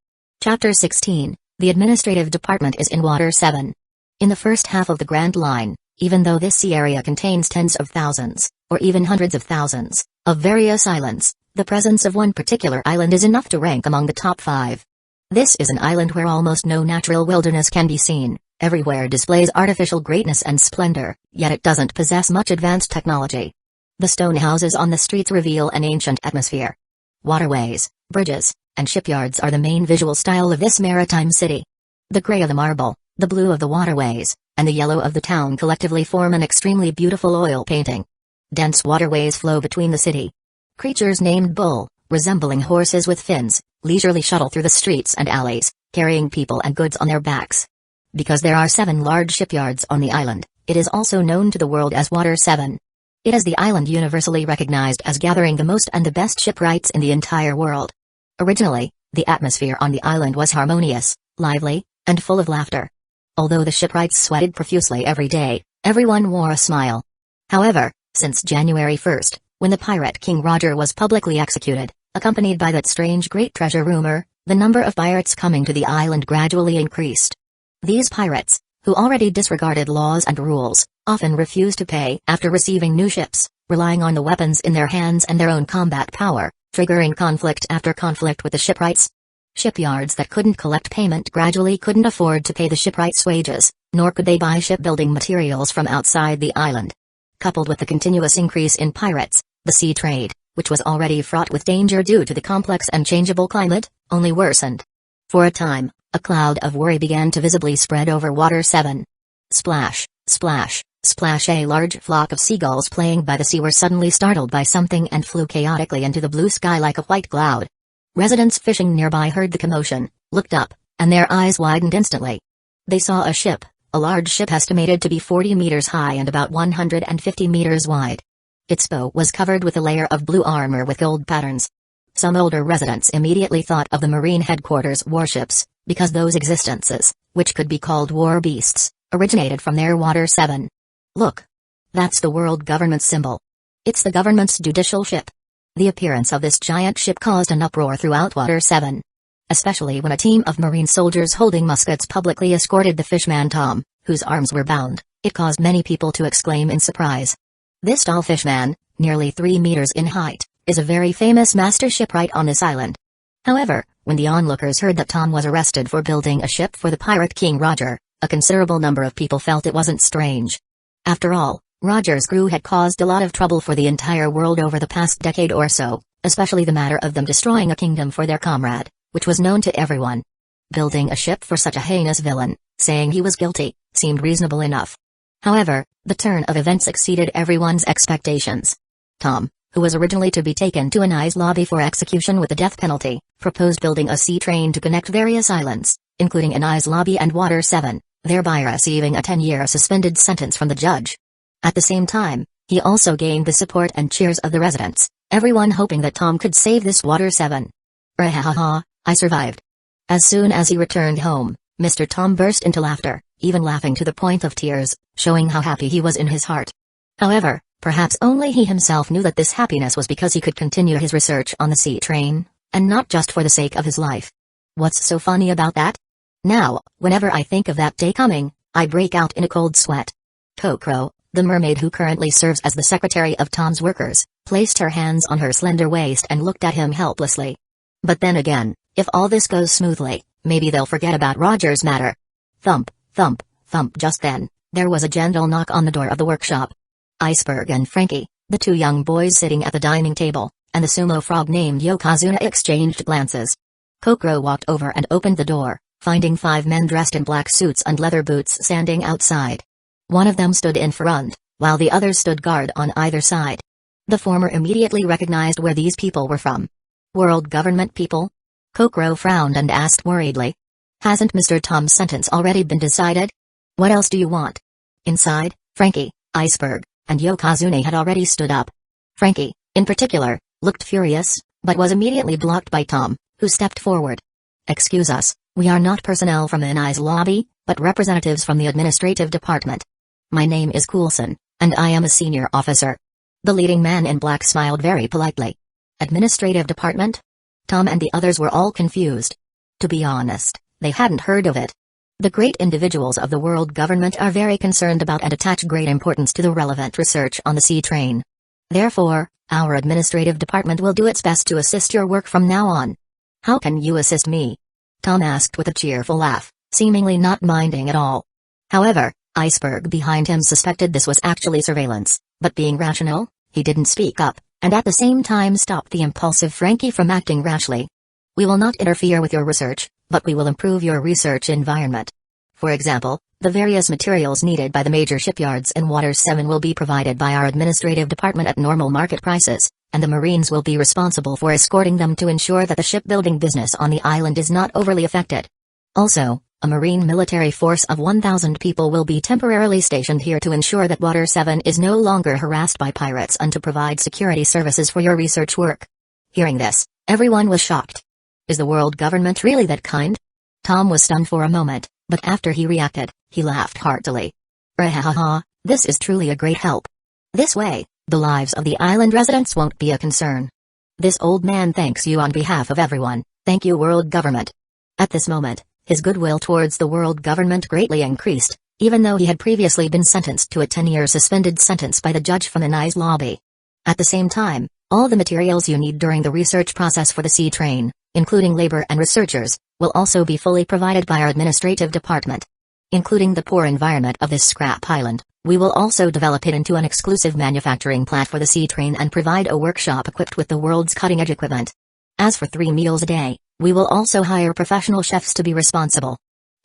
Chapter 16, The Administrative Department is in Water 7. In the first half of the Grand Line, even though this sea area contains tens of thousands, or even hundreds of thousands, of various islands, the presence of one particular island is enough to rank among the top 5. This is an island where almost no natural wilderness can be seen, everywhere displays artificial greatness and splendor, yet it doesn't possess much advanced technology. The stone houses on the streets reveal an ancient atmosphere. Waterways, bridges, and shipyards are the main visual style of this maritime city. The gray of the marble, the blue of the waterways, and the yellow of the town collectively form an extremely beautiful oil painting. Dense waterways flow between the city. Creatures named bull, resembling horses with fins, leisurely shuttle through the streets and alleys, carrying people and goods on their backs. Because there are 7 large shipyards on the island, it is also known to the world as Water 7. It is the island universally recognized as gathering the most and the best shipwrights in the entire world. Originally, the atmosphere on the island was harmonious, lively, and full of laughter. Although the shipwrights sweated profusely every day, everyone wore a smile. However, since January 1st, when the pirate King Roger was publicly executed, accompanied by that strange great treasure rumor, the number of pirates coming to the island gradually increased. These pirates, who already disregarded laws and rules, often refused to pay after receiving new ships, relying on the weapons in their hands and their own combat power, triggering conflict after conflict with the shipwrights. Shipyards that couldn't collect payment gradually couldn't afford to pay the shipwrights' wages, nor could they buy shipbuilding materials from outside the island. Coupled with the continuous increase in pirates, the sea trade, which was already fraught with danger due to the complex and changeable climate, only worsened. For a time, a cloud of worry began to visibly spread over Water 7. Splash, splash, splash! A large flock of seagulls playing by the sea were suddenly startled by something and flew chaotically into the blue sky like a white cloud. Residents fishing nearby heard the commotion, looked up, and their eyes widened instantly. They saw a ship, a large ship estimated to be 40 meters high and about 150 meters wide. Its bow was covered with a layer of blue armor with gold patterns. Some older residents immediately thought of the Marine Headquarters warships, because those existences, which could be called war beasts, originated from their Water 7. Look! That's the world government symbol. It's the government's judicial ship. The appearance of this giant ship caused an uproar throughout Water 7. Especially when a team of Marine soldiers holding muskets publicly escorted the fishman Tom, whose arms were bound. It caused many people to exclaim in surprise. This tall fishman, nearly 3 meters in height, is a very famous master shipwright on this island. However, when the onlookers heard that Tom was arrested for building a ship for the pirate king Roger, a considerable number of people felt it wasn't strange. After all, Roger's crew had caused a lot of trouble for the entire world over the past decade or so, especially the matter of them destroying a kingdom for their comrade, which was known to everyone. Building a ship for such a heinous villain, saying he was guilty, seemed reasonable enough. However, the turn of events exceeded everyone's expectations. Tom, who was originally to be taken to an ice lobby for execution with the death penalty, proposed building a sea train to connect various islands, including an ice lobby and Water 7, thereby receiving a 10-year suspended sentence from the judge. At the same time, he also gained the support and cheers of the residents, everyone hoping that Tom could save this Water 7. Rahaha, I survived. As soon as he returned home, Mr. Tom burst into laughter, even laughing to the point of tears, showing how happy he was in his heart. However, perhaps only he himself knew that this happiness was because he could continue his research on the sea train, and not just for the sake of his life. What's so funny about that? Now, whenever I think of that day coming, I break out in a cold sweat. Kokro, the mermaid who currently serves as the secretary of Tom's workers, placed her hands on her slender waist and looked at him helplessly. But then again, if all this goes smoothly, maybe they'll forget about Roger's matter. Thump, thump, thump. Just then, there was a gentle knock on the door of the workshop. Iceberg and Frankie, the two young boys sitting at the dining table, and the sumo frog named Yokozuna exchanged glances. Kokro walked over and opened the door, finding 5 men dressed in black suits and leather boots standing outside. One of them stood in front, while the others stood guard on either side. The former immediately recognized where these people were from. World government people? Kokro frowned and asked worriedly. Hasn't Mr. Tom's sentence already been decided? What else do you want? Inside, Frankie, Iceberg, and Yokozuna had already stood up. Frankie, in particular, looked furious, but was immediately blocked by Tom, who stepped forward. Excuse us, we are not personnel from an ICE lobby, but representatives from the administrative department. My name is Coulson, and I am a senior officer. The leading man in black smiled very politely. Administrative department? Tom and the others were all confused. To be honest, they hadn't heard of it. The great individuals of the world government are very concerned about and attach great importance to the relevant research on the sea train. Therefore, our administrative department will do its best to assist your work from now on. How can you assist me? Tom asked with a cheerful laugh, seemingly not minding at all. However, Iceberg behind him suspected this was actually surveillance, but being rational, he didn't speak up, and at the same time stopped the impulsive Frankie from acting rashly. We will not interfere with your research, but we will improve your research environment. For example, the various materials needed by the major shipyards in Water 7 will be provided by our administrative department at normal market prices, and the Marines will be responsible for escorting them to ensure that the shipbuilding business on the island is not overly affected. Also, a Marine military force of 1,000 people will be temporarily stationed here to ensure that Water 7 is no longer harassed by pirates and to provide security services for your research work. Hearing this, everyone was shocked. Is the world government really that kind? Tom was stunned for a moment, but after he reacted, he laughed heartily. Rahaha, this is truly a great help. This way, the lives of the island residents won't be a concern. This old man thanks you on behalf of everyone. Thank you, world government. At this moment, his goodwill towards the world government greatly increased, even though he had previously been sentenced to a 10-year suspended sentence by the judge from the NICE lobby. At the same time, all the materials you need during the research process for the sea train, including labor and researchers, will also be fully provided by our administrative department. Including the poor environment of this scrap island, we will also develop it into an exclusive manufacturing plant for the sea train and provide a workshop equipped with the world's cutting-edge equipment. As for 3 meals a day, we will also hire professional chefs to be responsible.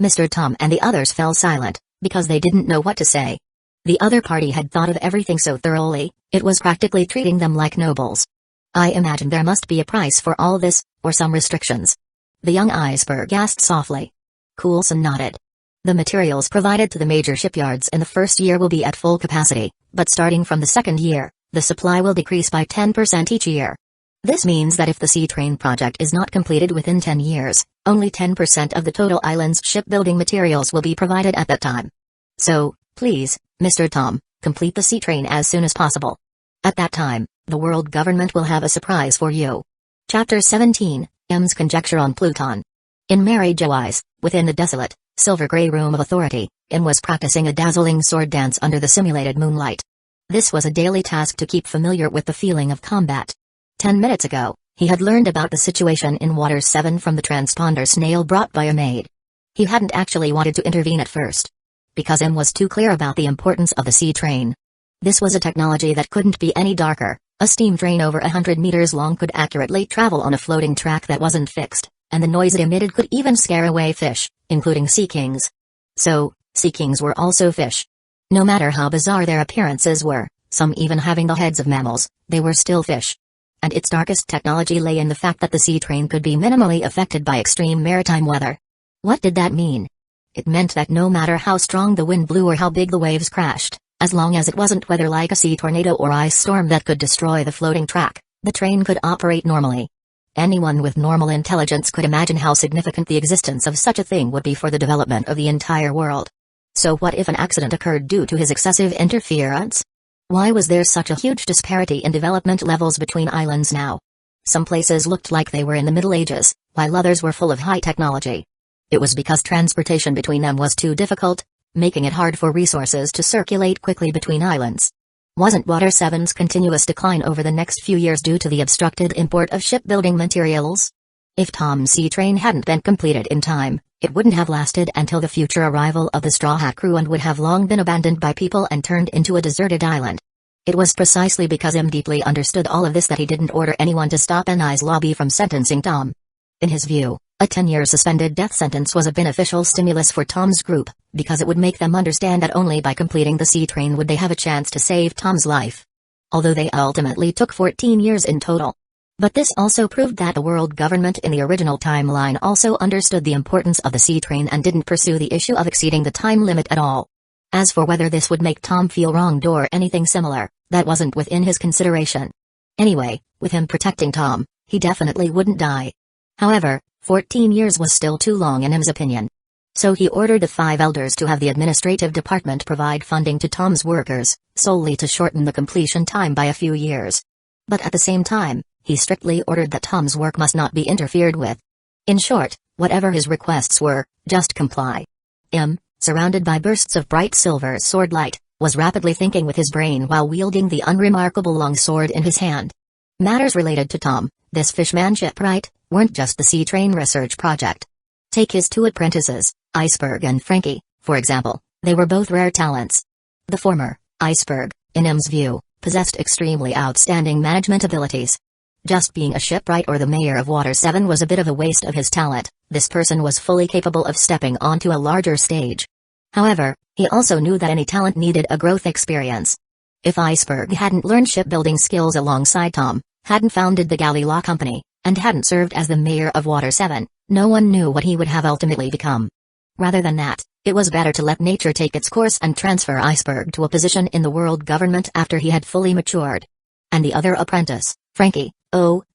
Mr. Tom and the others fell silent, because they didn't know what to say. The other party had thought of everything so thoroughly, it was practically treating them like nobles. I imagine there must be a price for all this, or some restrictions. The young iceberg asked softly. Coulson nodded. The materials provided to the major shipyards in the first year will be at full capacity, but starting from the second year, the supply will decrease by 10% each year. This means that if the sea train project is not completed within 10 years, only 10% of the total island's shipbuilding materials will be provided at that time. So, please, Mr. Tom, complete the sea train as soon as possible. At that time, the world government will have a surprise for you. Chapter 17, M's Conjecture on Pluton. In Mary Jo Eyes, within the desolate, silver-gray room of authority, M was practicing a dazzling sword dance under the simulated moonlight. This was a daily task to keep familiar with the feeling of combat. 10 minutes ago, he had learned about the situation in Water 7 from the transponder snail brought by a maid. He hadn't actually wanted to intervene at first, because M was too clear about the importance of the sea train. This was a technology that couldn't be any darker. A steam train over 100 meters long could accurately travel on a floating track that wasn't fixed, and the noise it emitted could even scare away fish, including sea kings. So, sea kings were also fish. No matter how bizarre their appearances were, some even having the heads of mammals, they were still fish. And its darkest technology lay in the fact that the sea train could be minimally affected by extreme maritime weather. What did that mean? It meant that no matter how strong the wind blew or how big the waves crashed, as long as it wasn't weather like a sea tornado or ice storm that could destroy the floating track, the train could operate normally. Anyone with normal intelligence could imagine how significant the existence of such a thing would be for the development of the entire world. So what if an accident occurred due to his excessive interference? Why was there such a huge disparity in development levels between islands now? Some places looked like they were in the Middle Ages, while others were full of high technology. It was because transportation between them was too difficult, making it hard for resources to circulate quickly between islands. Wasn't Water 7's continuous decline over the next few years due to the obstructed import of shipbuilding materials? If Tom's sea train hadn't been completed in time, it wouldn't have lasted until the future arrival of the Straw Hat crew and would have long been abandoned by people and turned into a deserted island. It was precisely because M deeply understood all of this that he didn't order anyone to stop NI's lobby from sentencing Tom. In his view, a 10-year suspended death sentence was a beneficial stimulus for Tom's group, because it would make them understand that only by completing the sea train would they have a chance to save Tom's life. Although they ultimately took 14 years in total. But this also proved that the world government in the original timeline also understood the importance of the sea train and didn't pursue the issue of exceeding the time limit at all. As for whether this would make Tom feel wronged or anything similar, that wasn't within his consideration. Anyway, with him protecting Tom, he definitely wouldn't die. However, 14 years was still too long in M's opinion. So he ordered the 5 elders to have the administrative department provide funding to Tom's workers, solely to shorten the completion time by a few years. But at the same time, he strictly ordered that Tom's work must not be interfered with. In short, whatever his requests were, just comply. M, surrounded by bursts of bright silver sword light, was rapidly thinking with his brain while wielding the unremarkable long sword in his hand. Matters related to Tom, this fishman shipwright, weren't just the sea train research project. Take his 2 apprentices, Iceberg and Frankie, for example. They were both rare talents. The former, Iceberg, in M's view, possessed extremely outstanding management abilities. Just being a shipwright or the mayor of Water 7 was a bit of a waste of his talent. This person was fully capable of stepping onto a larger stage. However, he also knew that any talent needed a growth experience. If Iceberg hadn't learned shipbuilding skills alongside Tom, hadn't founded the Galley Law Company, and hadn't served as the mayor of Water 7, no one knew what he would have ultimately become. Rather than that, it was better to let nature take its course and transfer Iceberg to a position in the world government after he had fully matured. And the other apprentice, Frankie,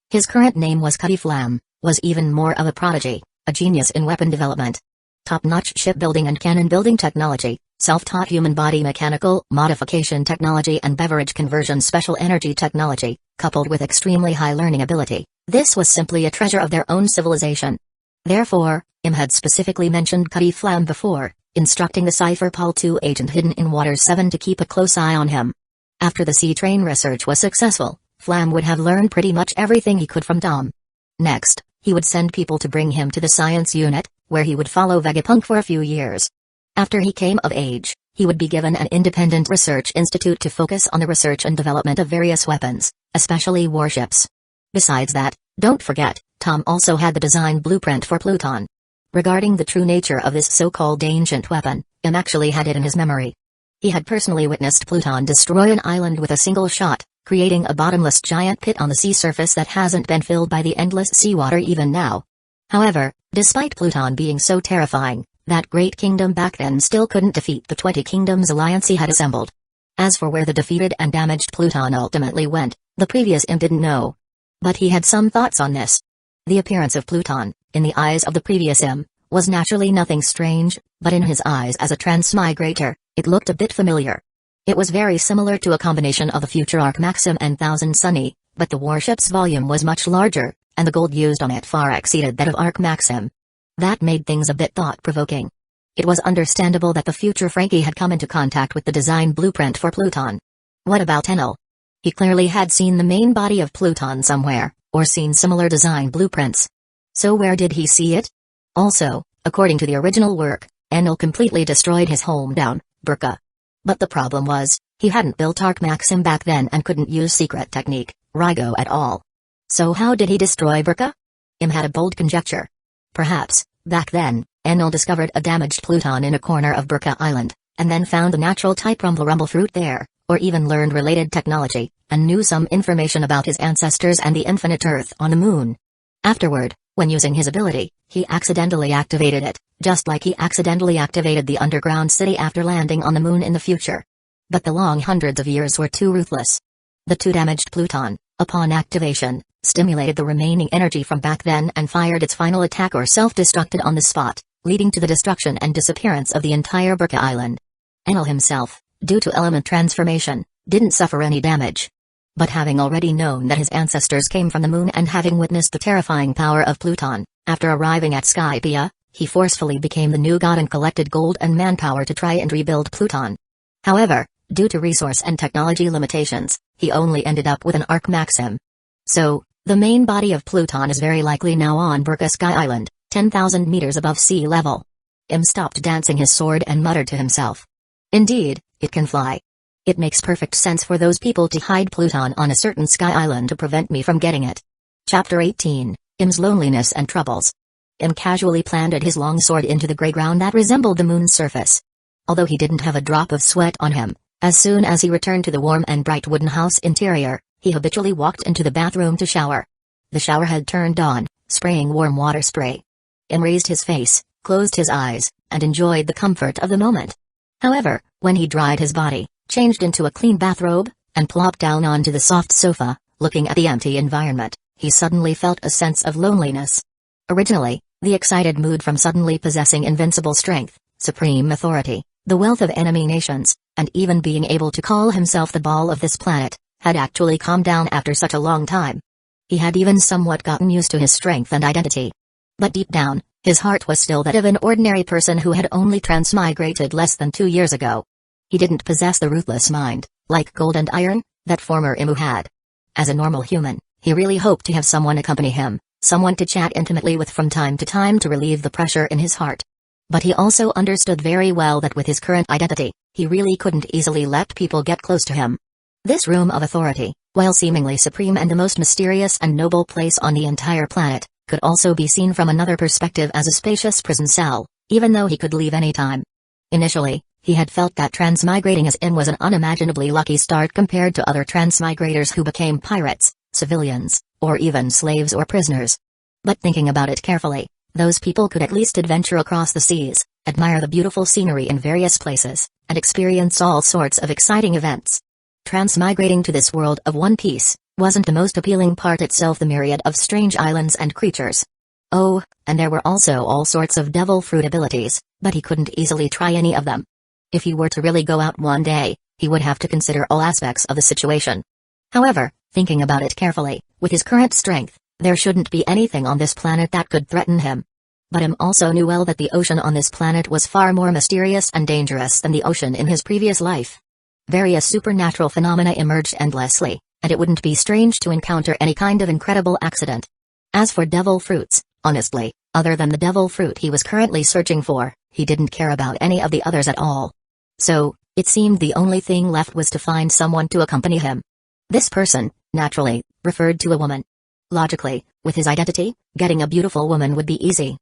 his current name was Cutty Flam, was even more of a prodigy, a genius in weapon development. Top-notch shipbuilding and cannon building technology, self-taught human body mechanical modification technology and beverage conversion special energy technology, coupled with extremely high learning ability. This was simply a treasure of their own civilization. Therefore, M had specifically mentioned Cutty Flam before. instructing the Cypher Pol 2 agent hidden in Waters 7 to keep a close eye on him. After the C-Train research was successful, Flam would have learned pretty much everything he could from Dom. Next, he would send people to bring him to the science unit, where he would follow Vegapunk for a few years. After he came of age, he would be given an independent research institute to focus on the research and development of various weapons, especially warships. Besides that, don't forget, Tom also had the design blueprint for Pluton. Regarding the true nature of this so-called ancient weapon, M actually had it in his memory. He had personally witnessed Pluton destroy an island with a single shot, creating a bottomless giant pit on the sea surface that hasn't been filled by the endless seawater even now. However, despite Pluton being so terrifying, that great kingdom back then still couldn't defeat the 20 kingdoms alliance he had assembled. As for where the defeated and damaged Pluton ultimately went, the previous M didn't know. But he had some thoughts on this. The appearance of Pluton, in the eyes of the previous M, was naturally nothing strange, but in his eyes as a transmigrator, it looked a bit familiar. It was very similar to a combination of the future Arc Maxim and Thousand Sunny, but the warship's volume was much larger, and the gold used on it far exceeded that of Arc Maxim. That made things a bit thought-provoking. It was understandable that the future Frankie had come into contact with the design blueprint for Pluton. What about Enel? He clearly had seen the main body of Pluton somewhere, or seen similar design blueprints. So where did he see it? Also, according to the original work, Enel completely destroyed his hometown, Burka. But the problem was, he hadn't built Arc Maxim back then and couldn't use secret technique, Rygo at all. So how did he destroy Burka? Im had a bold conjecture. Perhaps, back then, Enel discovered a damaged Pluton in a corner of Burka Island, and then found the natural type Rumble fruit there, or even learned related technology, and knew some information about his ancestors and the infinite Earth on the moon. Afterward, when using his ability, he accidentally activated it, just like he accidentally activated the underground city after landing on the moon in the future. But the long hundreds of years were too ruthless. The two damaged Pluton, upon activation, stimulated the remaining energy from back then and fired its final attack or self-destructed on the spot, leading to the destruction and disappearance of the entire Burka Island. Enel himself, due to element transformation, didn't suffer any damage. But having already known that his ancestors came from the moon and having witnessed the terrifying power of Pluton, after arriving at Skypiea, he forcefully became the new god and collected gold and manpower to try and rebuild Pluton. However, due to resource and technology limitations, he only ended up with an Arc Maxim. So, the main body of Pluton is very likely now on Burka Sky Island, 10,000 meters above sea level. Im stopped dancing his sword and muttered to himself. Indeed, it can fly. It makes perfect sense for those people to hide Pluton on a certain sky island to prevent me from getting it. Chapter 18, Im's Loneliness and Troubles. Im casually planted his long sword into the gray ground that resembled the moon's surface. Although he didn't have a drop of sweat on him, as soon as he returned to the warm and bright wooden house interior, he habitually walked into the bathroom to shower. The shower head turned on, spraying warm water spray. Im raised his face, closed his eyes, and enjoyed the comfort of the moment. However, when he dried his body, changed into a clean bathrobe, and plopped down onto the soft sofa, looking at the empty environment, he suddenly felt a sense of loneliness. Originally, the excited mood from suddenly possessing invincible strength, supreme authority, the wealth of enemy nations, and even being able to call himself the ball of this planet, had actually calmed down after such a long time. He had even somewhat gotten used to his strength and identity. But deep down, his heart was still that of an ordinary person who had only transmigrated less than 2 years ago. He didn't possess the ruthless mind, like gold and iron, that former Imu had. As a normal human, he really hoped to have someone accompany him, someone to chat intimately with from time to time to relieve the pressure in his heart. But he also understood very well that with his current identity, he really couldn't easily let people get close to him. This room of authority, while seemingly supreme and the most mysterious and noble place on the entire planet, could also be seen from another perspective as a spacious prison cell, even though he could leave any time. Initially, he had felt that transmigrating as Im was an unimaginably lucky start compared to other transmigrators who became pirates, civilians, or even slaves or prisoners. But thinking about it carefully, those people could at least adventure across the seas, admire the beautiful scenery in various places, and experience all sorts of exciting events. Transmigrating to this world of one piece wasn't the most appealing part itself, the myriad of strange islands and creatures. Oh, and there were also all sorts of devil fruit abilities, but he couldn't easily try any of them. If he were to really go out one day, he would have to consider all aspects of the situation. However, thinking about it carefully, with his current strength, there shouldn't be anything on this planet that could threaten him. But also knew well that the ocean on this planet was far more mysterious and dangerous than the ocean in his previous life. Various supernatural phenomena emerged endlessly, and it wouldn't be strange to encounter any kind of incredible accident. As for devil fruits, honestly, other than the devil fruit he was currently searching for, he didn't care about any of the others at all. So, it seemed the only thing left was to find someone to accompany him. This person, naturally, referred to a woman. Logically, with his identity, getting a beautiful woman would be easy.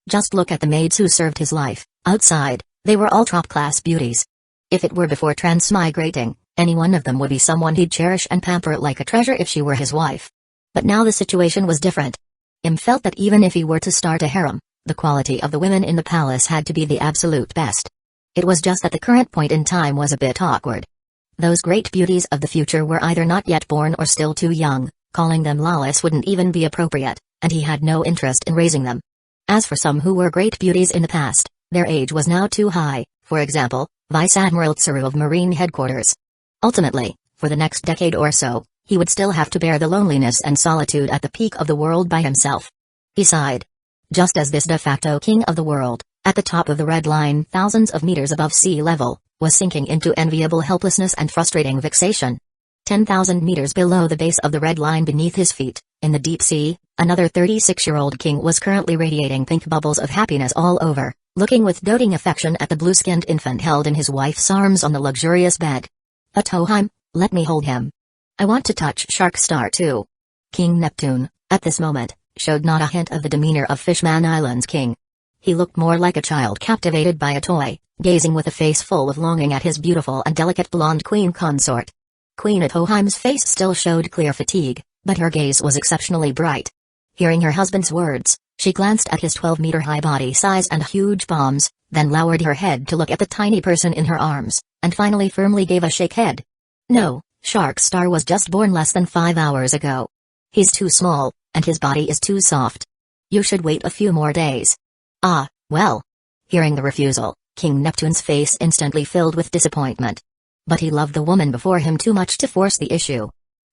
Just look at the maids who served his life. Outside, they were all top-class beauties. If it were before transmigrating, any one of them would be someone he'd cherish and pamper like a treasure if she were his wife. But now the situation was different. Im felt that even if he were to start a harem, the quality of the women in the palace had to be the absolute best. It was just that the current point in time was a bit awkward. Those great beauties of the future were either not yet born or still too young, calling them lawless wouldn't even be appropriate, and he had no interest in raising them. As for some who were great beauties in the past, their age was now too high, for example, Vice Admiral Tsuru of Marine Headquarters. Ultimately, for the next decade or so, he would still have to bear the loneliness and solitude at the peak of the world by himself. He sighed. Just as this de facto king of the world, at the top of the red line thousands of meters above sea level, was sinking into enviable helplessness and frustrating vexation. 10,000 meters below the base of the red line beneath his feet, in the deep sea, another 36-year-old king was currently radiating pink bubbles of happiness all over, looking with doting affection at the blue-skinned infant held in his wife's arms on the luxurious bed. Atoheim, let me hold him. I want to touch Shark Star too. King Neptune, at this moment, showed not a hint of the demeanor of Fishman Island's king. He looked more like a child captivated by a toy, gazing with a face full of longing at his beautiful and delicate blonde queen consort. Queen Atoheim's face still showed clear fatigue, but her gaze was exceptionally bright. Hearing her husband's words, she glanced at his 12-meter-high body size and huge palms, then lowered her head to look at the tiny person in her arms, and finally firmly gave a shake head. No, Shark Star was just born less than 5 hours ago. He's too small, and his body is too soft. You should wait a few more days. Ah, well. Hearing the refusal, King Neptune's face instantly filled with disappointment. But he loved the woman before him too much to force the issue.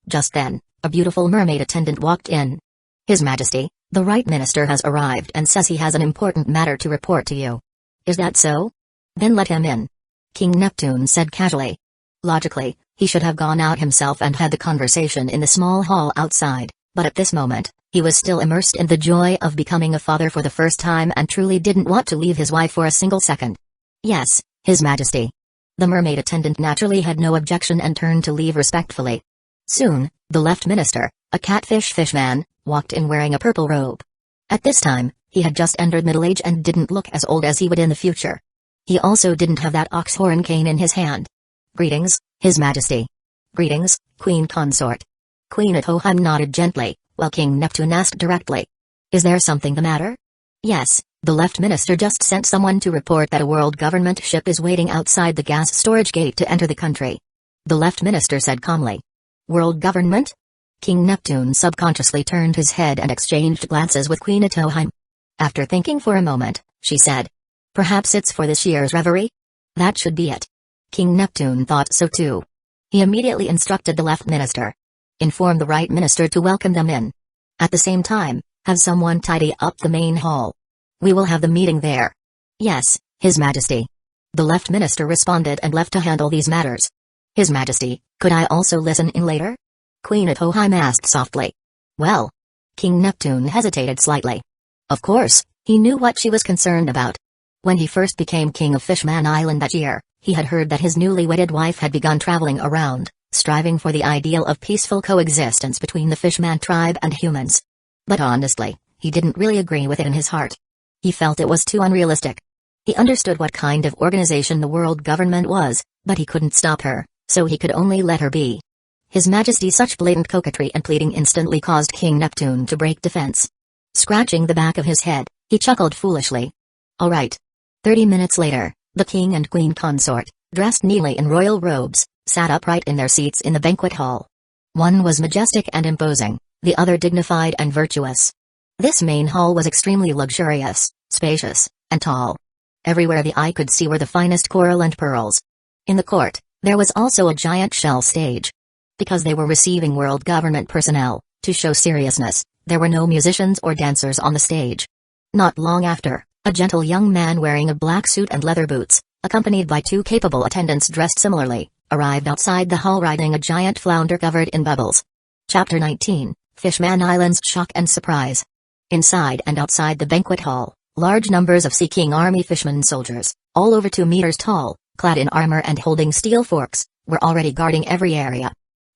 Just then, a beautiful mermaid attendant walked in. His Majesty, the Right Minister has arrived and says he has an important matter to report to you. Is that so? Then let him in. King Neptune said casually. Logically, he should have gone out himself and had the conversation in the small hall outside, but at this moment, he was still immersed in the joy of becoming a father for the first time and truly didn't want to leave his wife for a single second. Yes, His Majesty. The mermaid attendant naturally had no objection and turned to leave respectfully. Soon, the left minister, a catfish fishman, walked in wearing a purple robe. At this time, he had just entered middle age and didn't look as old as he would in the future. He also didn't have that ox-horn cane in his hand. Greetings, His Majesty. Greetings, Queen Consort. Queen Atoheim nodded gently, while King Neptune asked directly. Is there something the matter? Yes, the left minister just sent someone to report that a world government ship is waiting outside the gas storage gate to enter the country. The left minister said calmly. World government? King Neptune subconsciously turned his head and exchanged glances with Queen Atoheim. After thinking for a moment, she said. Perhaps it's for this year's reverie? That should be it. King Neptune thought so too. He immediately instructed the left minister. Inform the right minister to welcome them in. At the same time, have someone tidy up the main hall. We will have the meeting there. Yes, His Majesty. The left minister responded and left to handle these matters. His Majesty, could I also listen in later? Queen Atoheim asked softly. Well. King Neptune hesitated slightly. Of course, he knew what she was concerned about. When he first became king of Fishman Island that year, he had heard that his newly wedded wife had begun traveling around, striving for the ideal of peaceful coexistence between the Fishman tribe and humans. But honestly, he didn't really agree with it in his heart. He felt it was too unrealistic. He understood what kind of organization the world government was, but he couldn't stop her, so he could only let her be. His Majesty's such blatant coquetry and pleading instantly caused King Neptune to break defense. Scratching the back of his head, he chuckled foolishly. All right. 30 minutes later, the king and queen consort, dressed neatly in royal robes, sat upright in their seats in the banquet hall. One was majestic and imposing, the other dignified and virtuous. This main hall was extremely luxurious, spacious, and tall. Everywhere the eye could see were the finest coral and pearls. In the court, there was also a giant shell stage. Because they were receiving world government personnel, to show seriousness, there were no musicians or dancers on the stage. Not long after, a gentle young man wearing a black suit and leather boots, accompanied by two capable attendants dressed similarly, arrived outside the hall riding a giant flounder covered in bubbles. Chapter 19, Fishman Island's Shock and Surprise. Inside and outside the banquet hall, large numbers of Sea King Army fishermen soldiers, all over 2 meters tall, clad in armor and holding steel forks, were already guarding every area.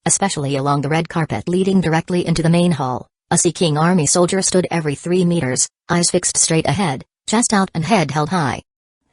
Especially along the red carpet leading directly into the main hall, a Sea King Army soldier stood every 3 meters, eyes fixed straight ahead, chest out and head held high.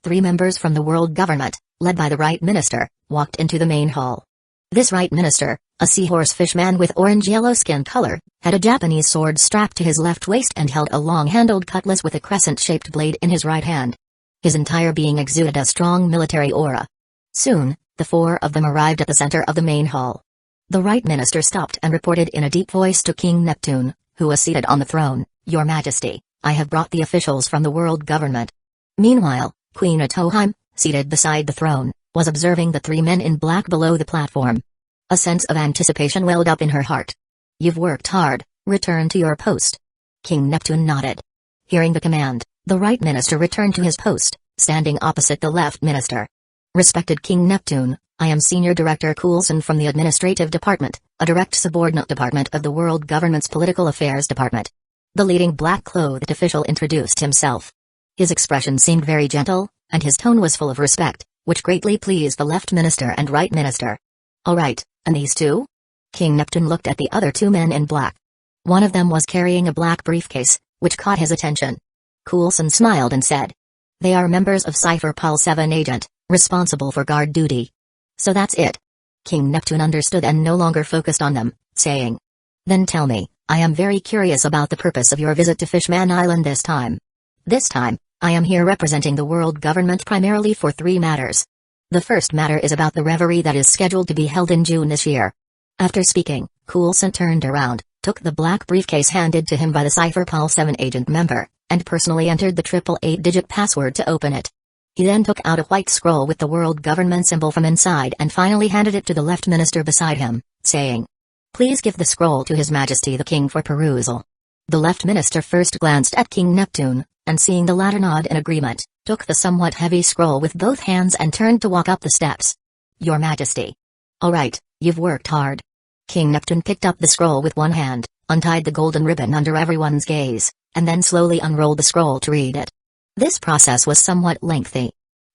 3 members from the world government, led by the Right Minister, walked into the main hall. This Right Minister, a seahorse fishman with orange-yellow skin color, had a Japanese sword strapped to his left waist and held a long-handled cutlass with a crescent-shaped blade in his right hand. His entire being exuded a strong military aura. Soon, the 4 of them arrived at the center of the main hall. The Right Minister stopped and reported in a deep voice to King Neptune, who was seated on the throne, "Your Majesty, I have brought the officials from the world government." Meanwhile, Queen Atoheim, seated beside the throne, was observing the 3 men in black below the platform. A sense of anticipation welled up in her heart. "You've worked hard, return to your post." King Neptune nodded. Hearing the command, the Right Minister returned to his post, standing opposite the Left Minister. "Respected King Neptune, I am Senior Director Coulson from the Administrative Department, a direct subordinate department of the World Government's Political Affairs Department." The leading black-clothed official introduced himself. His expression seemed very gentle, and his tone was full of respect, which greatly pleased the Left Minister and Right Minister. "All right, and these 2? King Neptune looked at the other 2 men in black. One of them was carrying a black briefcase, which caught his attention. Coulson smiled and said, "They are members of Cypher Pol 7 agent, responsible for guard duty." "So that's it." King Neptune understood and no longer focused on them, saying, "Then tell me, I am very curious about the purpose of your visit to Fishman Island this time." "This time, I am here representing the world government primarily for 3 matters. The first matter is about the reverie that is scheduled to be held in June this year." After speaking, Coulson turned around, took the black briefcase handed to him by the Cypher Pol 7 agent member, and personally entered the 888-digit password to open it. He then took out a white scroll with the world government symbol from inside and finally handed it to the Left Minister beside him, saying, "Please give the scroll to His Majesty the King for perusal." The Left Minister first glanced at King Neptune, and seeing the latter nod in agreement, took the somewhat heavy scroll with both hands and turned to walk up the steps. "Your Majesty." "All right, you've worked hard." King Neptune picked up the scroll with one hand, untied the golden ribbon under everyone's gaze, and then slowly unrolled the scroll to read it. This process was somewhat lengthy.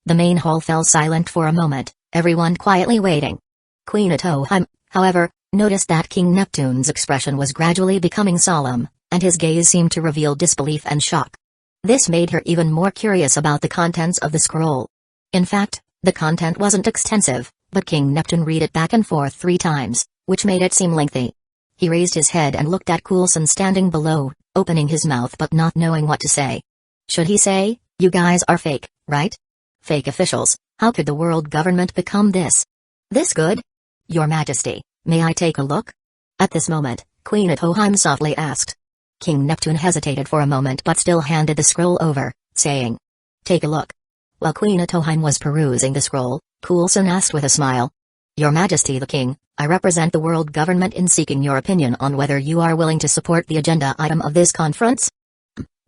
The main hall fell silent for a moment, everyone quietly waiting. Queen Atoheim, however, noticed that King Neptune's expression was gradually becoming solemn, and his gaze seemed to reveal disbelief and shock. This made her even more curious about the contents of the scroll. In fact, the content wasn't extensive, but King Neptune read it back and forth 3 times, which made it seem lengthy. He raised his head and looked at Coulson standing below, opening his mouth but not knowing what to say. Should he say, "You guys are fake, right? Fake officials, how could the world government become this good? Your Majesty, may I take a look?" At this moment, Queen Atoheim softly asked. King Neptune hesitated for a moment but still handed the scroll over, saying, "Take a look." While Queen Atoheim was perusing the scroll, Coulson asked with a smile, "Your Majesty the King, I represent the world government in seeking your opinion on whether you are willing to support the agenda item of this conference."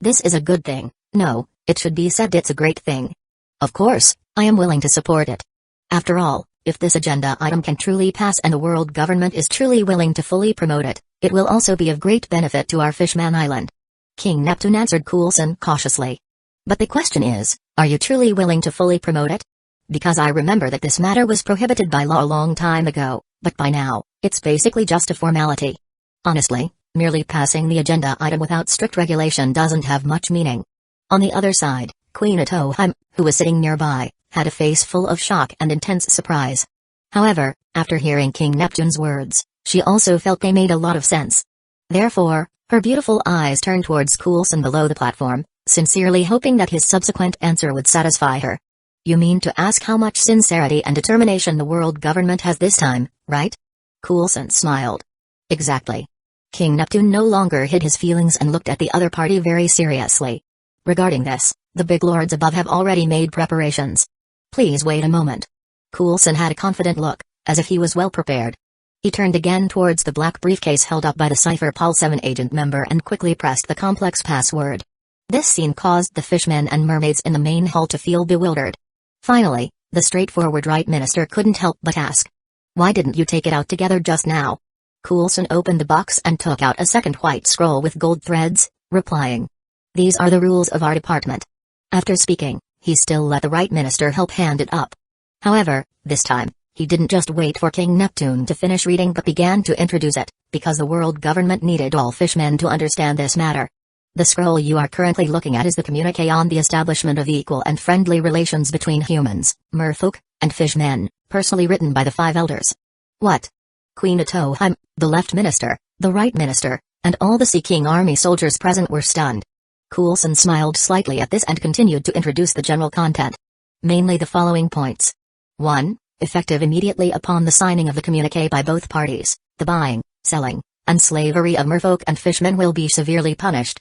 "This is a good thing." "No, it should be said it's a great thing." "Of course, I am willing to support it. After all, if this agenda item can truly pass and the world government is truly willing to fully promote it, it will also be of great benefit to our Fishman Island." King Neptune answered Coulson cautiously. "But the question is, are you truly willing to fully promote it? Because I remember that this matter was prohibited by law a long time ago, but by now, it's basically just a formality. Honestly, merely passing the agenda item without strict regulation doesn't have much meaning." On the other side, Queen Atoheim, who was sitting nearby, had a face full of shock and intense surprise. However, after hearing King Neptune's words, she also felt they made a lot of sense. Therefore, her beautiful eyes turned towards Coulson below the platform, sincerely hoping that his subsequent answer would satisfy her. "You mean to ask how much sincerity and determination the world government has this time, right?" Coulson smiled. "Exactly." King Neptune no longer hid his feelings and looked at the other party very seriously. "Regarding this, the big lords above have already made preparations. Please wait a moment." Coulson had a confident look, as if he was well prepared. He turned again towards the black briefcase held up by the Cypher Pol 7 agent member and quickly pressed the complex password. This scene caused the fishmen and mermaids in the main hall to feel bewildered. Finally, the straightforward Right Minister couldn't help but ask. Why didn't you take it out together just now? Coulson opened the box and took out a second white scroll with gold threads, replying. These are the rules of our department. After speaking, he still let the Right Minister help hand it up. However, this time, he didn't just wait for King Neptune to finish reading but began to introduce it, because the world government needed all fishmen to understand this matter. The scroll you are currently looking at is the communique on the establishment of equal and friendly relations between humans, merfolk, and fishmen, personally written by the 5 elders. What? Queen Atoheim, the Left Minister, the Right Minister, and all the Sea King army soldiers present were stunned. Coulson smiled slightly at this and continued to introduce the general content. Mainly the following points. 1. Effective immediately upon the signing of the communique by both parties, the buying, selling, and slavery of merfolk and fishmen will be severely punished.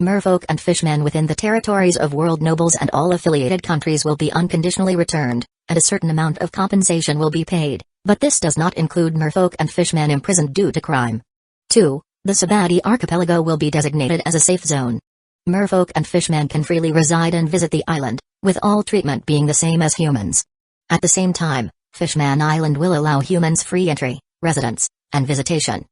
Merfolk and fishmen within the territories of world nobles and all affiliated countries will be unconditionally returned, and a certain amount of compensation will be paid, but this does not include merfolk and fishmen imprisoned due to crime. 2. The Sabati archipelago will be designated as a safe zone. Merfolk and fishmen can freely reside and visit the island, with all treatment being the same as humans. At the same time, Fishman Island will allow humans free entry, residence, and visitation.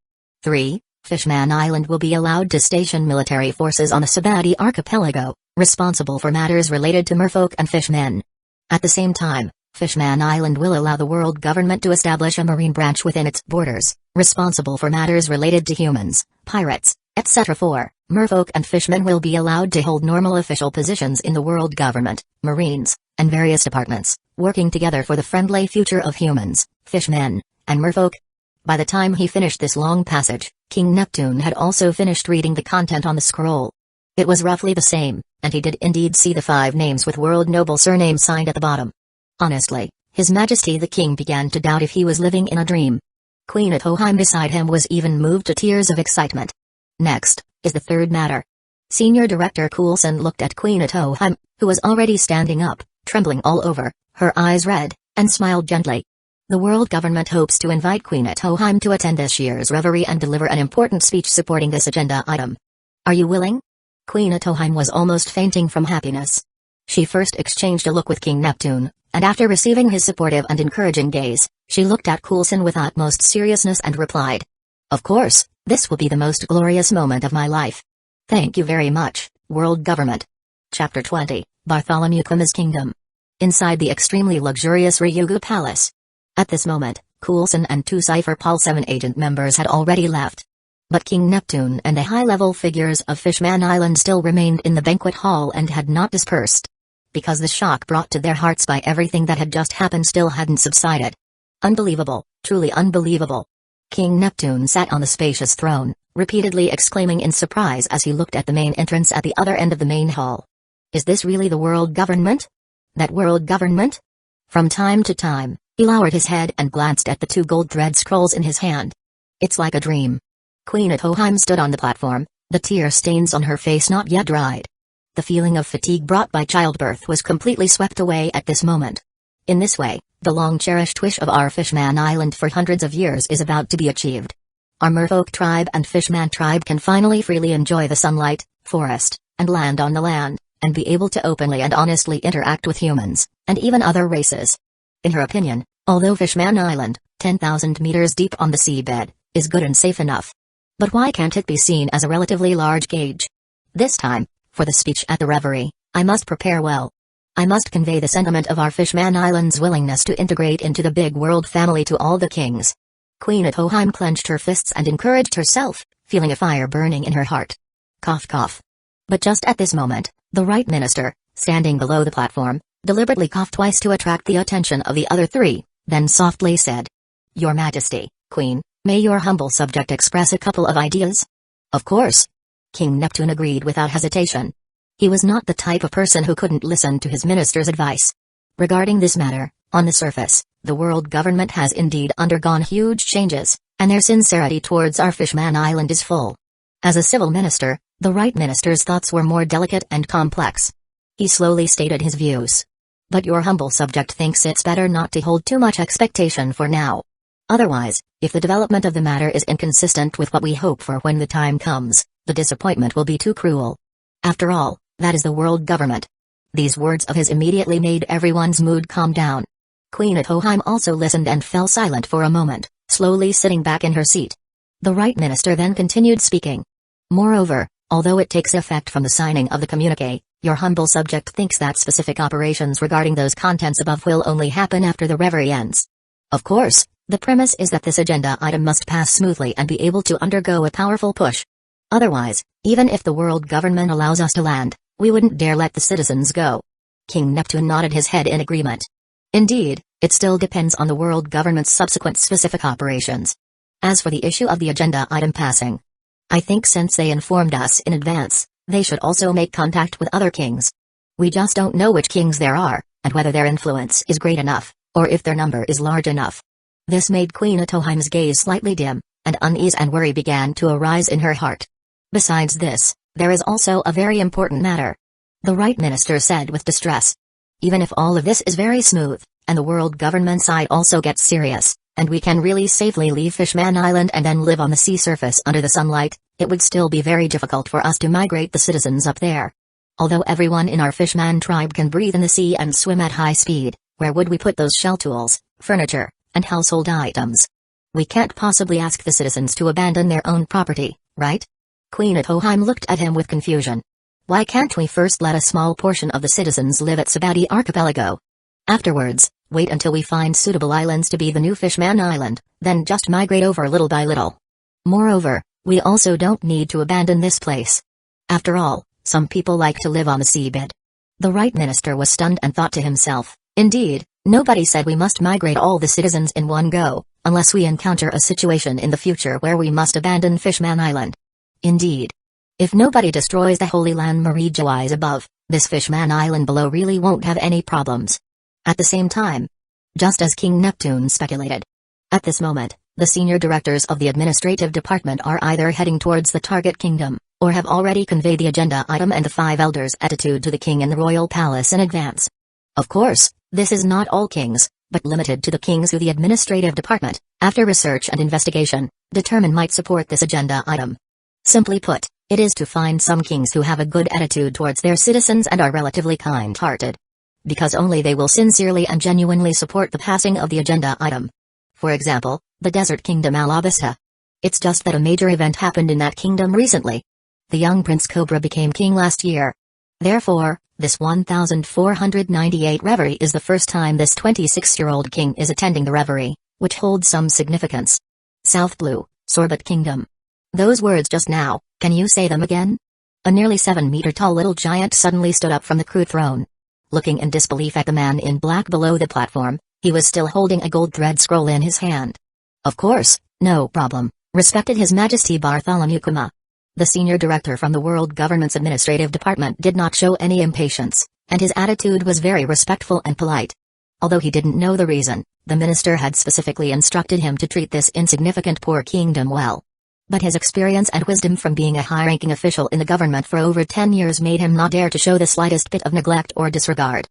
3. Fishman Island will be allowed to station military forces on the Sabati archipelago, responsible for matters related to merfolk and fishmen. At the same time, Fishman Island will allow the world government to establish a marine branch within its borders, responsible for matters related to humans, pirates, etc. 4. Merfolk and fishmen will be allowed to hold normal official positions in the world government, marines, and various departments, working together for the friendly future of humans, fishmen, and merfolk. By the time he finished this long passage, King Neptune had also finished reading the content on the scroll. It was roughly the same, and he did indeed see the 5 names with world noble surnames signed at the bottom. Honestly, His Majesty the King began to doubt if he was living in a dream. Queen Atoheim beside him was even moved to tears of excitement. Next, is the third matter. Senior Director Coulson looked at Queen Atoheim, who was already standing up, trembling all over, her eyes red, and smiled gently. The world government hopes to invite Queen Atoheim to attend this year's reverie and deliver an important speech supporting this agenda item. Are you willing? Queen Atoheim was almost fainting from happiness. She first exchanged a look with King Neptune, and after receiving his supportive and encouraging gaze, she looked at Coulson with utmost seriousness and replied. Of course, this will be the most glorious moment of my life. Thank you very much, world government. Chapter 20, Bartholomew Quima's Kingdom. Inside the extremely luxurious Ryugu Palace. At this moment, Coulson and 2 Cypher Pol 7 agent members had already left. But King Neptune and the high-level figures of Fishman Island still remained in the banquet hall and had not dispersed. Because the shock brought to their hearts by everything that had just happened still hadn't subsided. Unbelievable, truly unbelievable. King Neptune sat on the spacious throne, repeatedly exclaiming in surprise as he looked at the main entrance at the other end of the main hall. Is this really the world government? That world government? From time to time, he lowered his head and glanced at the 2 gold thread scrolls in his hand. It's like a dream. Queen Atoheim stood on the platform, the tear stains on her face not yet dried. The feeling of fatigue brought by childbirth was completely swept away at this moment. In this way, the long-cherished wish of our Fishman Island for hundreds of years is about to be achieved. Our merfolk tribe and Fishman tribe can finally freely enjoy the sunlight, forest, and land on the land, and be able to openly and honestly interact with humans, and even other races. In her opinion, although Fishman Island, 10,000 meters deep on the seabed, is good and safe enough. But why can't it be seen as a relatively large gauge? This time, for the speech at the reverie, I must prepare well. I must convey the sentiment of our Fishman Island's willingness to integrate into the big world family to all the kings. Queen Atoheim clenched her fists and encouraged herself, feeling a fire burning in her heart. Cough cough. But just at this moment, the Right Minister, standing below the platform, deliberately coughed twice to attract the attention of the other 3, then softly said. Your Majesty, Queen, may your humble subject express a couple of ideas? Of course. King Neptune agreed without hesitation. He was not the type of person who couldn't listen to his minister's advice. Regarding this matter, on the surface, the world government has indeed undergone huge changes, and their sincerity towards our Fishman Island is full. As a civil minister, the Right Minister's thoughts were more delicate and complex. He slowly stated his views. But your humble subject thinks it's better not to hold too much expectation for now. Otherwise, if the development of the matter is inconsistent with what we hope for when the time comes, the disappointment will be too cruel. After all, That is the world government. These words of his immediately made everyone's mood calm down. Queen Atoheim also listened and fell silent for a moment, slowly sitting back in her seat. The Right Minister then continued speaking. Moreover, although it takes effect from the signing of the communique, your humble subject thinks that specific operations regarding those contents above will only happen after the reverie ends. Of course, the premise is that this agenda item must pass smoothly and be able to undergo a powerful push. Otherwise, even if the world government allows us to land, we wouldn't dare let the citizens go. King Neptune nodded his head in agreement. Indeed, it still depends on the world government's subsequent specific operations. As for the issue of the agenda item passing, I think since they informed us in advance, they should also make contact with other kings. We just don't know which kings there are, and whether their influence is great enough, or if their number is large enough. This made Queen Atoheim's gaze slightly dim, and unease and worry began to arise in her heart. Besides this, there is also a very important matter. The Right Minister said with distress. Even if all of this is very smooth, and the world government side also gets serious, and we can really safely leave Fishman Island and then live on the sea surface under the sunlight, it would still be very difficult for us to migrate the citizens up there. Although everyone in our Fishman tribe can breathe in the sea and swim at high speed, where would we put those shell tools, furniture, and household items? We can't possibly ask the citizens to abandon their own property, right? Queen Atoheim looked at him with confusion. Why can't we first let a small portion of the citizens live at Sabati Archipelago? Afterwards, wait until we find suitable islands to be the new Fishman Island, then just migrate over little by little. Moreover, we also don't need to abandon this place. After all, some people like to live on the seabed. The Right Minister was stunned and thought to himself, indeed, nobody said we must migrate all the citizens in one go, unless we encounter a situation in the future where we must abandon Fishman Island. Indeed. If nobody destroys the Holy Land Marie-Joise above, this Fishman Island below really won't have any problems. At the same time, just as King Neptune speculated. At this moment, the senior directors of the administrative department are either heading towards the target kingdom, or have already conveyed the agenda item and the 5 elders' attitude to the king in the royal palace in advance. Of course, this is not all kings, but limited to the kings who the administrative department, after research and investigation, determine might support this agenda item. Simply put, it is to find some kings who have a good attitude towards their citizens and are relatively kind-hearted. Because only they will sincerely and genuinely support the passing of the agenda item. For example, the Desert Kingdom Alabasta. It's just that a major event happened in that kingdom recently. The young Prince Cobra became king last year. Therefore, this 1498 reverie is the first time this 26-year-old king is attending the reverie, which holds some significance. South Blue, Sorbet Kingdom. Those words just now, can you say them again? A nearly 7-meter-tall little giant suddenly stood up from the crew throne. Looking in disbelief at the man in black below the platform, he was still holding a gold thread scroll in his hand. Of course, no problem, respected His Majesty Bartholomew Kuma. The senior director from the World Government's Administrative Department did not show any impatience, and his attitude was very respectful and polite. Although he didn't know the reason, the minister had specifically instructed him to treat this insignificant poor kingdom well. But his experience and wisdom from being a high-ranking official in the government for over 10 years made him not dare to show the slightest bit of neglect or disregard.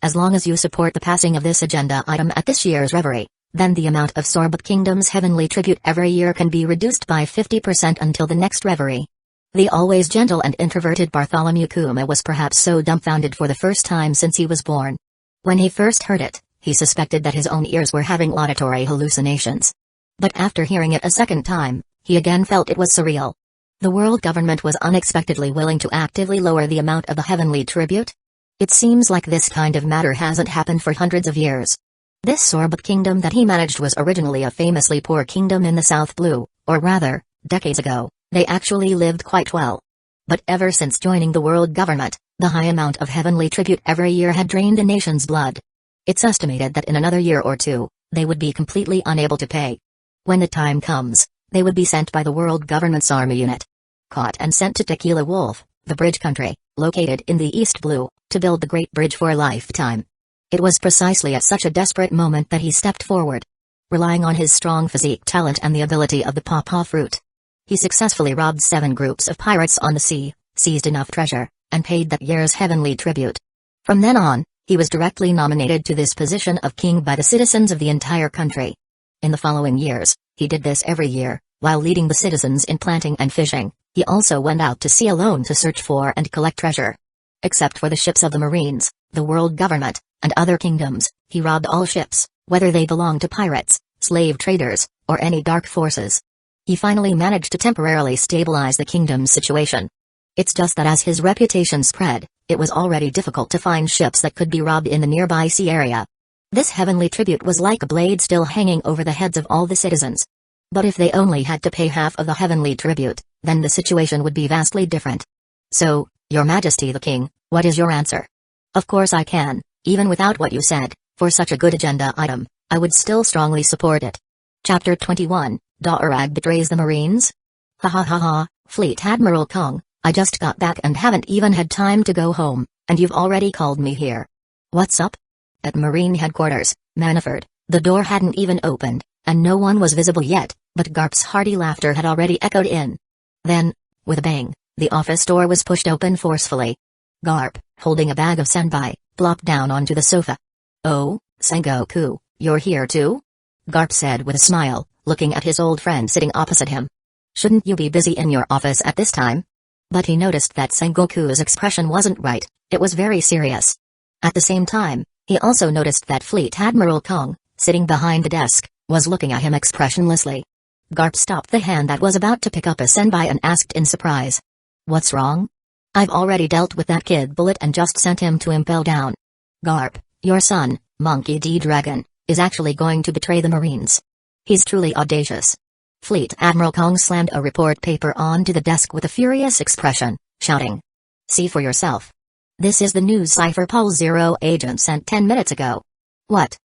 As long as you support the passing of this agenda item at this year's reverie, then the amount of Sorbet Kingdom's heavenly tribute every year can be reduced by 50% until the next reverie. The always gentle and introverted Bartholomew Kuma was perhaps so dumbfounded for the first time since he was born. When he first heard it, he suspected that his own ears were having auditory hallucinations. But after hearing it a second time, he again felt it was surreal. The world government was unexpectedly willing to actively lower the amount of the heavenly tribute? It seems like this kind of matter hasn't happened for hundreds of years. This Sorbet kingdom that he managed was originally a famously poor kingdom in the South Blue, or rather, decades ago, they actually lived quite well. But ever since joining the world government, the high amount of heavenly tribute every year had drained the nation's blood. It's estimated that in another year or two, they would be completely unable to pay. When the time comes, they would be sent by the world government's army unit. Caught and sent to Tequila Wolf, the bridge country, located in the East Blue, to build the Great Bridge for a lifetime. It was precisely at such a desperate moment that he stepped forward. Relying on his strong physique talent and the ability of the pawpaw fruit, he successfully robbed 7 groups of pirates on the sea, seized enough treasure, and paid that year's heavenly tribute. From then on, he was directly nominated to this position of king by the citizens of the entire country. In the following years, he did this every year, while leading the citizens in planting and fishing. He also went out to sea alone to search for and collect treasure. Except for the ships of the Marines, the world government, and other kingdoms, he robbed all ships, whether they belonged to pirates, slave traders, or any dark forces. He finally managed to temporarily stabilize the kingdom's situation. It's just that as his reputation spread, it was already difficult to find ships that could be robbed in the nearby sea area. This heavenly tribute was like a blade still hanging over the heads of all the citizens. But if they only had to pay half of the heavenly tribute, then the situation would be vastly different. So, Your Majesty the King, what is your answer? Of course I can, even without what you said, for such a good agenda item, I would still strongly support it. Chapter 21, Da'arag betrays the Marines? Ha ha ha ha, Fleet Admiral Kong, I just got back and haven't even had time to go home, and you've already called me here. What's up? At Marine headquarters, Manafort, the door hadn't even opened, and no one was visible yet, but Garp's hearty laughter had already echoed in. Then, with a bang, the office door was pushed open forcefully. Garp, holding a bag of senpai, plopped down onto the sofa. Oh, Sengoku, you're here too? Garp said with a smile, looking at his old friend sitting opposite him. Shouldn't you be busy in your office at this time? But he noticed that Sengoku's expression wasn't right, it was very serious. At the same time, he also noticed that Fleet Admiral Kong, sitting behind the desk, was looking at him expressionlessly. Garp stopped the hand that was about to pick up a senpai and asked in surprise. What's wrong? I've already dealt with that kid Bullet and just sent him to impel down. Garp, your son, Monkey D. Dragon, is actually going to betray the Marines. He's truly audacious. Fleet Admiral Kong slammed a report paper onto the desk with a furious expression, shouting. See for yourself. This is the news Cypher Pol Zero agent sent 10 minutes ago. What?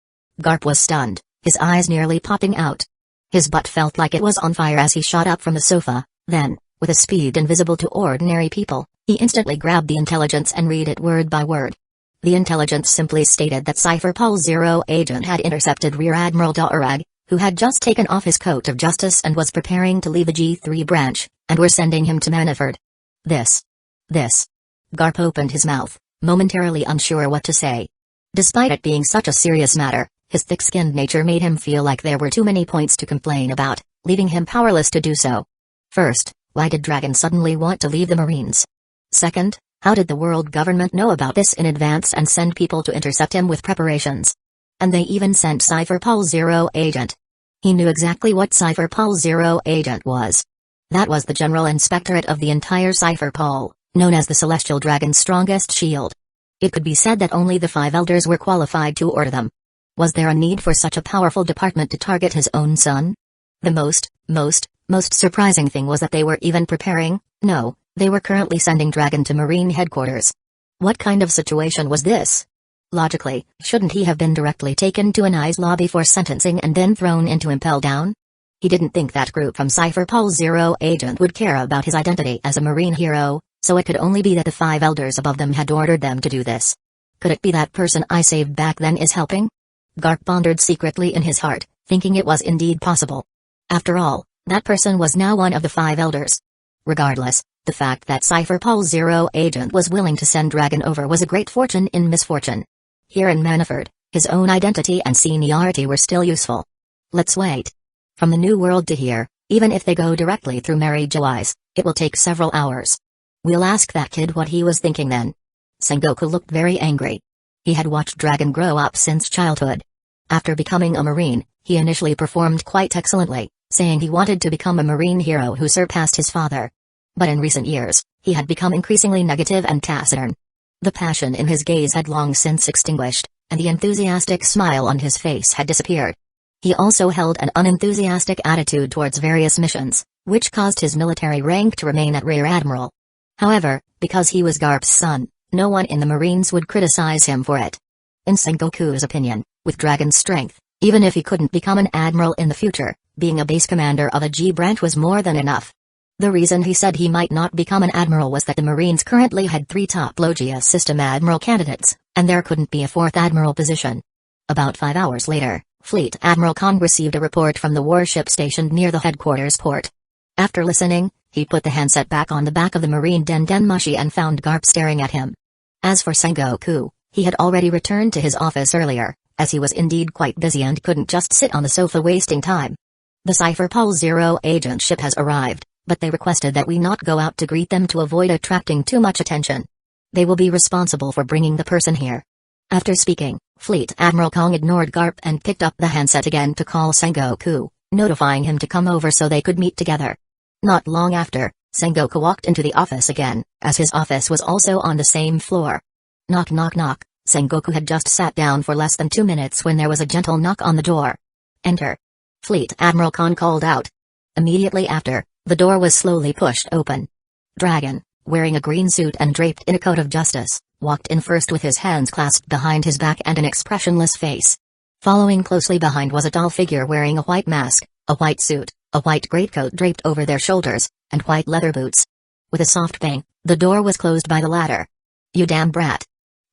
Garp was stunned, his eyes nearly popping out. His butt felt like it was on fire as he shot up from the sofa, then, with a speed invisible to ordinary people, he instantly grabbed the intelligence and read it word by word. The intelligence simply stated that Cypher Pol Zero agent had intercepted Rear Admiral Da'arag, who had just taken off his coat of justice and was preparing to leave the G3 branch, and were sending him to Manafort. This. Garp opened his mouth, momentarily unsure what to say. Despite it being such a serious matter, his thick-skinned nature made him feel like there were too many points to complain about, leaving him powerless to do so. First, why did Dragon suddenly want to leave the Marines? Second, how did the world government know about this in advance and send people to intercept him with preparations? And they even sent Cypher Pol Zero agent. He knew exactly what Cypher Pol Zero agent was. That was the General Inspectorate of the entire Cypher Pol, known as the Celestial Dragon's strongest shield. It could be said that only the 5 elders were qualified to order them. Was there a need for such a powerful department to target his own son? The most surprising thing was that they were even preparing. No, they were currently sending Dragon to Marine headquarters. What kind of situation was this? Logically, shouldn't he have been directly taken to an ICE lobby for sentencing and then thrown into impel down? He didn't think that group from Cypher Pol Zero agent would care about his identity as a Marine hero, so it could only be that the 5 elders above them had ordered them to do this. Could it be that person I saved back then is helping? Garp pondered secretly in his heart, thinking it was indeed possible. After all, that person was now one of the 5 elders. Regardless, the fact that Cypher Pol Zero agent was willing to send Dragon over was a great fortune in misfortune. Here in Manafort, his own identity and seniority were still useful. Let's wait. From the New World to here, even if they go directly through Mary Jo Eyes, it will take several hours. We'll ask that kid what he was thinking then. Sengoku looked very angry. He had watched Dragon grow up since childhood. After becoming a Marine, he initially performed quite excellently, saying he wanted to become a Marine hero who surpassed his father. But in recent years, he had become increasingly negative and taciturn. The passion in his gaze had long since extinguished, and the enthusiastic smile on his face had disappeared. He also held an unenthusiastic attitude towards various missions, which caused his military rank to remain at Rear Admiral. However, because he was Garp's son, no one in the Marines would criticize him for it. In Sengoku's opinion, with Dragon's strength, even if he couldn't become an admiral in the future, being a base commander of a G branch was more than enough. The reason he said he might not become an admiral was that the Marines currently had 3 top Logia system admiral candidates, and there couldn't be a 4th admiral position. About 5 hours later, Fleet Admiral Kong received a report from the warship stationed near the headquarters port. After listening, he put the handset back on the back of the Marine Mushi and found Garp staring at him. As for Sengoku, he had already returned to his office earlier, as he was indeed quite busy and couldn't just sit on the sofa wasting time. The Cypher Pol Zero agent ship has arrived, but they requested that we not go out to greet them to avoid attracting too much attention. They will be responsible for bringing the person here. After speaking, Fleet Admiral Kong ignored Garp and picked up the handset again to call Sengoku, notifying him to come over so they could meet together. Not long after, Sengoku walked into the office again, as his office was also on the same floor. Knock knock knock. Sengoku had just sat down for less than 2 minutes when there was a gentle knock on the door. Enter. Fleet Admiral Khan called out. Immediately after, the door was slowly pushed open. Dragon, wearing a green suit and draped in a coat of justice, walked in first with his hands clasped behind his back and an expressionless face. Following closely behind was a tall figure wearing a white mask, a white suit, a white greatcoat draped over their shoulders, and white leather boots. With a soft bang, the door was closed by the latter. "You damn brat."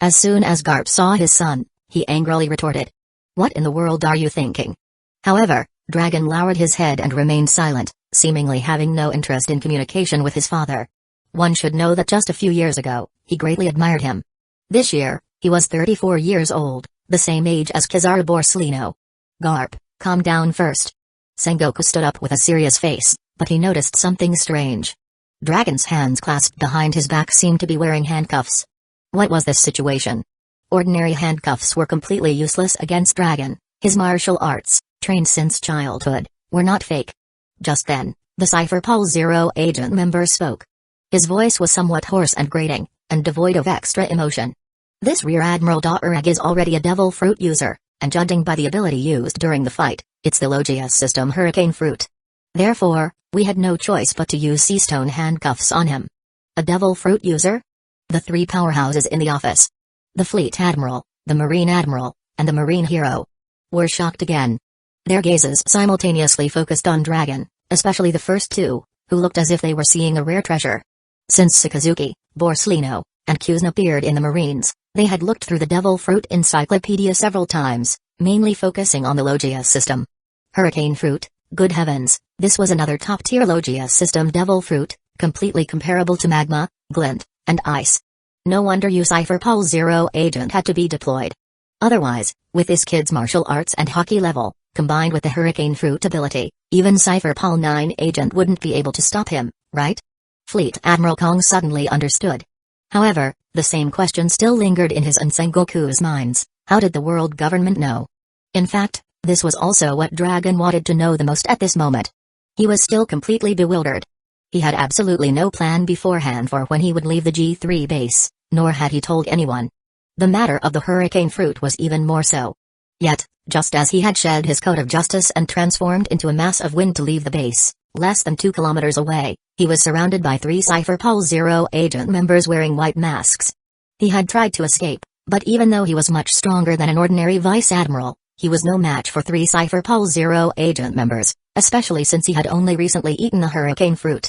As soon as Garp saw his son, he angrily retorted. "What in the world are you thinking?" However, Dragon lowered his head and remained silent, seemingly having no interest in communication with his father. One should know that just a few years ago, he greatly admired him. This year, he was 34 years old, the same age as Kizaru Borsellino. "Garp, calm down first." Sengoku stood up with a serious face, but he noticed something strange. Dragon's hands clasped behind his back seemed to be wearing handcuffs. What was this situation? Ordinary handcuffs were completely useless against Dragon. His martial arts, trained since childhood, were not fake. Just then, the Cypher Pulse Zero agent member spoke. His voice was somewhat hoarse and grating, and devoid of extra emotion. "This Rear Admiral Da'urag is already a devil fruit user, and judging by the ability used during the fight, it's the Logia system Hurricane Fruit. Therefore, we had no choice but to use Seastone handcuffs on him." A devil fruit user? The three powerhouses in the office, the Fleet Admiral, the Marine Admiral, and the Marine Hero, were shocked again. Their gazes simultaneously focused on Dragon, especially the first two, who looked as if they were seeing a rare treasure. Since Sakazuki, Borsellino, and Kuzna appeared in the Marines, they had looked through the Devil Fruit Encyclopedia several times, mainly focusing on the Logia system. Hurricane Fruit, good heavens, this was another top-tier Logia system Devil Fruit, completely comparable to Magma, Glint, and Ice. No wonder you Cypher Pulse Zero agent had to be deployed. Otherwise, with this kid's martial arts and hockey level, combined with the Hurricane Fruit ability, even Cypher Pulse 9 agent wouldn't be able to stop him, right? Fleet Admiral Kong suddenly understood. However, the same question still lingered in his and Sengoku's minds. How did the world government know? In fact, this was also what Dragon wanted to know the most at this moment. He was still completely bewildered. He had absolutely no plan beforehand for when he would leave the G3 base, nor had he told anyone. The matter of the Hurricane Fruit was even more so. Yet, just as he had shed his coat of justice and transformed into a mass of wind to leave the base, less than 2 kilometers away, he was surrounded by 3 Cypher Pulse Zero agent members wearing white masks. He had tried to escape, but even though he was much stronger than an ordinary vice admiral, he was no match for 3 Cypher Pulse Zero agent members, especially since he had only recently eaten the Hurricane Fruit.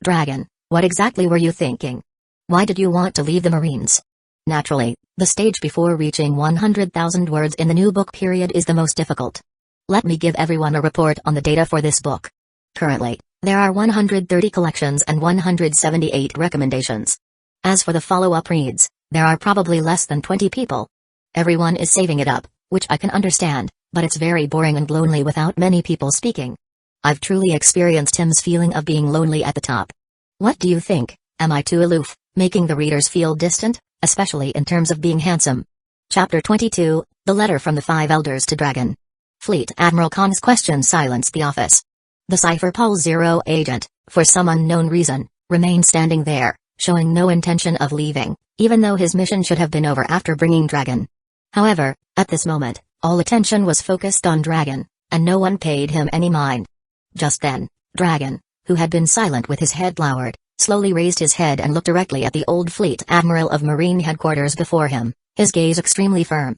Dragon, what exactly were you thinking? Why did you want to leave the Marines? Naturally, the stage before reaching 100,000 words in the new book period is the most difficult. Let me give everyone a report on the data for this book. Currently, there are 130 collections and 178 recommendations. As for the follow-up reads, there are probably less than 20 people. Everyone is saving it up, which I can understand, but it's very boring and lonely without many people speaking. I've truly experienced Tim's feeling of being lonely at the top. What do you think? Am I too aloof, making the readers feel distant, especially in terms of being handsome? Chapter 22, The Letter from the 5 Elders to Dragon. Fleet Admiral Khan's question silenced the office. The Cypher Pulse Zero agent, for some unknown reason, remained standing there, showing no intention of leaving, even though his mission should have been over after bringing Dragon. However, at this moment, all attention was focused on Dragon, and no one paid him any mind. Just then, Dragon, who had been silent with his head lowered, slowly raised his head and looked directly at the old Fleet Admiral of Marine headquarters before him, his gaze extremely firm.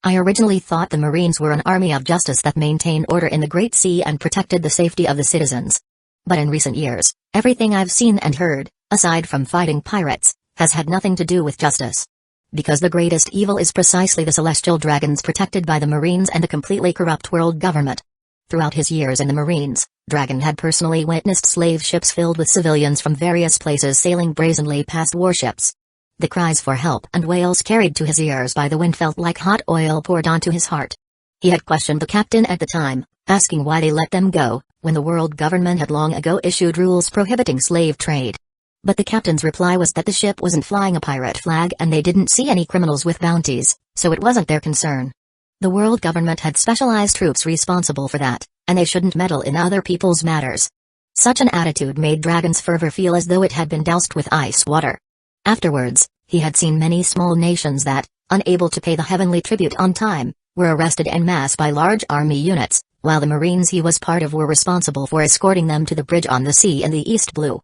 I originally thought the Marines were an army of justice that maintained order in the Great Sea and protected the safety of the citizens. But in recent years, everything I've seen and heard, aside from fighting pirates, has had nothing to do with justice. Because the greatest evil is precisely the celestial dragons protected by the Marines and the completely corrupt world government. Throughout his years in the Marines, Dragon had personally witnessed slave ships filled with civilians from various places sailing brazenly past warships. The cries for help and wails carried to his ears by the wind felt like hot oil poured onto his heart. He had questioned the captain at the time, asking why they let them go, when the world government had long ago issued rules prohibiting slave trade. But the captain's reply was that the ship wasn't flying a pirate flag and they didn't see any criminals with bounties, so it wasn't their concern. The world government had specialized troops responsible for that, and they shouldn't meddle in other people's matters. Such an attitude made Dragon's fervor feel as though it had been doused with ice water. Afterwards, he had seen many small nations that, unable to pay the heavenly tribute on time, were arrested en masse by large army units, while the Marines he was part of were responsible for escorting them to the bridge on the sea in the East Blue.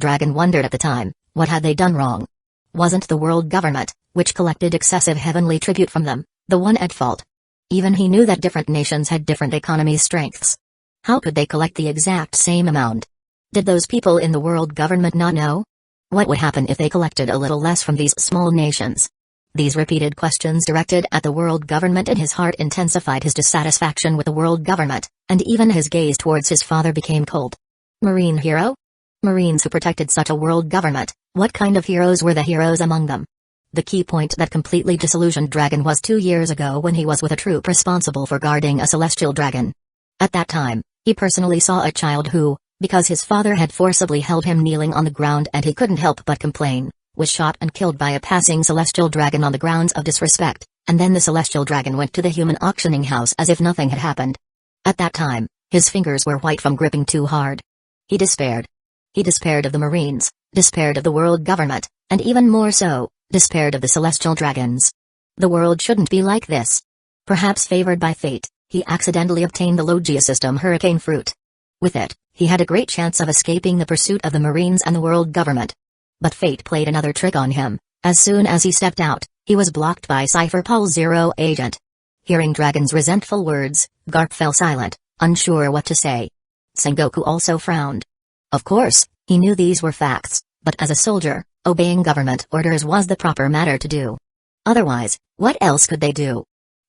Dragon wondered at the time, what had they done wrong? Wasn't the world government, which collected excessive heavenly tribute from them, the one at fault? Even he knew that different nations had different economy strengths. How could they collect the exact same amount? Did those people in the world government not know? What would happen if they collected a little less from these small nations? These repeated questions directed at the world government in his heart intensified his dissatisfaction with the world government, and even his gaze towards his father became cold. Marine hero? Marines who protected such a world government, what kind of heroes were the heroes among them? The key point that completely disillusioned Dragon was 2 years ago when he was with a troop responsible for guarding a celestial dragon. At that time, he personally saw a child who, because his father had forcibly held him kneeling on the ground and he couldn't help but complain, was shot and killed by a passing celestial dragon on the grounds of disrespect, and then the celestial dragon went to the human auctioning house as if nothing had happened. At that time, his fingers were white from gripping too hard. He despaired. He despaired of the Marines, despaired of the world government, and even more so, despaired of the celestial dragons. The world shouldn't be like this. Perhaps favored by fate, he accidentally obtained the Logia system hurricane fruit. With it, he had a great chance of escaping the pursuit of the Marines and the world government. But fate played another trick on him. As soon as he stepped out, he was blocked by Cypher Pulse Zero agent. Hearing Dragon's resentful words, Garp fell silent, unsure what to say. Sengoku also frowned. Of course, he knew these were facts, but as a soldier, obeying government orders was the proper matter to do. Otherwise, what else could they do?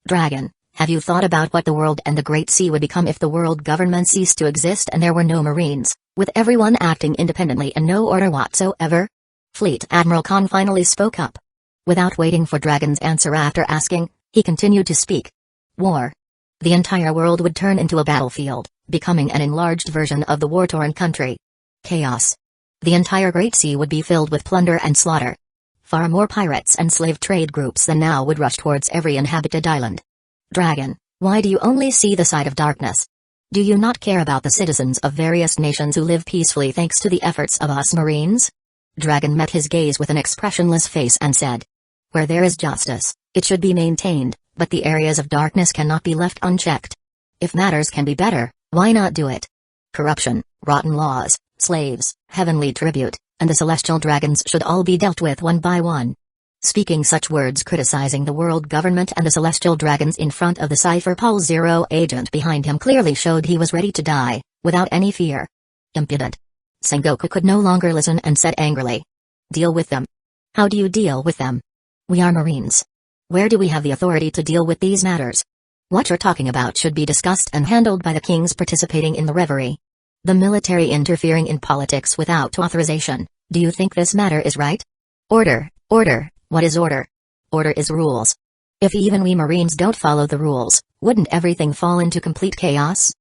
Dragon, have you thought about what the world and the Great Sea would become if the world government ceased to exist and there were no Marines, with everyone acting independently and no order whatsoever? Fleet Admiral Khan finally spoke up. Without waiting for Dragon's answer after asking, he continued to speak. War. The entire world would turn into a battlefield, becoming an enlarged version of the war-torn country. Chaos. The entire Great Sea would be filled with plunder and slaughter. Far more pirates and slave trade groups than now would rush towards every inhabited island. Dragon, why do you only see the side of darkness? Do you not care about the citizens of various nations who live peacefully thanks to the efforts of us Marines? Dragon met his gaze with an expressionless face and said, where there is justice, it should be maintained, but the areas of darkness cannot be left unchecked. If matters can be better, why not do it? Corruption, rotten laws, slaves, heavenly tribute, and the celestial dragons should all be dealt with one by one. Speaking such words criticizing the world government and the celestial dragons in front of the Cypher Pulse Zero agent behind him clearly showed he was ready to die, without any fear. Impudent. Sengoku could no longer listen and said angrily. Deal with them. How do you deal with them? We are Marines. Where do we have the authority to deal with these matters? What you're talking about should be discussed and handled by the kings participating in the reverie. The military interfering in politics without authorization. Do you think this matter is right? Order, order, what is order? Order is rules. If even we Marines don't follow the rules, wouldn't everything fall into complete chaos?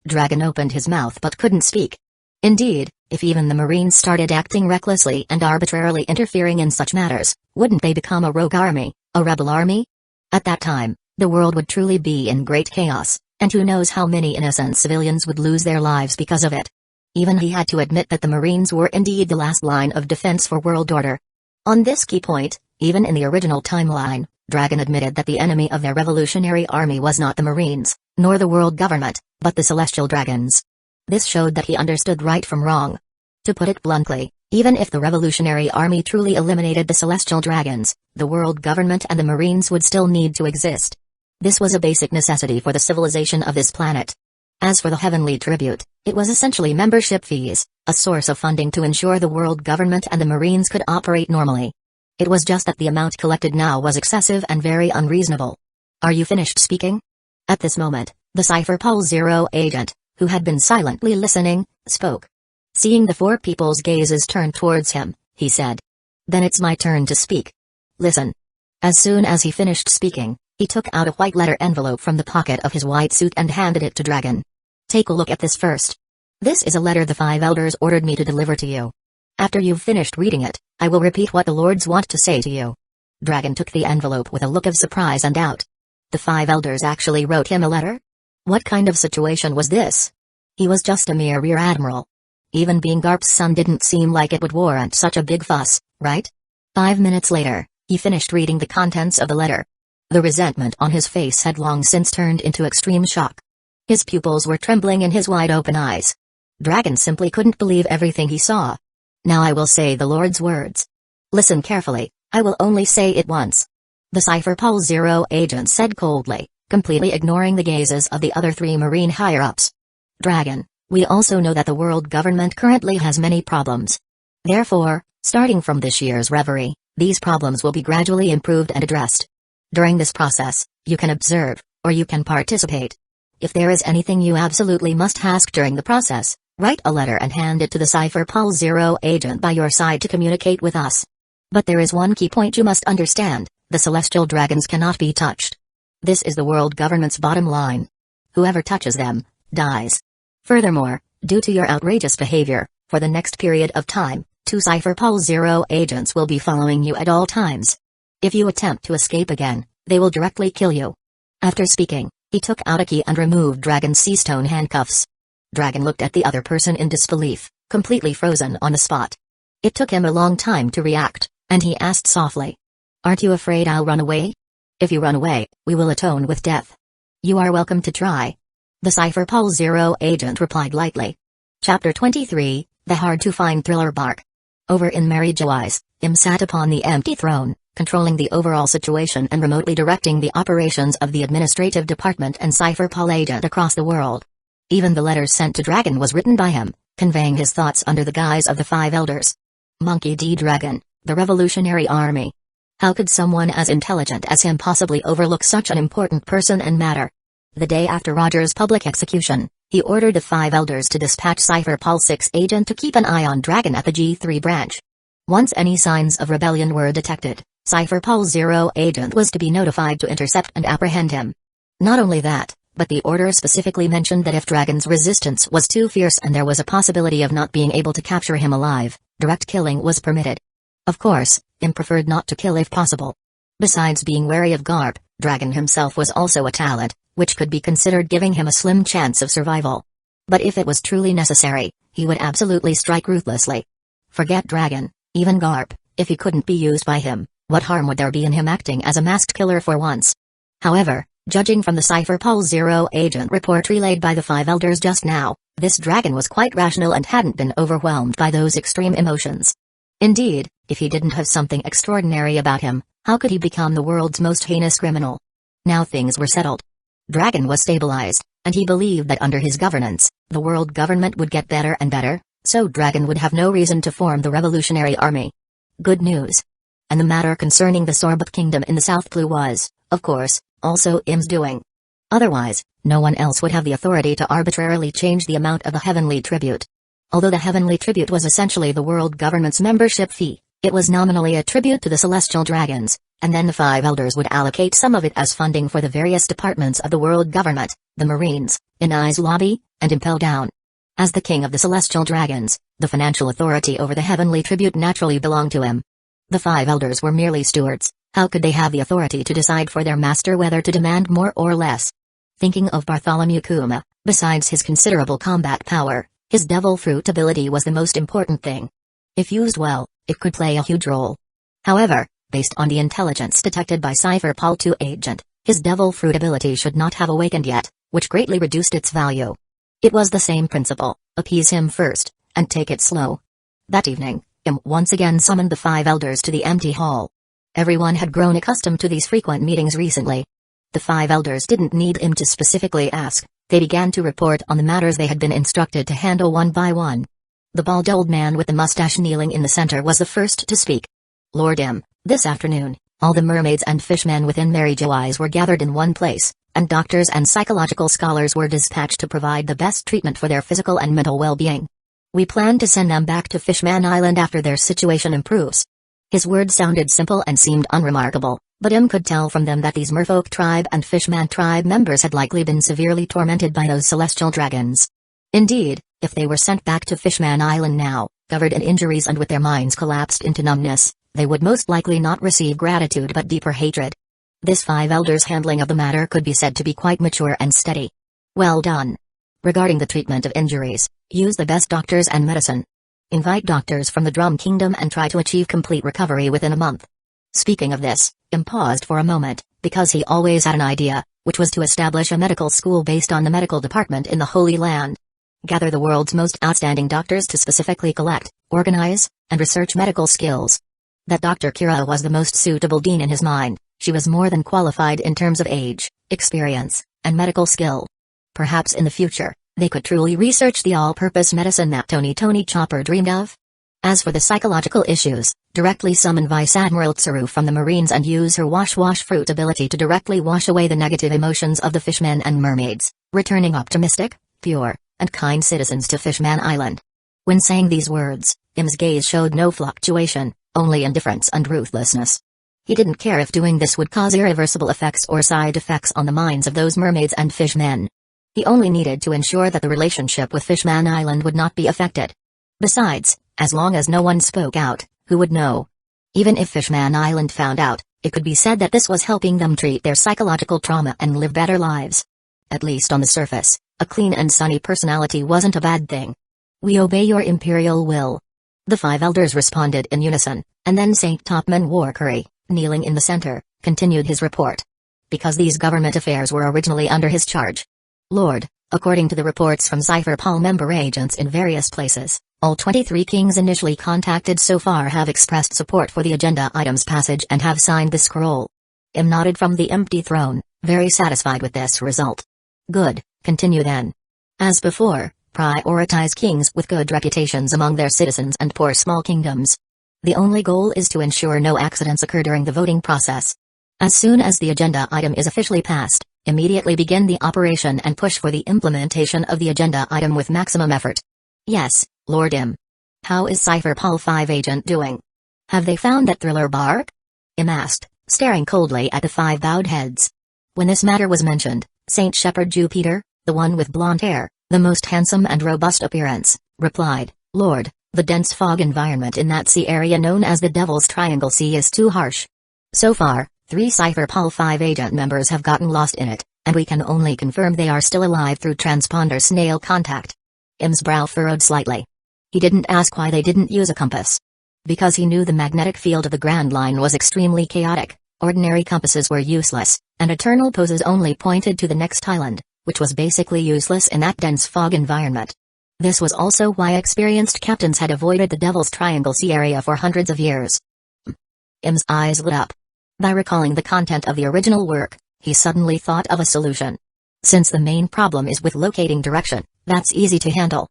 Dragon opened his mouth but couldn't speak. Indeed, if even the Marines started acting recklessly and arbitrarily interfering in such matters, wouldn't they become a rogue army, a rebel army? At that time, the world would truly be in great chaos, and who knows how many innocent civilians would lose their lives because of it. Even he had to admit that the Marines were indeed the last line of defense for world order. On this key point, even in the original timeline, Dragon admitted that the enemy of their revolutionary army was not the Marines, nor the world government, but the celestial dragons. This showed that he understood right from wrong. To put it bluntly, even if the revolutionary army truly eliminated the celestial dragons, the world government and the Marines would still need to exist. This was a basic necessity for the civilization of this planet. As for the heavenly tribute, it was essentially membership fees, a source of funding to ensure the world government and the Marines could operate normally. It was just that the amount collected now was excessive and very unreasonable. Are you finished speaking? At this moment, the Cypher Pulse Zero agent, who had been silently listening, spoke. Seeing the four people's gazes turned towards him, he said. Then it's my turn to speak. Listen. As soon as he finished speaking, he took out a white letter envelope from the pocket of his white suit and handed it to Dragon. Take a look at this first. This is a letter the 5 elders ordered me to deliver to you. After you've finished reading it, I will repeat what the lords want to say to you." Dragon took the envelope with a look of surprise and doubt. The 5 elders actually wrote him a letter? What kind of situation was this? He was just a mere rear admiral. Even being Garp's son didn't seem like it would warrant such a big fuss, right? 5 minutes later, he finished reading the contents of the letter. The resentment on his face had long since turned into extreme shock. His pupils were trembling in his wide-open eyes. Dragon simply couldn't believe everything he saw. "Now I will say the Lord's words. Listen carefully, I will only say it once." The Cypher Pol Zero agent said coldly, completely ignoring the gazes of the other 3 Marine higher-ups. "Dragon, we also know that the world government currently has many problems. Therefore, starting from this year's reverie, these problems will be gradually improved and addressed. During this process, you can observe, or you can participate. If there is anything you absolutely must ask during the process, write a letter and hand it to the Cypher Pol Zero agent by your side to communicate with us. But there is one key point you must understand: the celestial dragons cannot be touched. This is the world government's bottom line. Whoever touches them, dies. Furthermore, due to your outrageous behavior, for the next period of time, 2 Cypher Pol Zero agents will be following you at all times. If you attempt to escape again, they will directly kill you." After speaking, he took out a key and removed Dragon's sea-stone handcuffs. Dragon looked at the other person in disbelief, completely frozen on the spot. It took him a long time to react, and he asked softly, "Aren't you afraid I'll run away? If you run away, we will atone with death. You are welcome to try." The Cypher Pol Zero agent replied lightly. Chapter 23, The Hard-to-Find Thriller Bark. Over in Mary Joy's, Im sat upon the empty throne, controlling the overall situation and remotely directing the operations of the administrative department and Cypher Pol agent across the world. Even the letters sent to Dragon was written by him, conveying his thoughts under the guise of the 5 elders. Monkey D. Dragon, the Revolutionary Army. How could someone as intelligent as him possibly overlook such an important person and matter? The day after Roger's public execution, he ordered the 5 elders to dispatch Cypher Pol 6 agent to keep an eye on Dragon at the G3 branch. Once any signs of rebellion were detected, Cypher Pol Zero agent was to be notified to intercept and apprehend him. Not only that, but the order specifically mentioned that if Dragon's resistance was too fierce and there was a possibility of not being able to capture him alive, direct killing was permitted. Of course, Im preferred not to kill if possible. Besides being wary of Garp, Dragon himself was also a talent, which could be considered giving him a slim chance of survival. But if it was truly necessary, he would absolutely strike ruthlessly. Forget Dragon, even Garp, if he couldn't be used by him, what harm would there be in him acting as a masked killer for once? However, judging from the Cypher Pol Zero agent report relayed by the 5 elders just now, this Dragon was quite rational and hadn't been overwhelmed by those extreme emotions. Indeed, if he didn't have something extraordinary about him, how could he become the world's most heinous criminal? Now things were settled. Dragon was stabilized, and he believed that under his governance, the world government would get better and better, so Dragon would have no reason to form the Revolutionary Army. Good news. And the matter concerning the Sorbet Kingdom in the South Blue was, of course, also Im's doing. Otherwise, no one else would have the authority to arbitrarily change the amount of the heavenly tribute. Although the heavenly tribute was essentially the world government's membership fee, it was nominally a tribute to the celestial dragons, and then the 5 elders would allocate some of it as funding for the various departments of the world government, the Marines, Inai's lobby, and Impel Down. As the king of the celestial dragons, the financial authority over the heavenly tribute naturally belonged to him. The 5 elders were merely stewards. How could they have the authority to decide for their master whether to demand more or less? Thinking of Bartholomew Kuma, besides his considerable combat power, his devil fruit ability was the most important thing. If used well, it could play a huge role. However, based on the intelligence detected by Cypher Pol 2 agent, his devil fruit ability should not have awakened yet, which greatly reduced its value. It was the same principle: appease him first, and take it slow. That evening, Im once again summoned the 5 elders to the empty hall. Everyone had grown accustomed to these frequent meetings recently. The 5 elders didn't need Im to specifically ask, they began to report on the matters they had been instructed to handle one by one. The bald old man with the mustache kneeling in the center was the first to speak. "Lord Im, this afternoon, all the mermaids and fishmen within Mary Joy's were gathered in one place, and doctors and psychological scholars were dispatched to provide the best treatment for their physical and mental well-being. We plan to send them back to Fishman Island after their situation improves." His words sounded simple and seemed unremarkable, but Im could tell from them that these merfolk tribe and Fishman tribe members had likely been severely tormented by those celestial dragons. Indeed, if they were sent back to Fishman Island now, Covered in injuries and with their minds collapsed into numbness, they would most likely not receive gratitude but deeper hatred. This five elders' handling of the matter could be said to be quite mature and steady. Well done. Regarding the treatment of injuries, use the best doctors and medicine. Invite doctors from the Drum Kingdom and try to achieve complete recovery within a month. Speaking of this, Im paused for a moment, because he always had an idea, which was to establish a medical school based on the medical department in the Holy Land. Gather the world's most outstanding doctors to specifically collect, organize, and research medical skills. That Dr. Kira was the most suitable dean in his mind. She was more than qualified in terms of age, experience, and medical skill. Perhaps in the future, they could truly research the all-purpose medicine that Tony Chopper dreamed of. As for the psychological issues, directly summon Vice Admiral Tsuru from the Marines and use her wash fruit ability to directly wash away the negative emotions of the fishmen and mermaids, returning optimistic, pure, and kind citizens to Fishman Island. When saying these words, Im's gaze showed no fluctuation, only indifference and ruthlessness. He didn't care if doing this would cause irreversible effects or side effects on the minds of those mermaids and fishmen. He only needed to ensure that the relationship with Fishman Island would not be affected. Besides, as long as no one spoke out, who would know? Even if Fishman Island found out, it could be said that this was helping them treat their psychological trauma and live better lives. At least on the surface, a clean and sunny personality wasn't a bad thing. We obey your imperial will. The five elders responded in unison, and then Saint Topman Warcurry, kneeling in the center, continued his report. Because these government affairs were originally under his charge. Lord, according to the reports from Cypher Paul member agents in various places, all 23 kings initially contacted so far have expressed support for the agenda item's passage and have signed the scroll. Im nodded from the empty throne, very satisfied with this result. Good, continue then. As before, prioritize kings with good reputations among their citizens and poor small kingdoms. The only goal is to ensure no accidents occur during the voting process. As soon as the agenda item is officially passed, immediately begin the operation and push for the implementation of the agenda item with maximum effort. Yes, Lord Im. How is Cypher Paul 5 agent doing? Have they found that thriller bark? Im asked, staring coldly at the 5 bowed heads. When this matter was mentioned, Saint Shepherd Jupiter, the one with blonde hair, the most handsome and robust appearance, replied, Lord, the dense fog environment in that sea area known as the Devil's Triangle Sea is too harsh. So far, 3 Cypher Paul 5 agent members have gotten lost in it, and we can only confirm they are still alive through transponder snail contact. Im's brow furrowed slightly. He didn't ask why they didn't use a compass. Because he knew the magnetic field of the Grand Line was extremely chaotic, ordinary compasses were useless, and eternal poses only pointed to the next island, which was basically useless in that dense fog environment. This was also why experienced captains had avoided the Devil's Triangle Sea area for hundreds of years. Im's eyes lit up. By recalling the content of the original work, he suddenly thought of a solution. Since the main problem is with locating direction, that's easy to handle.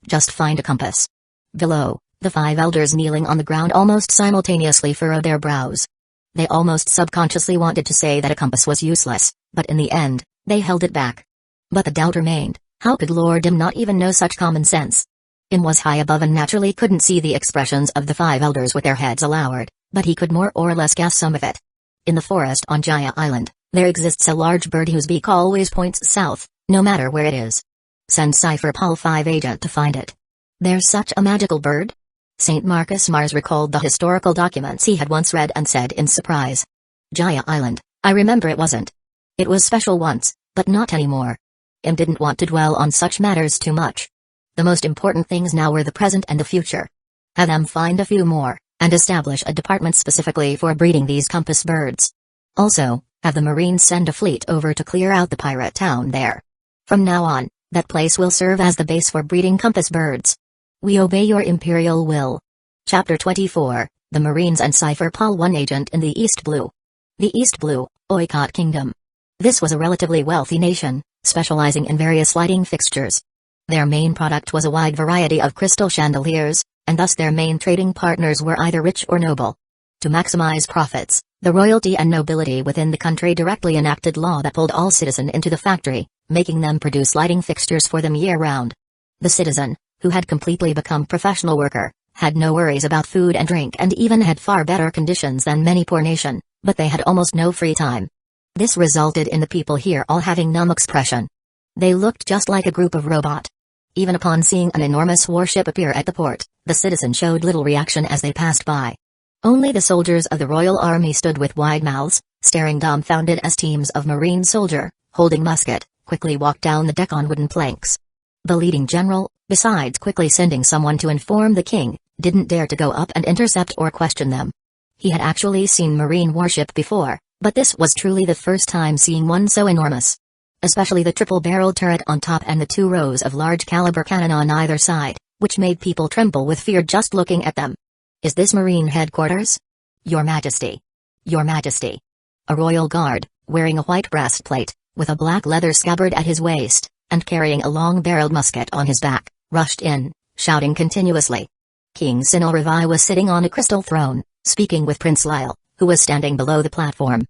Just find a compass. Below, the 5 elders kneeling on the ground almost simultaneously furrowed their brows. They almost subconsciously wanted to say that a compass was useless, but in the end, they held it back. But the doubt remained, how could Lord Im not even know such common sense? Im was high above and naturally couldn't see the expressions of the 5 elders with their heads lowered, but he could more or less guess some of it. In the forest on Jaya Island, there exists a large bird whose beak always points south, no matter where it is. Send Cypher Paul 5 agent to find it. There's such a magical bird? St. Marcus Mars recalled the historical documents he had once read and said in surprise. Jaya Island, I remember it wasn't. It was special once, but not anymore. Im didn't want to dwell on such matters too much. The most important things now were the present and the future. Have them find a few more, and establish a department specifically for breeding these compass birds. Also, have the Marines send a fleet over to clear out the pirate town there. From now on, that place will serve as the base for breeding compass birds. We obey your imperial will. Chapter 24, The Marines and Cypher Paul 1 agent in the East Blue. The East Blue, Oikot Kingdom. This was a relatively wealthy nation, specializing in various lighting fixtures. Their main product was a wide variety of crystal chandeliers, and thus their main trading partners were either rich or noble. To maximize profits, the royalty and nobility within the country directly enacted law that pulled all citizen into the factory, making them produce lighting fixtures for them year-round. The citizen, who had completely become professional worker, had no worries about food and drink and even had far better conditions than many poor nation, but they had almost no free time. This resulted in the people here all having numb expression. They looked just like a group of robot. Even upon seeing an enormous warship appear at the port, the citizens showed little reaction as they passed by. Only the soldiers of the royal army stood with wide mouths, staring dumbfounded as teams of marine soldier, holding musket, quickly walked down the deck on wooden planks. The leading general, besides quickly sending someone to inform the king, didn't dare to go up and intercept or question them. He had actually seen marine warship before, but this was truly the first time seeing one so enormous. Especially the triple-barreled turret on top and the 2 rows of large-caliber cannon on either side, which made people tremble with fear just looking at them. Is this Marine headquarters? Your Majesty. Your Majesty. A royal guard, wearing a white breastplate, with a black leather scabbard at his waist, and carrying a long-barreled musket on his back, rushed in, shouting continuously. King Sinulrivai was sitting on a crystal throne, speaking with Prince Lyle, who was standing below the platform.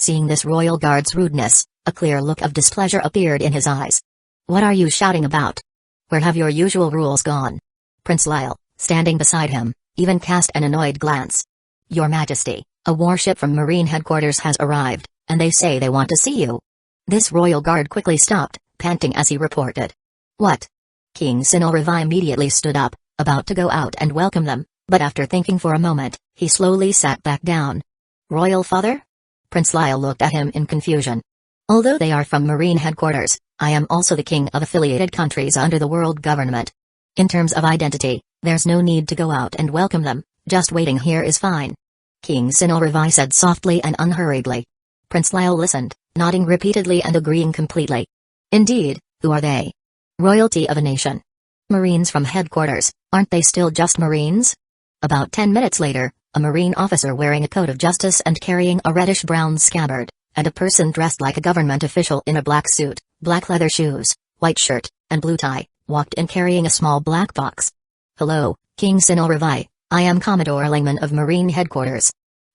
Seeing this royal guard's rudeness, a clear look of displeasure appeared in his eyes. What are you shouting about? Where have your usual rules gone? Prince Lyle, standing beside him, even cast an annoyed glance. Your Majesty, a warship from Marine headquarters has arrived, and they say they want to see you. This royal guard quickly stopped, panting as he reported. What? King Sinulrivai immediately stood up, about to go out and welcome them, but after thinking for a moment, he slowly sat back down. Royal father? Prince Lyle looked at him in confusion. Although they are from Marine headquarters, I am also the king of affiliated countries under the world government. In terms of identity, there's no need to go out and welcome them, just waiting here is fine. King Sinulrivai said softly and unhurriedly. Prince Lyle listened, nodding repeatedly and agreeing completely. Indeed, who are they? Royalty of a nation. Marines from headquarters, aren't they still just Marines? About 10 minutes later, a Marine officer wearing a coat of justice and carrying a reddish-brown scabbard, and a person dressed like a government official in a black suit, black leather shoes, white shirt, and blue tie, walked in carrying a small black box. Hello, King Sinulrivai, I am Commodore Langman of Marine headquarters.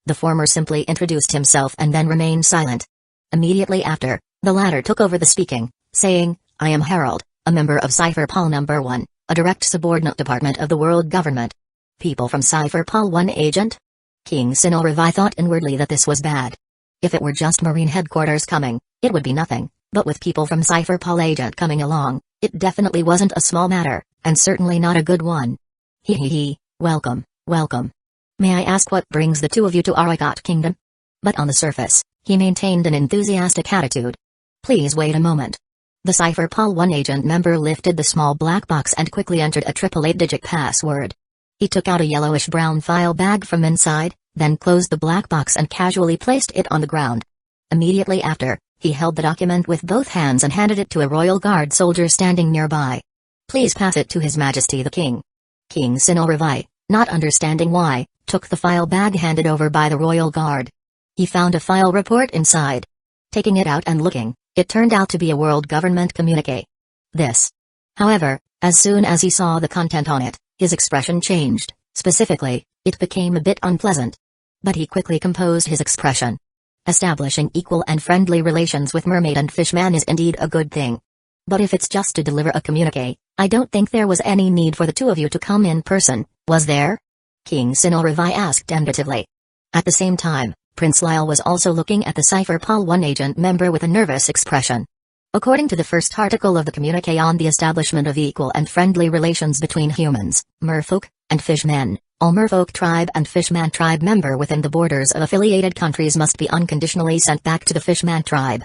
The former simply introduced himself and then remained silent. Immediately after, the latter took over the speaking, saying, I am Harold, a member of Cipher Pol No. 1, a direct subordinate department of the world government. People from Cipher Pol 1 agent? King Sinulrivai thought inwardly that this was bad. If it were just Marine headquarters coming, it would be nothing, but with people from Cipher Pol agent coming along, it definitely wasn't a small matter, and certainly not a good one. Welcome, welcome. May I ask what brings the two of you to Arakat Kingdom? But on the surface, he maintained an enthusiastic attitude. Please wait a moment. The Cipher Pol 1 agent member lifted the small black box and quickly entered a triple 8-digit password. He took out a yellowish-brown file bag from inside, then closed the black box and casually placed it on the ground. Immediately after, he held the document with both hands and handed it to a royal guard soldier standing nearby. Please pass it to His Majesty the King. King Sinulrivai, not understanding why, took the file bag handed over by the royal guard. He found a file report inside. Taking it out and looking, it turned out to be a world government communique. This. However, as soon as he saw the content on it, his expression changed. Specifically, it became a bit unpleasant. But he quickly composed his expression. Establishing equal and friendly relations with Mermaid and Fishman is indeed a good thing. But if it's just to deliver a communique, I don't think there was any need for the two of you to come in person, was there? King Sinulrivai asked tentatively. At the same time, Prince Lyle was also looking at the Cipher Pol 1 agent member with a nervous expression. According to the first article of the communique on the establishment of equal and friendly relations between humans, merfolk, and fishmen, all merfolk tribe and fishman tribe member within the borders of affiliated countries must be unconditionally sent back to the fishman tribe.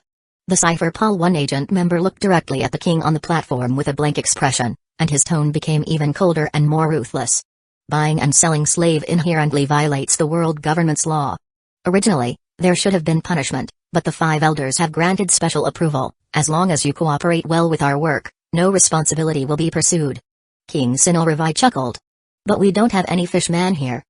The Cipher Pol 1 agent member looked directly at the king on the platform with a blank expression, and his tone became even colder and more ruthless. Buying and selling slave inherently violates the world government's law. Originally, there should have been punishment, but the 5 elders have granted special approval. As long as you cooperate well with our work, no responsibility will be pursued. King Sinulrivai chuckled. But we don't have any fishman here.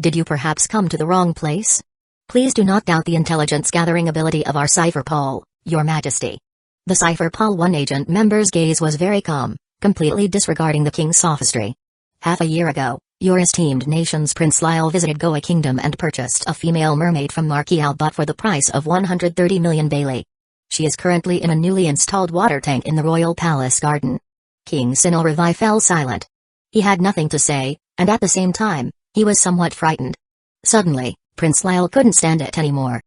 Did you perhaps come to the wrong place? Please do not doubt the intelligence-gathering ability of our Cipher Pol, Your Majesty. The Cipher Pol 1 agent member's gaze was very calm, completely disregarding the king's sophistry. Half a year ago, your esteemed nation's Prince Lyle visited Goa Kingdom and purchased a female mermaid from Marquis Albut for the price of 130 million Bailey. She is currently in a newly installed water tank in the royal palace garden. King Sinulrivai fell silent. He had nothing to say, and at the same time, he was somewhat frightened. Suddenly, Prince Lyle couldn't stand it anymore.